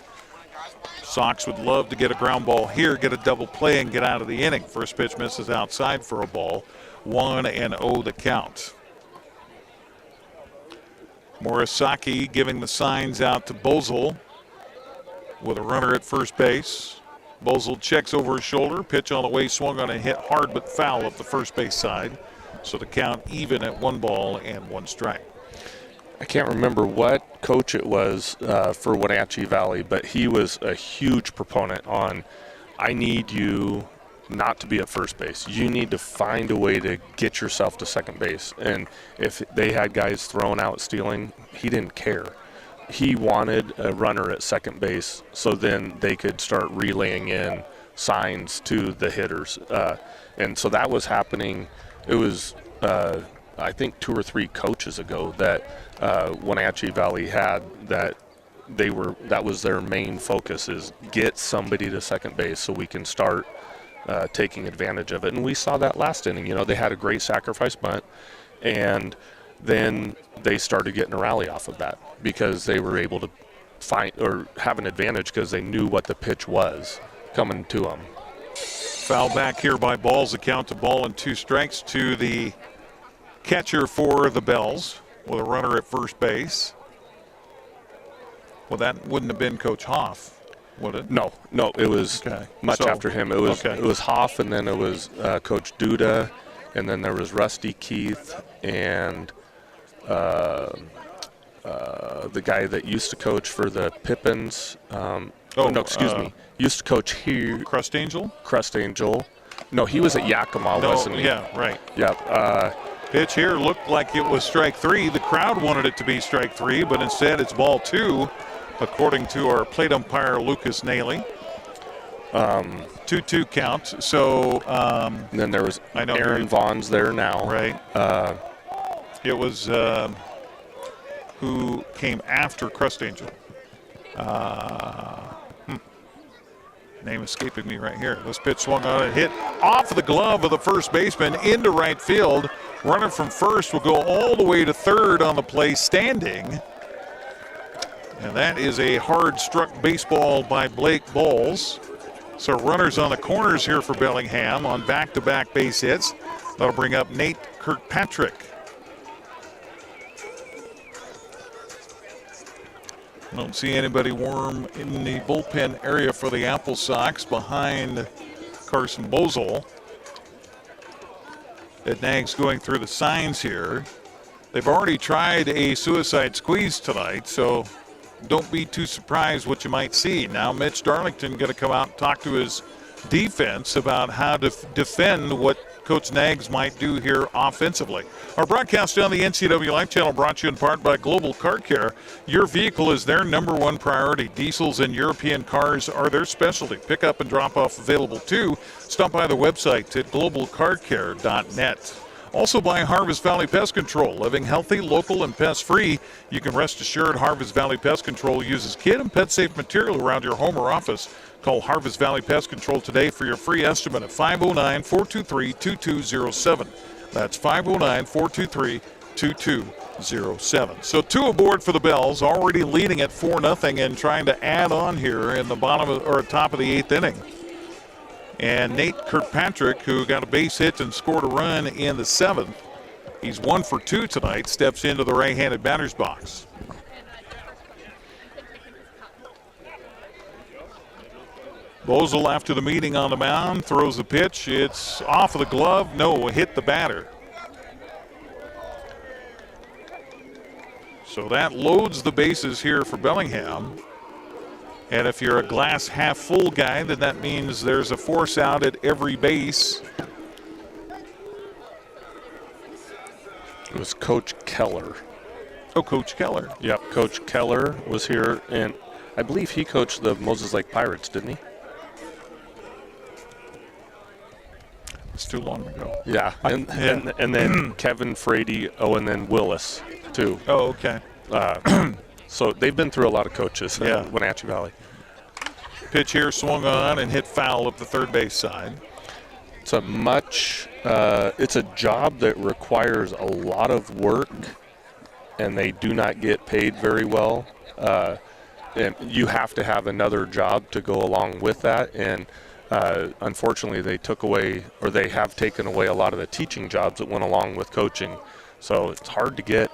Sox would love to get a ground ball here, get a double play, and get out of the inning. First pitch misses outside for a ball. 1-0 the count. Morisaki giving the signs out to Boesel with a runner at first base. Boesel checks over his shoulder, pitch on the way, swung on and hit hard but foul up the first base side. So the count even at 1 ball and 1 strike. I can't remember what coach it was for Wenatchee Valley, but he was a huge proponent on, I need you not to be at first base. You need to find a way to get yourself to second base. And if they had guys thrown out stealing, he didn't care. He wanted a runner at second base so then they could start relaying in signs to the hitters. And so that was happening. It was, I think, 2 or 3 coaches ago that Wenatchee Valley had that that was their main focus, is get somebody to second base so we can start taking advantage of it. And we saw that last inning. You know, they had a great sacrifice bunt, and then they started getting a rally off of that because they were able to find or have an advantage because they knew what the pitch was coming to them. Foul back here by Balls, the count to ball and 2 strikes to the catcher for the Bells with a runner at first base. Well, that wouldn't have been Coach Hoff, would it? No, it was much after him. It was Hoff, and then it was Coach Duda, and then there was Rusty Keith and the guy that used to coach for the Pippins. Used to coach here. Crust Angel? Crust Angel. No, he was at Yakima, wasn't he? Yeah, right. Yeah. Pitch here looked like it was strike 3. The crowd wanted it to be strike 3, but instead it's ball 2. according to our plate umpire, Lucas Naley. 2-2 count. So and then there was Aaron Vaughn's there now. Right. It was who came after Crust Angel. Name escaping me right here. This pitch swung on and hit off the glove of the first baseman into right field. Runner from first will go all the way to third on the play standing. And that is a hard struck baseball by Blake Bowles. So runners on the corners here for Bellingham on back-to-back base hits. That'll bring up Nate Kirkpatrick. I don't see anybody warm in the bullpen area for the Apple Sox behind Carson Bozell. Ed Nags going through the signs here. They've already tried a suicide squeeze tonight, so don't be too surprised what you might see. Now Mitch Darlington going to come out and talk to his defense about how to defend what Coach Nags might do here offensively. Our broadcast on the NCWLIFE channel brought to you in part by Global Car Care. Your vehicle is their #1 priority. Diesels and European cars are their specialty. Pick up and drop off available too. Stop by the website at globalcarcare.net. Also by Harvest Valley Pest Control. Living healthy, local, and pest-free, you can rest assured Harvest Valley Pest Control uses kid and pet-safe material around your home or office. Call Harvest Valley Pest Control today for your free estimate at 509-423-2207. That's 509-423-2207. So 2 aboard for the Bells, already leading at 4-0 and trying to add on here in the top of the 8th inning. And Nate Kirkpatrick, who got a base hit and scored a run in the 7th, he's 1 for 2 tonight, steps into the right-handed batter's box. Bozell after the meeting on the mound throws the pitch. It's off of the glove. No, hit the batter. So that loads the bases here for Bellingham. And if you're a glass half full guy, then that means there's a force out at every base. It was Coach Keller. Oh, Coach Keller. Yep, Coach Keller was here, and I believe he coached the Moses Lake Pirates, didn't he? It's too long ago. Yeah, and then Kevin Frady, and then Willis, too. Oh, okay. So they've been through a lot of coaches in Wenatchee Valley. Pitch here swung on and hit foul up the third base side. It's a it's a job that requires a lot of work, and they do not get paid very well. And you have to have another job to go along with that. And unfortunately, they have taken away a lot of the teaching jobs that went along with coaching. So it's hard to get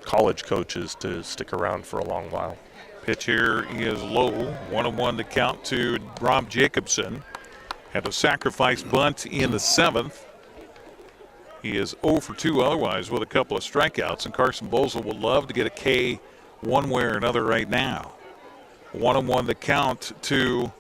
college coaches to stick around for a long while. Pitch here is low. 1-1 to count to Rob Jacobson. Had a sacrifice bunt in the 7th. He is 0 for 2 otherwise with a couple of strikeouts, and Carson Bozell would love to get a K one way or another right now. 1-1 to count to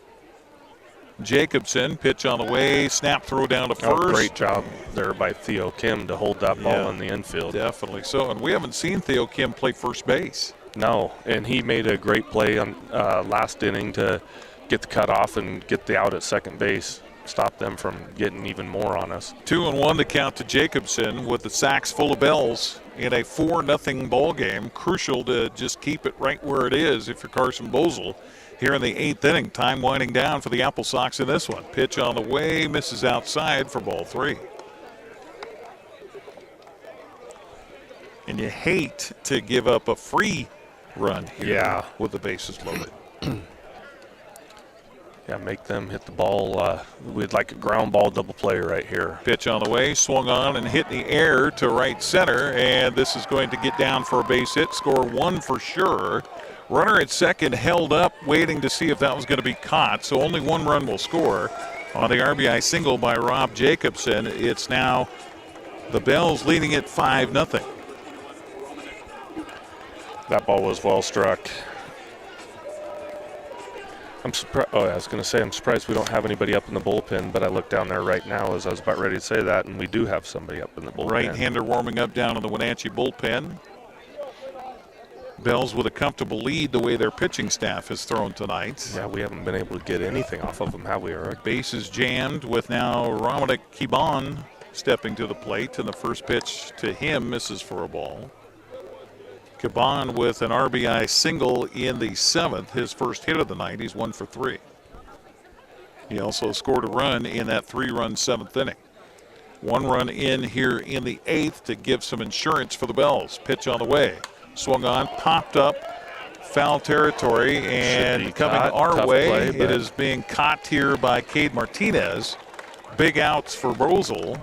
Jacobson. Pitch on the way. Snap throw down to first. Great job there by Theo Kim to hold that ball in the infield. Definitely so. And we haven't seen Theo Kim play first base. No, and he made a great play on last inning to get the cutoff and get the out at second base. Stop them from getting even more on us. 2-1 to count to Jacobson with the sacks full of bells in a 4-0 ball game. Crucial to just keep it right where it is if you're Carson Bozell. Here in the 8th inning, time winding down for the Apple Sox in this one. Pitch on the way, misses outside for ball 3. And you hate to give up a free run here with the bases loaded. Yeah, make them hit the ball. We'd like a ground ball double play right here. Pitch on the way, swung on and hit in the air to right center, and this is going to get down for a base hit. Score 1 for sure. Runner at second held up, waiting to see if that was going to be caught, so only 1 run will score on the RBI single by Rob Jacobson. It's now the Bells leading it 5-0. That ball was well struck. I'm surprised. Oh, I was going to say I'm surprised we don't have anybody up in the bullpen, but I look down there right now as I was about ready to say that, and we do have somebody up in the bullpen. Right-hander warming up down in the Wenatchee bullpen. Bells with a comfortable lead the way their pitching staff has thrown tonight. Yeah, we haven't been able to get anything off of them, have we, Eric? Bases jammed with now Ramona Kiban stepping to the plate, and the first pitch to him misses for a ball. Kiban with an RBI single in the 7th, his first hit of the night. He's 1 for 3. He also scored a run in that 3-run 7th inning. 1 run in here in the 8th to give some insurance for the Bells. Pitch on the way. Swung on, popped up, foul territory, and coming our way, it is being caught here by Cade Martinez. Big outs for Bosel.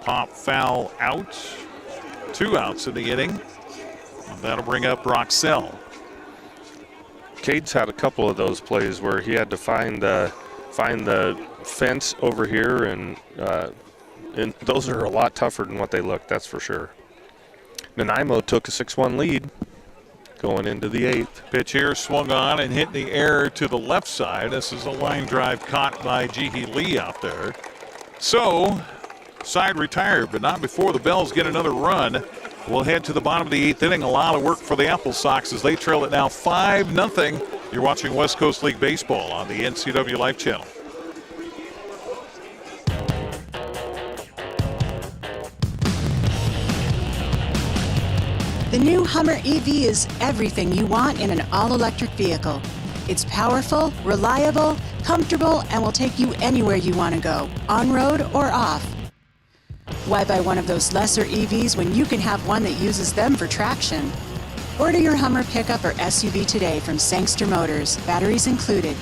Pop foul out. 2 outs in the inning. That'll bring up Roxell. Cade's had a couple of those plays where he had to find the fence over here, and those are a lot tougher than what they look, that's for sure. Nanaimo took a 6-1 lead going into the 8th. Pitch here swung on and hit in the air to the left side. This is a line drive caught by Jihi Lee out there. So, side retired, but not before the Bells get another run. We'll head to the bottom of the 8th inning. A lot of work for the Apple Sox as they trail it now 5-0. You're watching West Coast League Baseball on the NCWLIFE channel. The new Hummer EV is everything you want in an all-electric vehicle. It's powerful, reliable, comfortable, and will take you anywhere you want to go, on-road or off. Why buy one of those lesser EVs when you can have one that uses them for traction? Order your Hummer pickup or SUV today from Sangster Motors, batteries included.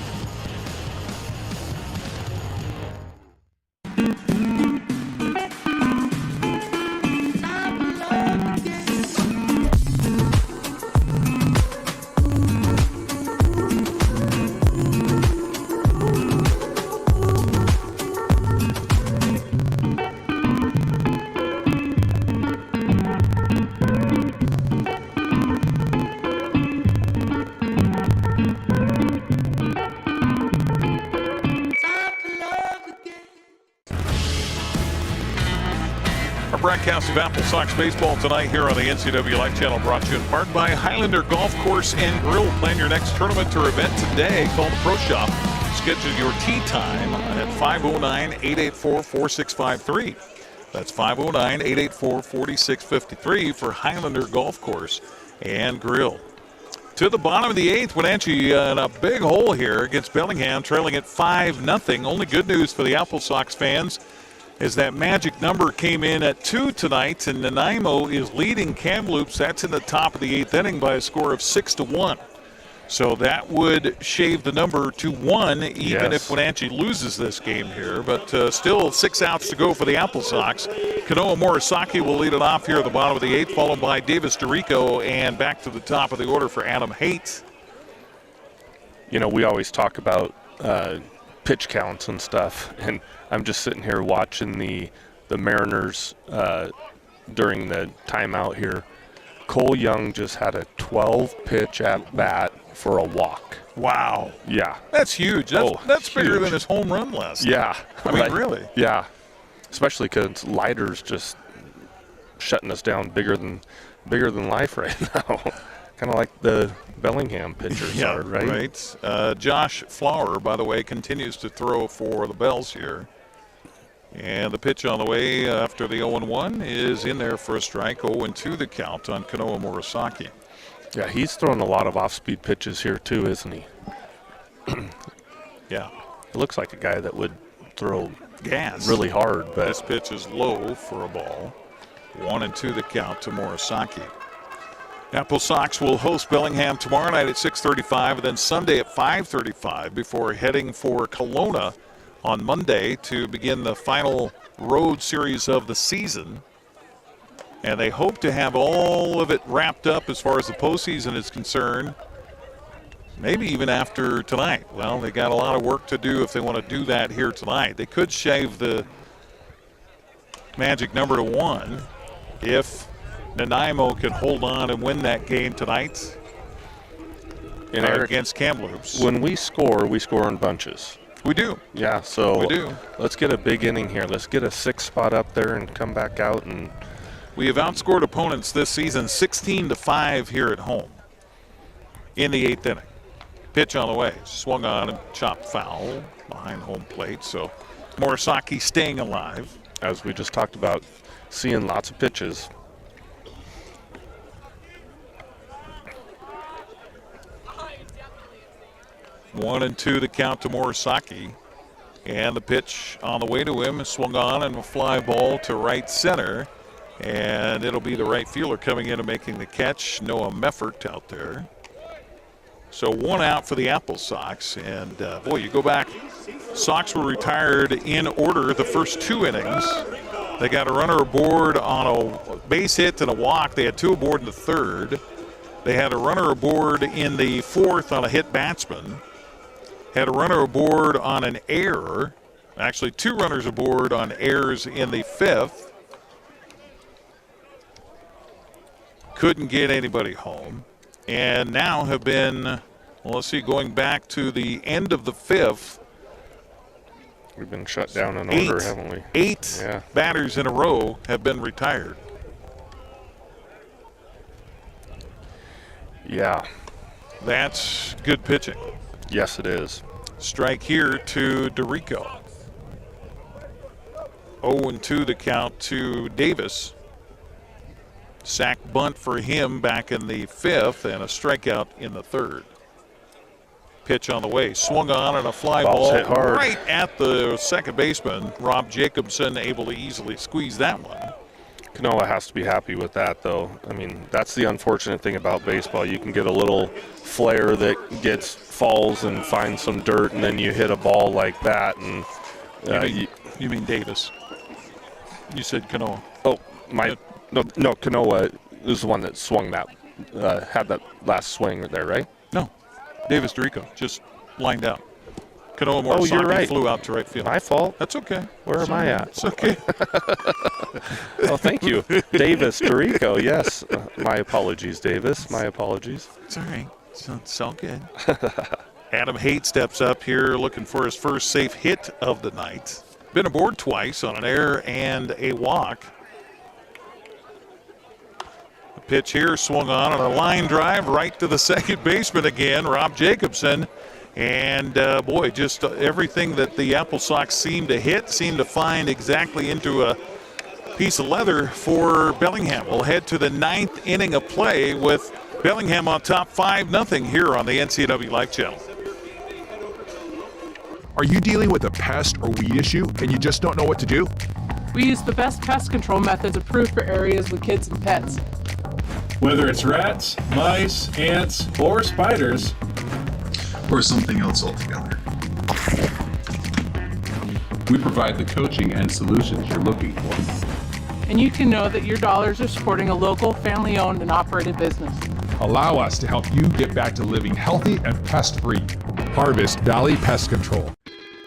Broadcast of Apple Sox baseball tonight here on the NCWLIFE channel, brought to you in part by Highlander Golf Course and Grill. Plan your next tournament or event today. Call the Pro Shop. Schedule your tee time at 509-884-4653. That's 509-884-4653 for Highlander Golf Course and Grill. To the bottom of the 8th, Wenatchee in a big hole here against Bellingham, trailing at 5-0. Only good news for the Apple Sox fans is that magic number came in at 2 tonight, and Nanaimo is leading Kamloops. That's in the top of the 8th inning by a score of 6-1. So that would shave the number to 1, even if Wenatchee loses this game here. But still 6 outs to go for the Apple Sox. Kanoa Morisaki will lead it off here at the bottom of the 8th, followed by Davis DeRico, and back to the top of the order for Adam Haight. You know, we always talk about pitch counts and stuff, and I'm just sitting here watching the Mariners during the timeout here. Cole Young just had a 12-pitch at-bat for a walk. Wow. Yeah. That's huge. That's bigger than his home run last night. I mean, really. Yeah. Especially because Leiter's just shutting us down bigger than life right now. Kind of like the Bellingham pitchers are, right? Right. Josh Flower, by the way, continues to throw for the Bells here. And the pitch on the way after the 0-1 is in there for a strike. 0-2 the count on Kanoa Morisaki. Yeah, he's throwing a lot of off-speed pitches here too, isn't he? Yeah. It looks like a guy that would throw gas really hard. But this pitch is low for a ball. 1-2 the count to Morisaki. Apple Sox will host Bellingham tomorrow night at 6:35 and then Sunday at 5:35 before heading for Kelowna on Monday to begin the final road series of the season. And they hope to have all of it wrapped up as far as the postseason is concerned, maybe even after tonight. Well, they got a lot of work to do if they want to do that here tonight. They could shave the magic number to 1 if Nanaimo can hold on and win that game tonight against Kamloops. When we score in bunches. We do. Yeah, so we do. Let's get a big inning here. Let's get a 6 spot up there and come back out and We have outscored opponents this season 16-5 here at home in the 8th inning. Pitch on the way. Swung on and chopped foul behind home plate. So Morisaki staying alive. As we just talked about, seeing lots of pitches. One and two the count to Morisaki. And the pitch on the way to him is swung on and a fly ball to right center. And it'll be the right fielder coming in and making the catch. Noah Meffert out there. So one out for the Apple Sox. And boy, you go back. Sox were retired in order the first 2 innings. They got a runner aboard on a base hit and a walk. They had 2 aboard in the 3rd. They had a runner aboard in the 4th on a hit batsman. Had a runner aboard on an error. Actually, 2 runners aboard on errors in the 5th. Couldn't get anybody home. And now have been, well, let's see, going back to the end of the 5th. We've been shut down in order, haven't we? 8 batters in a row have been retired. Yeah. That's good pitching. Yes, it is. Strike here to DeRico. 0-2 the count to Davis. Sack bunt for him back in the 5th and a strikeout in the 3rd. Pitch on the way. Swung on and a fly ball hit hard. Right at the second baseman. Rob Jacobson able to easily squeeze that one. Kanoa has to be happy with that, though. I mean, that's the unfortunate thing about baseball. You can get a little flare that falls and finds some dirt, and then you hit a ball like that. And you mean Davis? You said Kanoa. Oh, no, Kanoa is the one that swung that, had that last swing there, right? No, Davis DeRico just lined out. Kanoa Morisaki you're right. Flew out to right field. My fault. That's okay. Where am I at? It's okay. Oh, thank you. Davis DeRico, yes. My apologies, Davis. My apologies. It's all right. It's all good. Adam Haight steps up here looking for his first safe hit of the night. Been aboard twice on an error and a walk. The pitch here swung on a line drive right to the second baseman again, Rob Jacobson. And, boy, just everything that the Apple Sox seemed to hit seemed to find exactly into a piece of leather for Bellingham. We'll head to the 9th inning of play with Bellingham on top 5-0 here on the NCWLIFE channel. Are you dealing with a pest or weed issue and you just don't know what to do? We use the best pest control methods approved for areas with kids and pets. Whether it's rats, mice, ants, or spiders, or something else altogether, we provide the coaching and solutions you're looking for. And you can know that your dollars are supporting a local, family-owned and operated business. Allow us to help you get back to living healthy and pest-free. Harvest Valley Pest Control.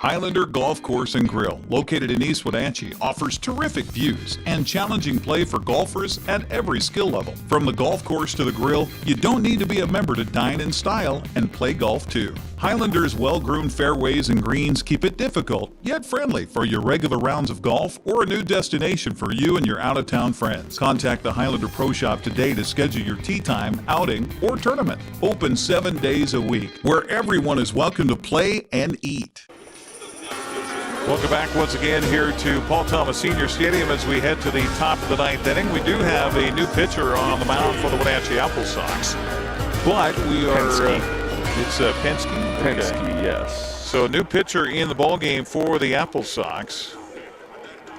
Highlander Golf Course and Grill, located in East Wenatchee, offers terrific views and challenging play for golfers at every skill level. From the golf course to the grill, you don't need to be a member to dine in style and play golf too. Highlander's well-groomed fairways and greens keep it difficult, yet friendly for your regular rounds of golf or a new destination for you and your out-of-town friends. Contact the Highlander Pro Shop today to schedule your tee time, outing, or tournament. Open 7 days a week, where everyone is welcome to play and eat. Welcome back once again here to Paul Thomas Senior Stadium as we head to the top of the 9th inning. We do have a new pitcher on the mound for the Wenatchee Apple Sox, but we are it's Penske. Penske, yes. So a new pitcher in the ball game for the Apple Sox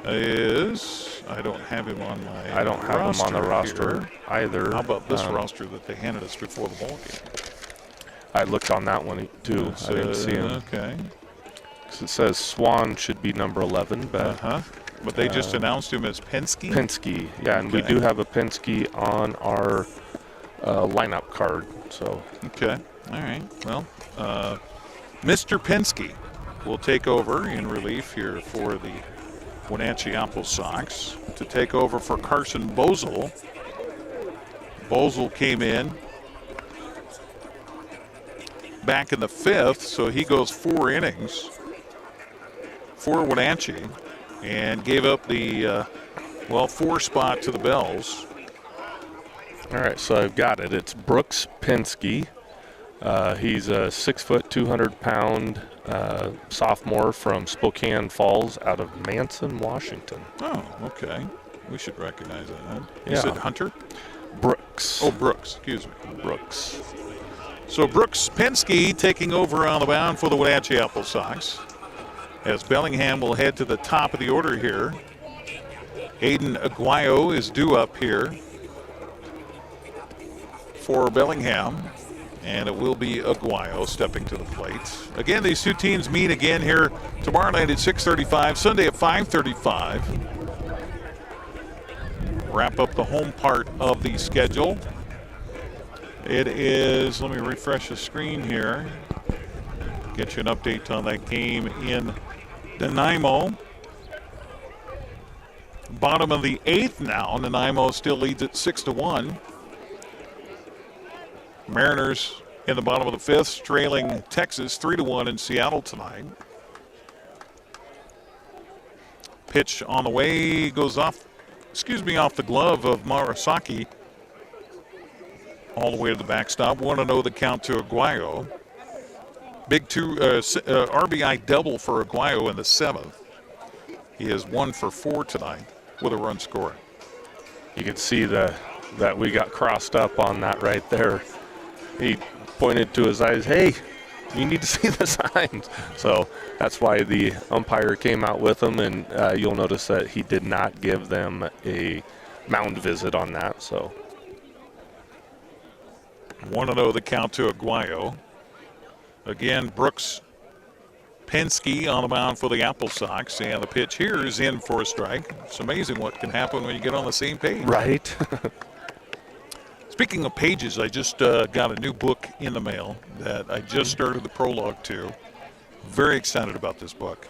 is, I don't have him on my I don't have him on the roster here either. How about this roster that they handed us before the ball game? I looked on that one too. I didn't see him. Okay. It says Swan should be number 11, but but they just announced him as Penske. Penske, yeah, and we do have a Penske on our lineup card. So okay, all right. Well, Mr. Penske will take over in relief here for the Wenatchee Apple Sox to take over for Carson Bozel. Bozel came in back in the 5th, so he goes 4 innings for Wenatchee and gave up the Well, 4 spot to the Bells. All right, so I've got it. It's Brooks Penske. He's a 6 foot, 200-pound sophomore from Spokane Falls out of Manson, Washington. Oh, okay. We should recognize that. Huh? You Yeah. said Hunter? Brooks. Oh, Brooks. Excuse me. Brooks. So Brooks Penske taking over on the mound for the Wenatchee Apple Sox, as Bellingham will head to the top of the order here. Aiden Aguayo is due up here for Bellingham, and it will be Aguayo stepping to the plate. Again, these two teams meet again here tomorrow night at 6:35, Sunday at 5:35. Wrap up the home part of the schedule. It is, let me refresh the screen here, get you an update on that game in Nanaimo. Bottom of the 8th now. Nanaimo still leads at 6-1. Mariners in the bottom of the 5th, trailing Texas 3-1 in Seattle tonight. Pitch on the way goes off the glove of Marasaki. All the way to the backstop. 1-0 the count to Aguayo. Big RBI double for Aguayo in the 7th. He is 1 for 4 tonight with a run scored. You can see that we got crossed up on that right there. He pointed to his eyes, hey, you need to see the signs. So that's why the umpire came out with him, and you'll notice that he did not give them a mound visit on that. So 1-0 the count to Aguayo. Again, Brooks Penske on the mound for the Apple Sox, and the pitch here is in for a strike. It's amazing what can happen when you get on the same page. Right. Speaking of pages, I just got a new book in the mail that I just started the prologue to. Very excited about this book.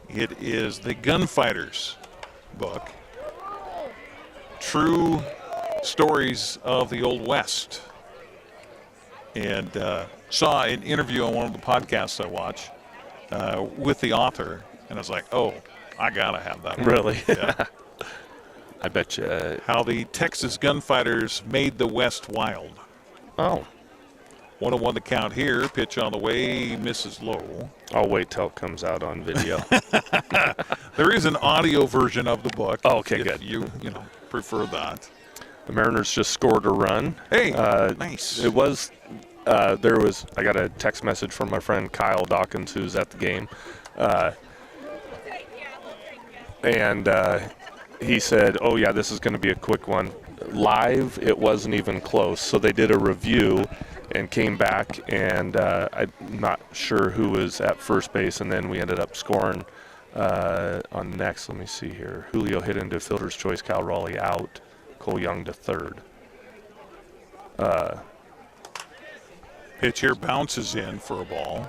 It is the Gunfighters book. True stories of the Old West. And saw an interview on one of the podcasts I watch with the author, and I was like, oh, I gotta have that one. Really? Yeah. I bet you. How the Texas gunfighters made the West wild. Oh. 1-1 the count here. Pitch on the way, misses low. I'll wait till it comes out on video. There is an audio version of the book. Oh, okay, if good. You prefer that. The Mariners just scored a run. Hey, nice. It was, I got a text message from my friend Kyle Dawkins, who's at the game. He said, oh, yeah, this is going to be a quick one. Live, it wasn't even close. So they did a review and came back, and I'm not sure who was at first base, and then we ended up scoring on next. Let me see here. Julio hit into fielder's choice, Cal Raleigh out, Cole Young to third. Pitch here bounces in for a ball.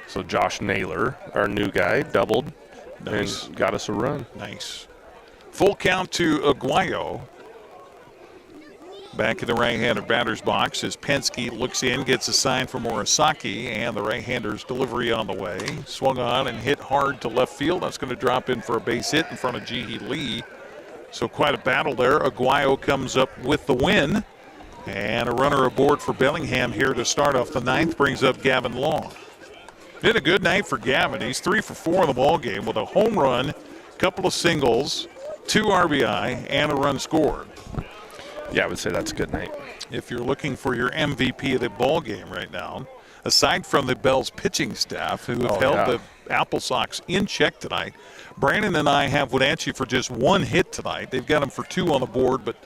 So Josh Naylor, our new guy, doubled. Nice. And got us a run. Nice. Full count to Aguayo. Back in the right-hander batter's box as Penske looks in, gets a sign from Morasaki, and the right-hander's delivery on the way. Swung on and hit hard to left field. That's going to drop in for a base hit in front of Jihi Lee. So quite a battle there. Aguayo comes up with the win. And a runner aboard for Bellingham here to start off the 9th brings up Gavin Long. Been a good night for Gavin. He's 3 for 4 in the ball game with a home run, couple of singles, 2 RBI, and a run scored. Yeah, I would say that's a good night. If you're looking for your MVP of the ball game right now, aside from the Bells pitching staff who have held the Apple Sox in check tonight, Brandon and I have Wenatchee for just 1 hit tonight. They've got them for 2 on the board, but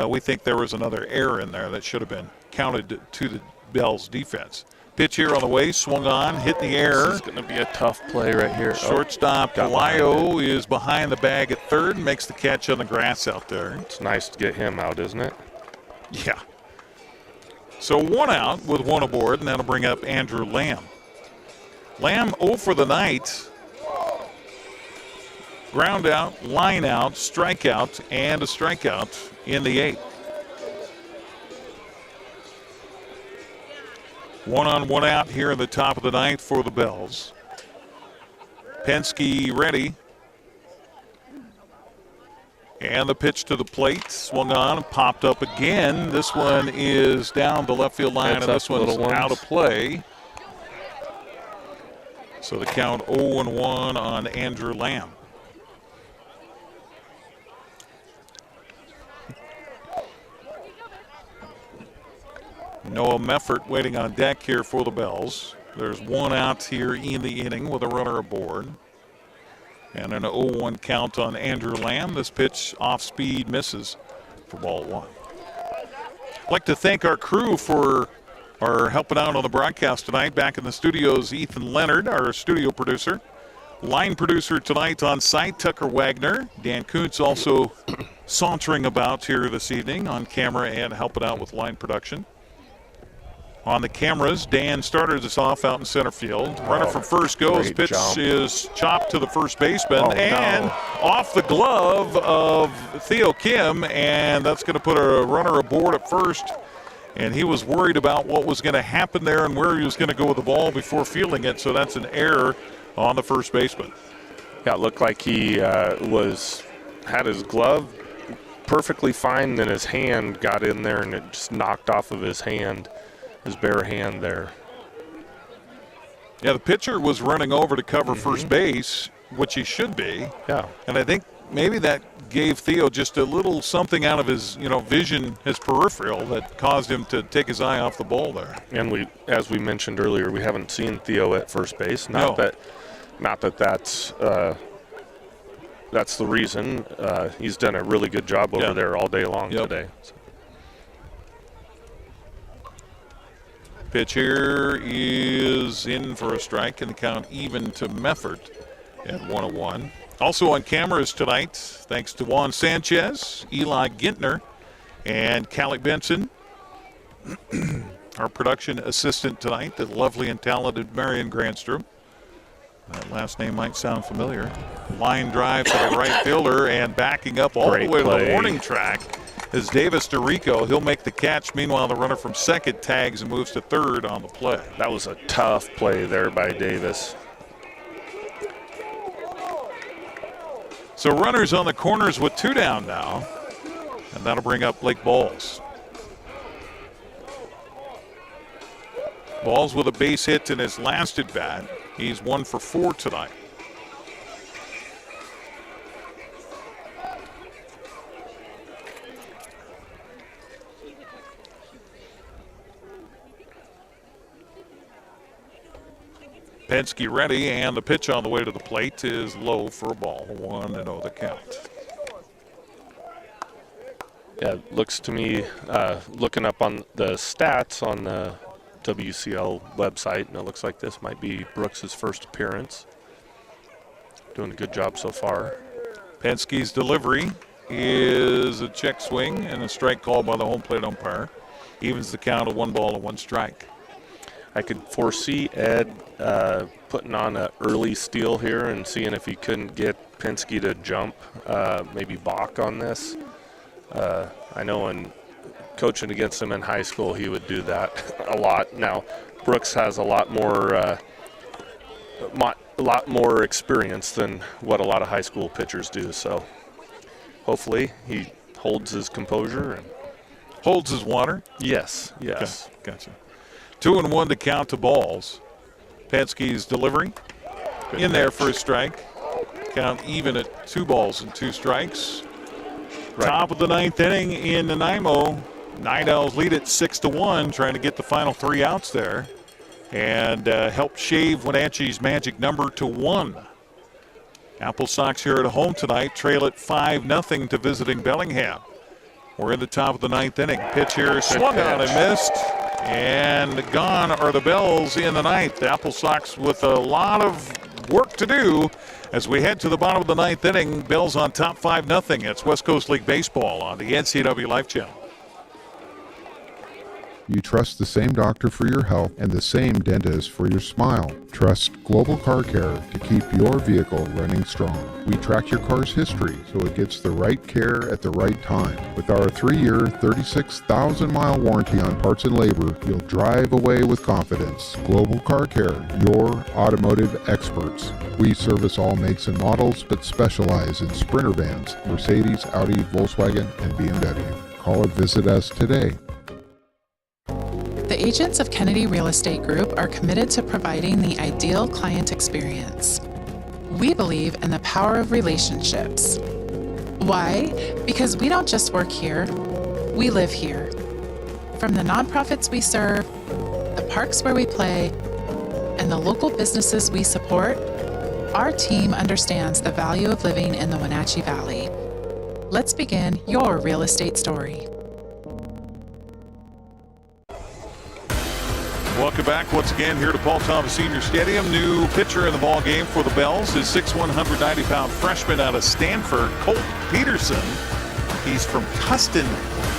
we think there was another error in there that should have been counted to the Bells defense. Pitch here on the way, swung on, hit in the air. This is going to be a tough play right here. Shortstop Galio is behind the bag at third, makes the catch on the grass out there. It's nice to get him out, isn't it? Yeah. So 1 out with 1 aboard, and that'll bring up Andrew Lamb. Lamb 0 for the night. Ground out, line out, strikeout, and a strikeout in the 8th. 1 on, 1 out here in the top of the 9th for the Bells. Penske ready. And the pitch to the plate, swung on and popped up again. This one is down the left field line, and this one's out of play. So the count 0-1 on Andrew Lamb. Noah Meffert waiting on deck here for the Bells. There's one out here in the inning with a runner aboard. And an 0-1 count on Andrew Lamb. This pitch off speed misses for ball one. I'd like to thank our crew for our helping out on the broadcast tonight. Back in the studios, Ethan Leonard, our studio producer. Line producer tonight on site, Tucker Wagner. Dan Kuntz also sauntering about here this evening on camera and helping out with line production. On the cameras, Dan started us off out in center field. Runner from first goes. Pitch is chopped to the first baseman off the glove of Theo Kim, and that's going to put a runner aboard at first. And he was worried about what was going to happen there and where he was going to go with the ball before fielding it, so that's an error on the first baseman. Yeah, it looked like he had his glove perfectly fine, then his hand got in there and it just knocked off of his hand. His bare hand there. Yeah, the pitcher was running over to cover first base, which he should be. Yeah. And I think maybe that gave Theo just a little something out of his, vision, his peripheral, that caused him to take his eye off the ball there. And as we mentioned earlier, we haven't seen Theo at first base. Not that that's the reason. He's done a really good job over there all day long today. So. Pitch here is in for a strike, and the count even to Meffert at 1-1. Also on cameras tonight, thanks to Juan Sanchez, Eli Gintner, and Callie Benson. Our production assistant tonight, the lovely and talented Marion Granstrom. That last name might sound familiar. Line drive to the right fielder, and backing up all the way to the warning track is Davis DeRico. He'll make the catch. Meanwhile, the runner from second tags and moves to third on the play. That was a tough play there by Davis. So runners on the corners with two down now, and that'll bring up Blake Balls. Balls with a base hit in his last at bat. He's 1 for 4 tonight. Penske ready, and the pitch on the way to the plate is low for a ball. 1-0 the count. Yeah, it looks to me, looking up on the stats on the WCL website, and it looks like this might be Brooks's first appearance. Doing a good job so far. Penske's delivery is a check swing and a strike called by the home plate umpire. Evens the count of 1 ball and 1 strike. I could foresee Ed putting on an early steal here and seeing if he couldn't get Penske to jump, maybe balk on this. I know in coaching against him in high school, he would do that a lot. Now, Brooks has a lot more experience than what a lot of high school pitchers do. So hopefully he holds his composure and holds his water. Yes. Okay, gotcha. 2-1 to count to Balls. Penske's delivery in there for a strike. Count even at 2 balls and 2 strikes. Right. Top of the 9th inning in Nanaimo. Night Owls lead it 6-1, trying to get the final 3 outs there and help shave Wenatchee's magic number to 1. Apple Sox here at home tonight trail it 5-0 to visiting Bellingham. We're in the top of the 9th inning. Pitch here swung on and missed. And gone are the Bells in the 9th. The Apple Sox with a lot of work to do as we head to the bottom of the 9th inning. Bells on top 5-0. It's West Coast League Baseball on the NCWLIFE channel. You trust the same doctor for your health and the same dentist for your smile. Trust Global Car Care to keep your vehicle running strong. We track your car's history so it gets the right care at the right time. With our 3-year, 36,000-mile warranty on parts and labor, you'll drive away with confidence. Global Car Care, your automotive experts. We service all makes and models, but specialize in Sprinter vans, Mercedes, Audi, Volkswagen, and BMW. Call or visit us today. The agents of Kennedy Real Estate Group are committed to providing the ideal client experience. We believe in the power of relationships. Why? Because we don't just work here, we live here. From the nonprofits we serve, the parks where we play, and the local businesses we support, our team understands the value of living in the Wenatchee Valley. Let's begin your real estate story. Welcome back once again here to Paul Thomas Senior Stadium. New pitcher in the ball game for the Bells is 6'1", 190-pound freshman out of Stanford, Colt Peterson. He's from Tustin,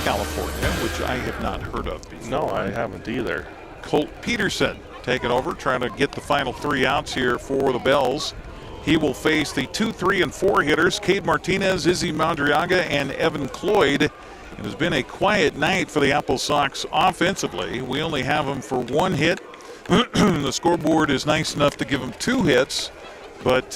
California, which I have not heard of before. No, I haven't either. Colt Peterson taking over, trying to get the final 3 outs here for the Bells. He will face the 2, 3, and 4 hitters, Cade Martinez, Izzy Madriaga, and Evan Cloyd. It has been a quiet night for the Apple Sox offensively. We only have them for 1 hit. The scoreboard is nice enough to give them 2 hits, but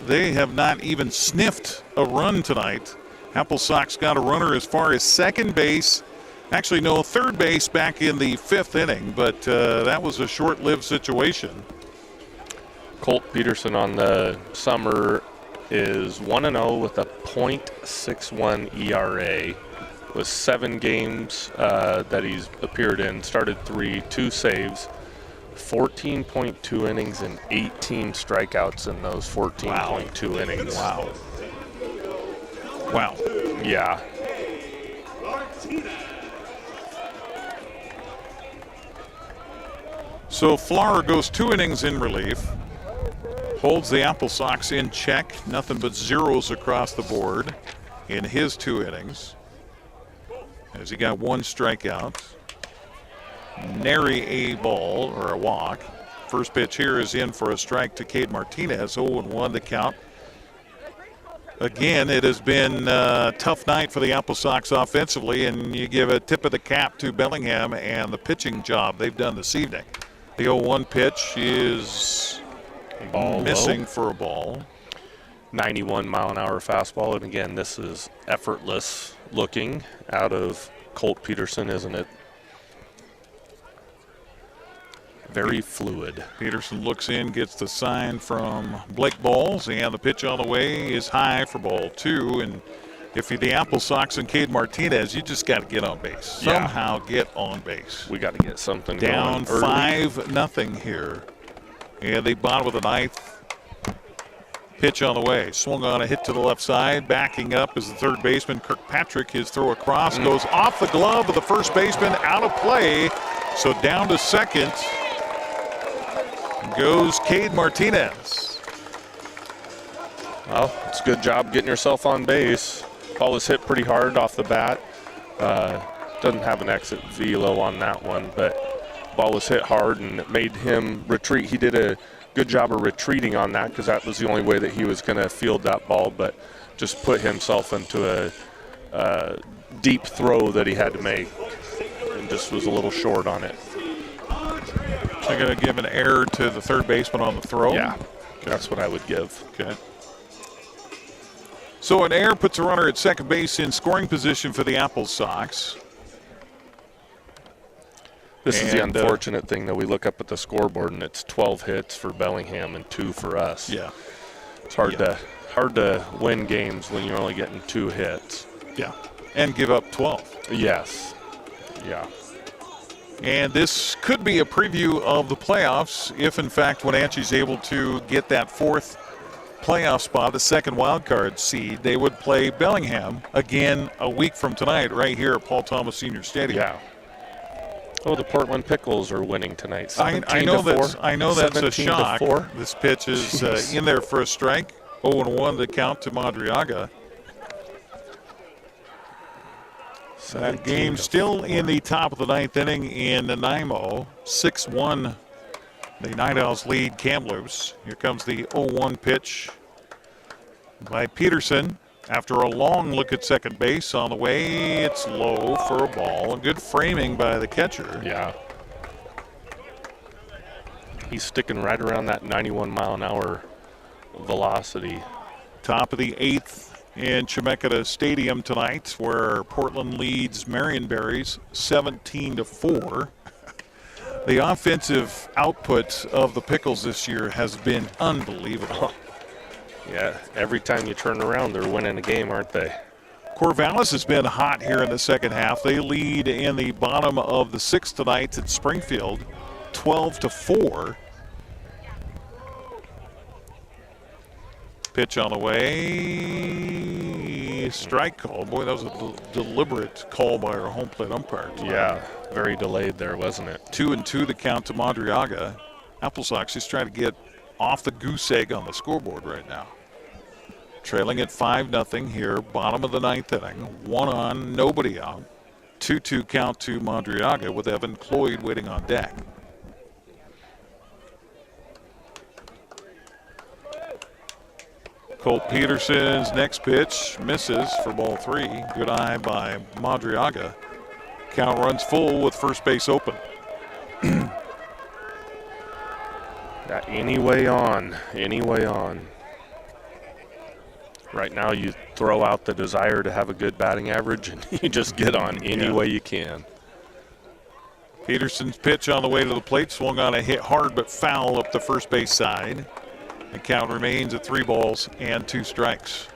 they have not even sniffed a run tonight. Apple Sox got a runner as far as second base. Actually, no, third base back in the 5th inning, but that was a short-lived situation. Colt Peterson on the summer is 1-0 with a .61 ERA. With 7 games that he's appeared in, started 3, 2 saves, 14.2 innings and 18 strikeouts in those 14.2 innings. Wow. Wow. Yeah. So Flower goes 2 innings in relief, holds the Apple Sox in check, nothing but zeros across the board in his 2 innings. As he got 1 strikeout, nary a ball or a walk. First pitch here is in for a strike to Cade Martinez, 0-1 the count. Again, it has been a tough night for the Apple Sox offensively, and you give a tip of the cap to Bellingham and the pitching job they've done this evening. The 0-1 pitch is missing for a ball. 91-mile-an-hour fastball, and again, this is effortless looking out of Colt Peterson, isn't it? Very fluid. Peterson looks in, gets the sign from Blake Balls, and the pitch on the way is high for ball 2. And if you're the Apple Sox and Cade Martinez, you just got to get on base. Somehow get on base. We got to get something down going 5-0 here. And they bottom of the 9th. Pitch on the way. Swung on a hit to the left side. Backing up is the third baseman, Kirkpatrick. His throw across goes off the glove of the first baseman, out of play. So down to second goes Cade Martinez. Well, it's a good job getting yourself on base. Ball was hit pretty hard off the bat. Doesn't have an exit velo on that one, but ball was hit hard and it made him retreat. He did a good job of retreating on that because that was the only way that he was going to field that ball, but just put himself into a deep throw that he had to make and just was a little short on it. They're going to give an error to the third baseman on the throw? Yeah, that's what I would give. Okay. So an error puts a runner at second base in scoring position for the Apple Sox. This is the unfortunate thing that we look up at the scoreboard and it's 12 hits for Bellingham and 2 for us. Yeah. It's hard to win games when you're only getting 2 hits. Yeah. And give up 12. Yes. Yeah. And this could be a preview of the playoffs if, in fact, Wenatchee's able to get that 4th playoff spot, the 2nd wild card seed. They would play Bellingham again a week from tonight right here at Paul Thomas Senior Stadium. Yeah. Oh, the Portland Pickles are winning tonight. I know that's a shock. This pitch is in there for a strike. 0-1 the count to Madriaga. That game still in the top of the 9th inning in Nanaimo. 6-1, the Night Owls lead Kamloops. Here comes the 0-1 pitch by Peterson. After a long look at second base, on the way, it's low for a ball. Good framing by the catcher. Yeah. He's sticking right around that 91-mile-an-hour velocity. Top of the 8th in Chemeketa Stadium tonight, where Portland leads Marionberries 17-4. The offensive output of the Pickles this year has been unbelievable. Yeah, every time you turn around, they're winning a game, aren't they? Corvallis has been hot here in the second half. They lead in the bottom of the 6th tonight at Springfield, 12-4. Pitch on the way. Strike call. Boy, that was a deliberate call by our home plate umpire tonight. Yeah, very delayed there, wasn't it? 2-2 to count to Madriaga. Apple Sox just trying to get off the goose egg on the scoreboard right now. Trailing at 5-0 here, bottom of the 9th inning. 1 on, nobody out. 2-2 count to Madriaga with Evan Cloyd waiting on deck. Colt Peterson's next pitch misses for ball 3. Good eye by Madriaga. Count runs full with first base open. Any way on. Right now you throw out the desire to have a good batting average and you just get on any way you can. Peterson's pitch on the way to the plate swung on a hit hard but foul up the first base side. The count remains at 3 balls and 2 strikes.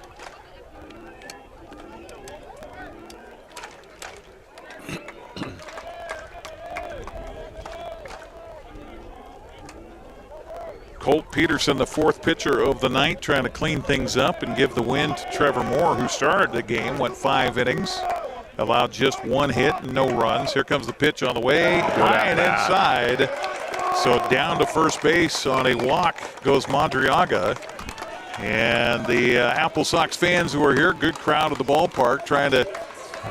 Colt Peterson, the 4th pitcher of the night, trying to clean things up and give the win to Trevor Moore, who started the game, went 5 innings, allowed just 1 hit and no runs. Here comes the pitch on the way, high and inside. So down to first base on a walk goes Madriaga. And the Apple Sox fans who are here, good crowd at the ballpark, trying to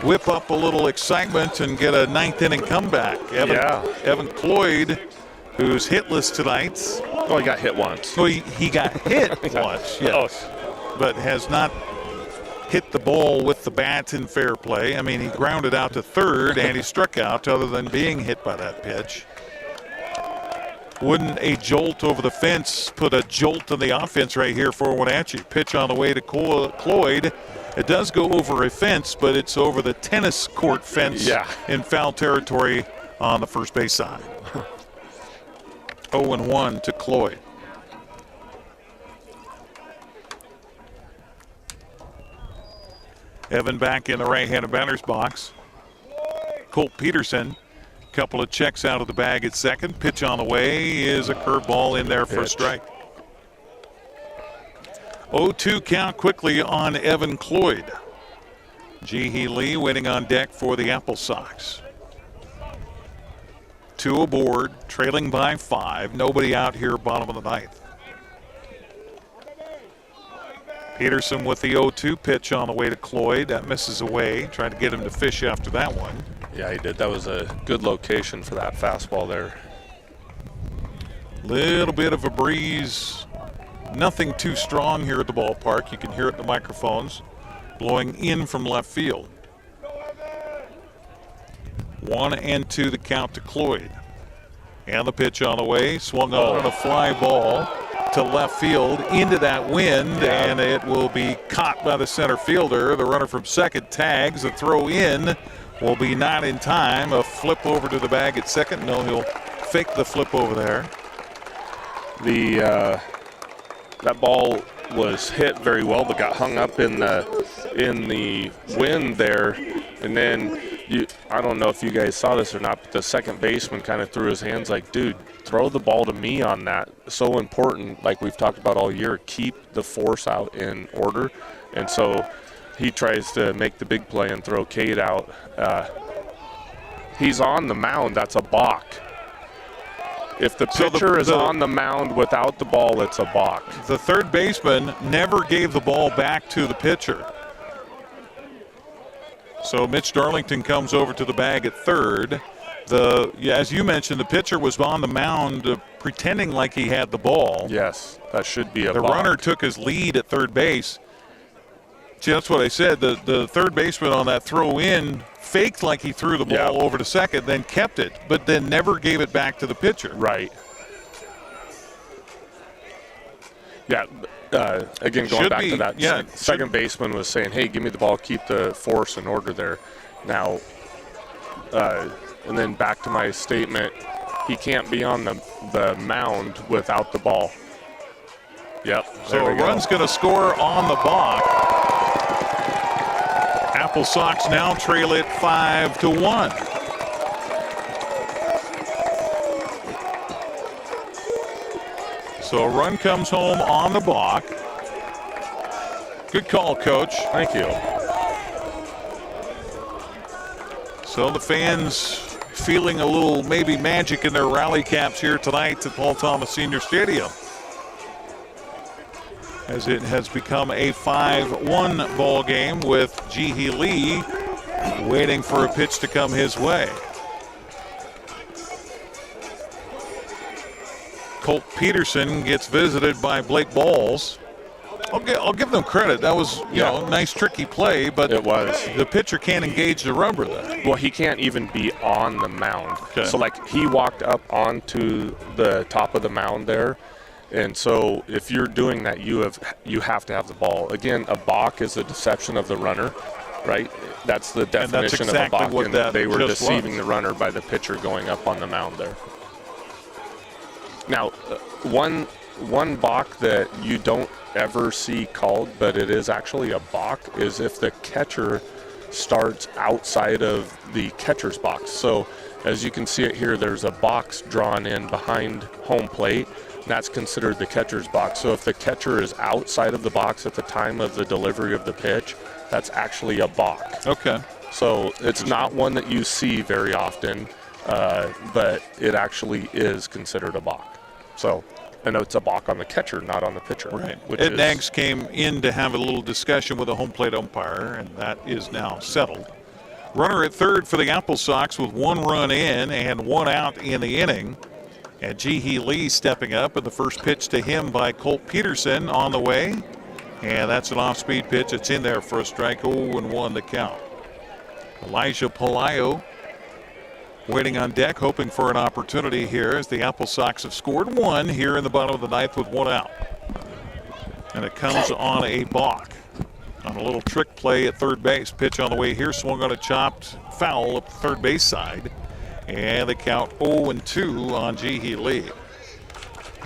whip up a little excitement and get a 9th inning comeback. Evan Cloyd, who's hitless tonight. Oh, he got hit once. Well, he got hit once, yes. But has not hit the ball with the bat in fair play. I mean, he grounded out to third and he struck out other than being hit by that pitch. Wouldn't a jolt over the fence put a jolt in the offense right here for Wenatchee? Pitch on the way to Cloyd. It does go over a fence, but it's over the tennis court fence in foul territory on the first base side. 0-1 to Cloyd. Evan back in the right-handed batter's box. Colt Peterson. Couple of checks out of the bag at second. Pitch on the way is a curveball in there for a strike. 0-2 count quickly on Evan Cloyd. Jihee Lee waiting on deck for the Apple Sox. 2 aboard, trailing by 5. Nobody out here, bottom of the 9th. Peterson with the 0-2 pitch on the way to Cloyd. That misses away. Trying to get him to fish after that one. Yeah, he did. That was a good location for that fastball there. Little bit of a breeze. Nothing too strong here at the ballpark. You can hear it in the microphones blowing in from left field. 1-2 the count to Cloyd. And the pitch on the way. Swung on a fly ball to left field into that wind, and it will be caught by the center fielder. The runner from second tags. The throw in will be not in time. A flip over to the bag at second. No, he'll fake the flip over there. That ball was hit very well, but got hung up in the wind there. And then I don't know if you guys saw this or not, but the second baseman kind of threw his hands like, dude, throw the ball to me on that. So important, like we've talked about all year, keep the force out in order. And so he tries to make the big play and throw Cade out. He's on the mound. That's a balk. If the pitcher is on the mound without the ball, it's a balk. The third baseman never gave the ball back to the pitcher. So Mitch Darlington comes over to the bag at third. As you mentioned, the pitcher was on the mound pretending like he had the ball. Yes, that should be a The balk. runner took his lead at third base. See, that's what I said. The third baseman on that throw in faked like he threw the ball over to second, then kept it, but then never gave it back to the pitcher. Right. Yeah. Again, going back to that, second baseman was saying, hey, give me the ball, keep the force in order there. Now, and then back to my statement, he can't be on the mound without the ball. Yep. So a run's going to score on the balk. Apple Sox now trail it 5-1. So a run comes home on the balk. Good call, Coach. Thank you. So the fans feeling a little maybe magic in their rally caps here tonight at Paul Thomas Senior Stadium, as it has become a 5-1 ball game with Ji-Hee Lee waiting for a pitch to come his way. Colt Peterson gets visited by Blake Balls. I'll give them credit. That was a nice tricky play, but it was. The pitcher can't engage the rubber there. Well, he can't even be on the mound. Okay. So like he walked up onto the top of the mound there. And so if you're doing that, you have to have the ball. Again, a balk is a deception of the runner, right? That's the definition of a balk. And they were deceiving the runner by the pitcher going up on the mound there. Now, one balk that you don't ever see called, but it is actually a balk, is if the catcher starts outside of the catcher's box. So as you can see it here, there's a box drawn in behind home plate. That's considered the catcher's box. So if the catcher is outside of the box at the time of the delivery of the pitch, that's actually a balk. Okay. So it's not one that you see very often, but it actually is considered a balk. So, and it's a balk on the catcher, not on the pitcher. Right. Ed Nags came in to have a little discussion with a home plate umpire, and that is now settled. Runner at third for the Apple Sox with 1 run in and 1 out in the inning. And Ji-Hee Lee stepping up, and the first pitch to him by Colt Peterson on the way. And that's an off-speed pitch. It's in there for a strike. 0-1 the count. Elijah Palaio waiting on deck, hoping for an opportunity here as the Apple Sox have scored 1 here in the bottom of the ninth with 1 out. And it comes on a balk. On a little trick play at third base. Pitch on the way here, swung on a chopped foul up the third base side. And they count 0-2 on Ji-Hee Lee.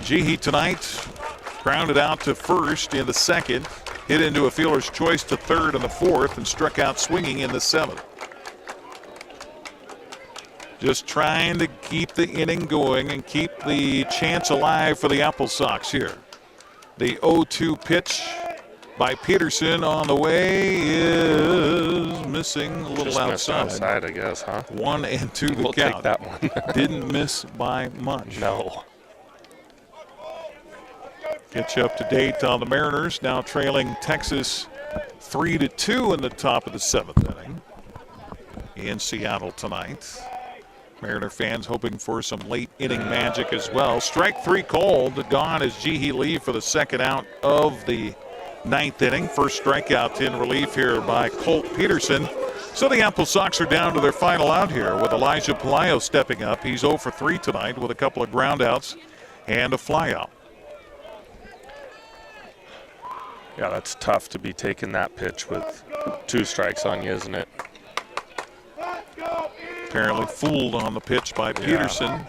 Ji-Hee tonight grounded out to first in the second, hit into a fielder's choice to third in the fourth, and struck out swinging in the seventh. Just trying to keep the inning going and keep the chance alive for the Apple Sox here. The 0-2 pitch by Peterson on the way is missing a little outside. I guess, huh? 1-2 the we'll count. Take that one. Didn't miss by much. No. Get you up to date on the Mariners, now trailing Texas 3-2 in the top of the 7th inning in Seattle tonight. Mariner fans hoping for some late inning magic as well. Strike 3 called. Gone is Ji-Hee Lee for the second out of the 9th inning. First strikeout in relief here by Colt Peterson. So the Apple Sox are down to their final out here with Elijah Palaio stepping up. He's 0 for 3 tonight with a couple of groundouts and a flyout. Yeah, that's tough to be taking that pitch with 2 strikes on you, isn't it? Apparently fooled on the pitch by Peterson.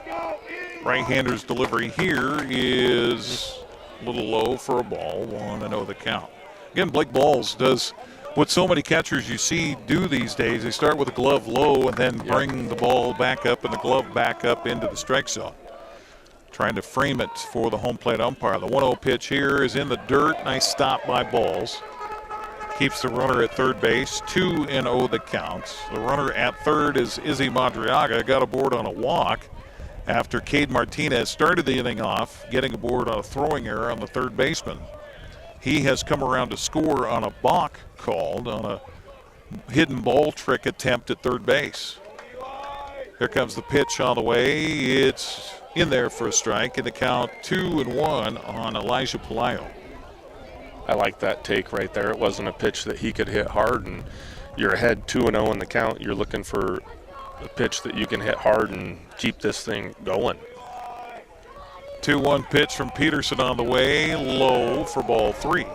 Right-hander's delivery here is a little low for a ball. 1-0 the count. Again, Blake Balls does what so many catchers you see do these days. They start with the glove low and then bring the ball back up and the glove back up into the strike zone. Trying to frame it for the home plate umpire. The 1-0 pitch here is in the dirt. Nice stop by Balls. Keeps the runner at third base. 2-0 the count. The runner at third is Izzy Madriaga. Got aboard on a walk after Cade Martinez started the inning off, getting aboard on a throwing error on the third baseman. He has come around to score on a balk called on a hidden ball trick attempt at third base. Here comes the pitch on the way. It's in there for a strike, and the count 2-1 on Elijah Pelayo. I like that take right there. It wasn't a pitch that he could hit hard, and you're ahead 2-0 in the count. You're looking for a pitch that you can hit hard and keep this thing going. 2-1 pitch from Peterson on the way, low for ball 3.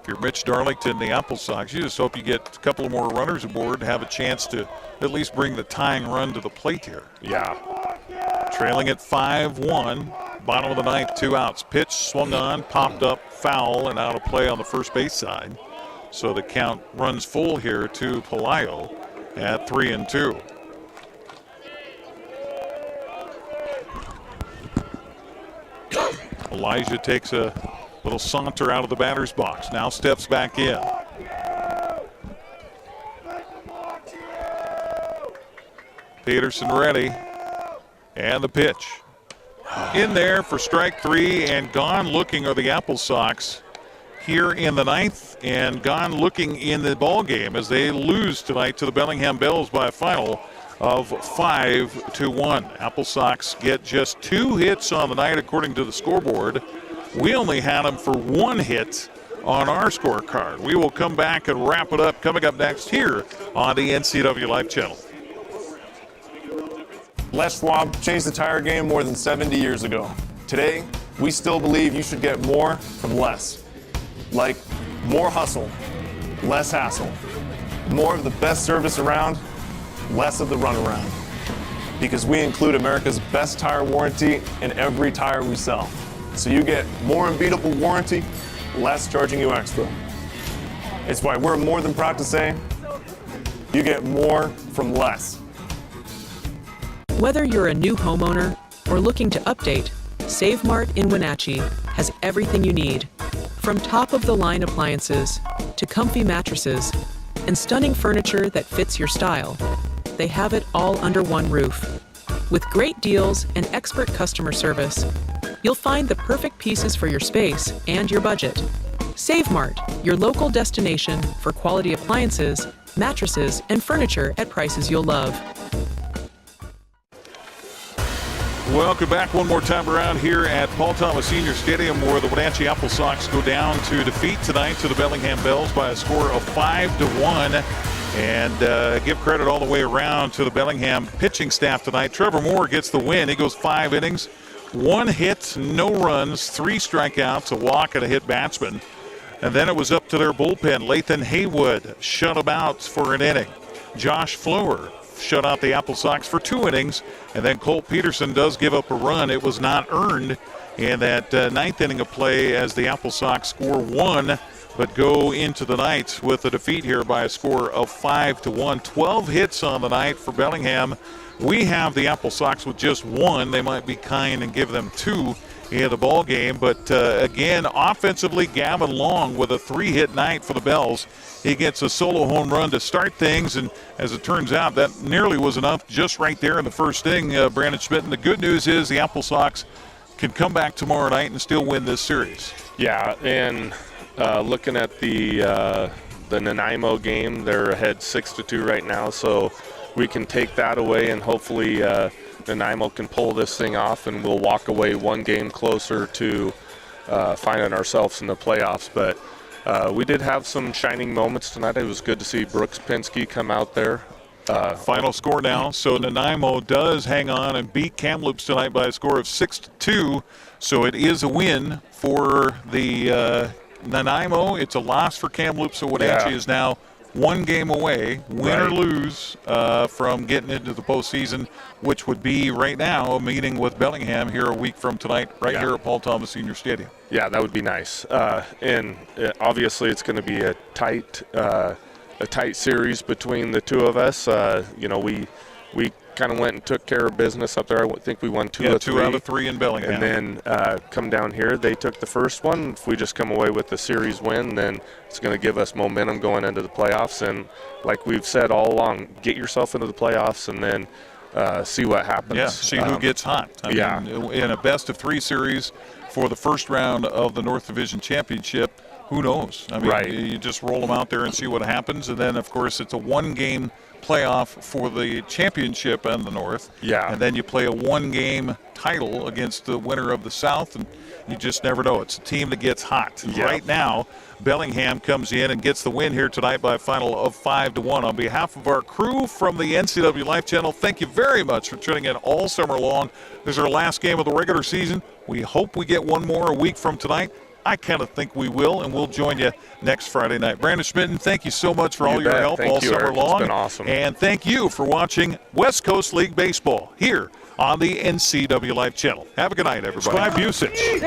If you're Mitch Darlington, the Apple Sox, you just hope you get a couple more runners aboard and have a chance to at least bring the tying run to the plate here. Yeah. Trailing at 5-1, bottom of the ninth, 2 outs. Pitch swung on, popped up, foul, and out of play on the first base side. So the count runs full here to Pelayo at 3-2. Elijah takes a little saunter out of the batter's box. Now steps back in. Peterson ready. And the pitch. In there for strike 3, and gone looking are the Apple Sox here in the ninth, and gone looking in the ball game as they lose tonight to the Bellingham Bells by a final of 5-1. Apple Sox get just 2 hits on the night according to the scoreboard. We only had them for 1 hit on our scorecard. We will come back and wrap it up coming up next here on the NCWLIFE channel. Les Schwab changed the tire game more than 70 years ago. Today, we still believe you should get more from less. Like more hustle, less hassle. More of the best service around, less of the runaround. Because we include America's best tire warranty in every tire we sell. So you get more unbeatable warranty, less charging you extra. It's why we're more than proud to say, you get more from less. Whether you're a new homeowner or looking to update, Save Mart in Wenatchee has everything you need. From top-of-the-line appliances to comfy mattresses and stunning furniture that fits your style, they have it all under one roof. With great deals and expert customer service, you'll find the perfect pieces for your space and your budget. Save Mart, your local destination for quality appliances, mattresses, and furniture at prices you'll love. Welcome back one more time around here at Paul Thomas Senior Stadium, where the Wenatchee Apple Sox go down to defeat tonight to the Bellingham Bells by a score of 5-1. And give credit all the way around to the Bellingham pitching staff tonight. Trevor Moore gets the win. He goes 5 innings, 1 hit, no runs, 3 strikeouts, a walk, and a hit batsman. And then it was up to their bullpen. Lathan Haywood shut him out for an inning. Josh Flower shut out the Apple Sox for 2 innings. And then Colt Peterson does give up a run. It was not earned in that ninth inning of play as the Apple Sox score 1, but go into the night with a defeat here by a score of 5-1. 12 hits on the night for Bellingham. We have the Apple Sox with just 1. They might be kind and give them 2 in the ball game. But again, offensively, Gavin Long with a 3-hit night for the Bells. He gets a solo home run to start things, and as it turns out, that nearly was enough just right there in the first inning, Brandon Schmidt. And the good news is the Apple Sox can come back tomorrow night and still win this series. Yeah, and looking at the Nanaimo game, they're ahead 6-2 right now, so we can take that away, and hopefully Nanaimo can pull this thing off, and we'll walk away 1 game closer to finding ourselves in the playoffs. But we did have some shining moments tonight. It was good to see Brooks Penske come out there. Final score now. So Nanaimo does hang on and beat Kamloops tonight by a score of 6-2. So it is a win for the Nanaimo. It's a loss for Kamloops. So Wenatchee is now 1 game away, win or lose, from getting into the postseason, which would be right now a meeting with Bellingham here a week from tonight, here at Paul Thomas Senior Stadium. Yeah, that would be nice. And obviously, it's going to be a tight series between the two of us. We kind of went and took care of business up there. I think we won 2 out of 3 in Bellingham. And then come down here, they took the first one. If we just come away with the series win, then it's going to give us momentum going into the playoffs. And like we've said all along, get yourself into the playoffs and then see what happens. Yeah, see who gets hot. I mean, in a best-of-3 series, for the first round of the North Division Championship. Who knows? I mean, you just roll them out there and see what happens. And then, of course, it's a one-game playoff for the championship in the North. Yeah. And then you play a one-game title against the winner of the South, and you just never know. It's a team that gets hot. Yeah. Right now, Bellingham comes in and gets the win here tonight by a final of 5-1. On behalf of our crew from the NCWLIFE channel, thank you very much for tuning in all summer long. This is our last game of the regular season. We hope we get one more a week from tonight. I kind of think we will, and we'll join you next Friday night. Brandon Schmitten, thank you so much for all your help all summer long. It's been awesome. And thank you for watching West Coast League Baseball here on the NCWLIFE channel. Have a good night, everybody. Sky Busich.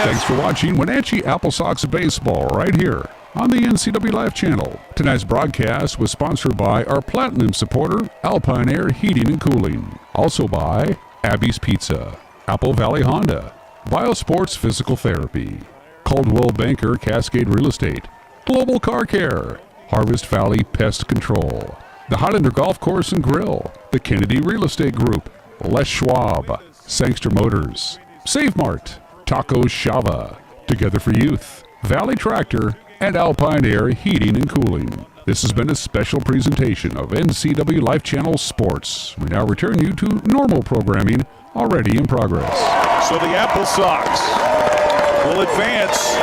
Thanks for watching Wenatchee Apple Sox Baseball right here on the NCWLIFE channel. Tonight's broadcast was sponsored by our Platinum supporter, Alpine Air Heating and Cooling. Also by Abby's Pizza, Apple Valley Honda, Biosports Physical Therapy, Caldwell Banker Cascade Real Estate, Global Car Care, Harvest Valley Pest Control, the Highlander Golf Course and Grill, the Kennedy Real Estate Group, Les Schwab, Sangster Motors, Save Mart, Taco Shava, Together for Youth, Valley Tractor, and Alpine Air Heating and Cooling. This has been a special presentation of NCWLIFE Channel Sports. We now return you to normal programming already in progress. So the Apple Sox will advance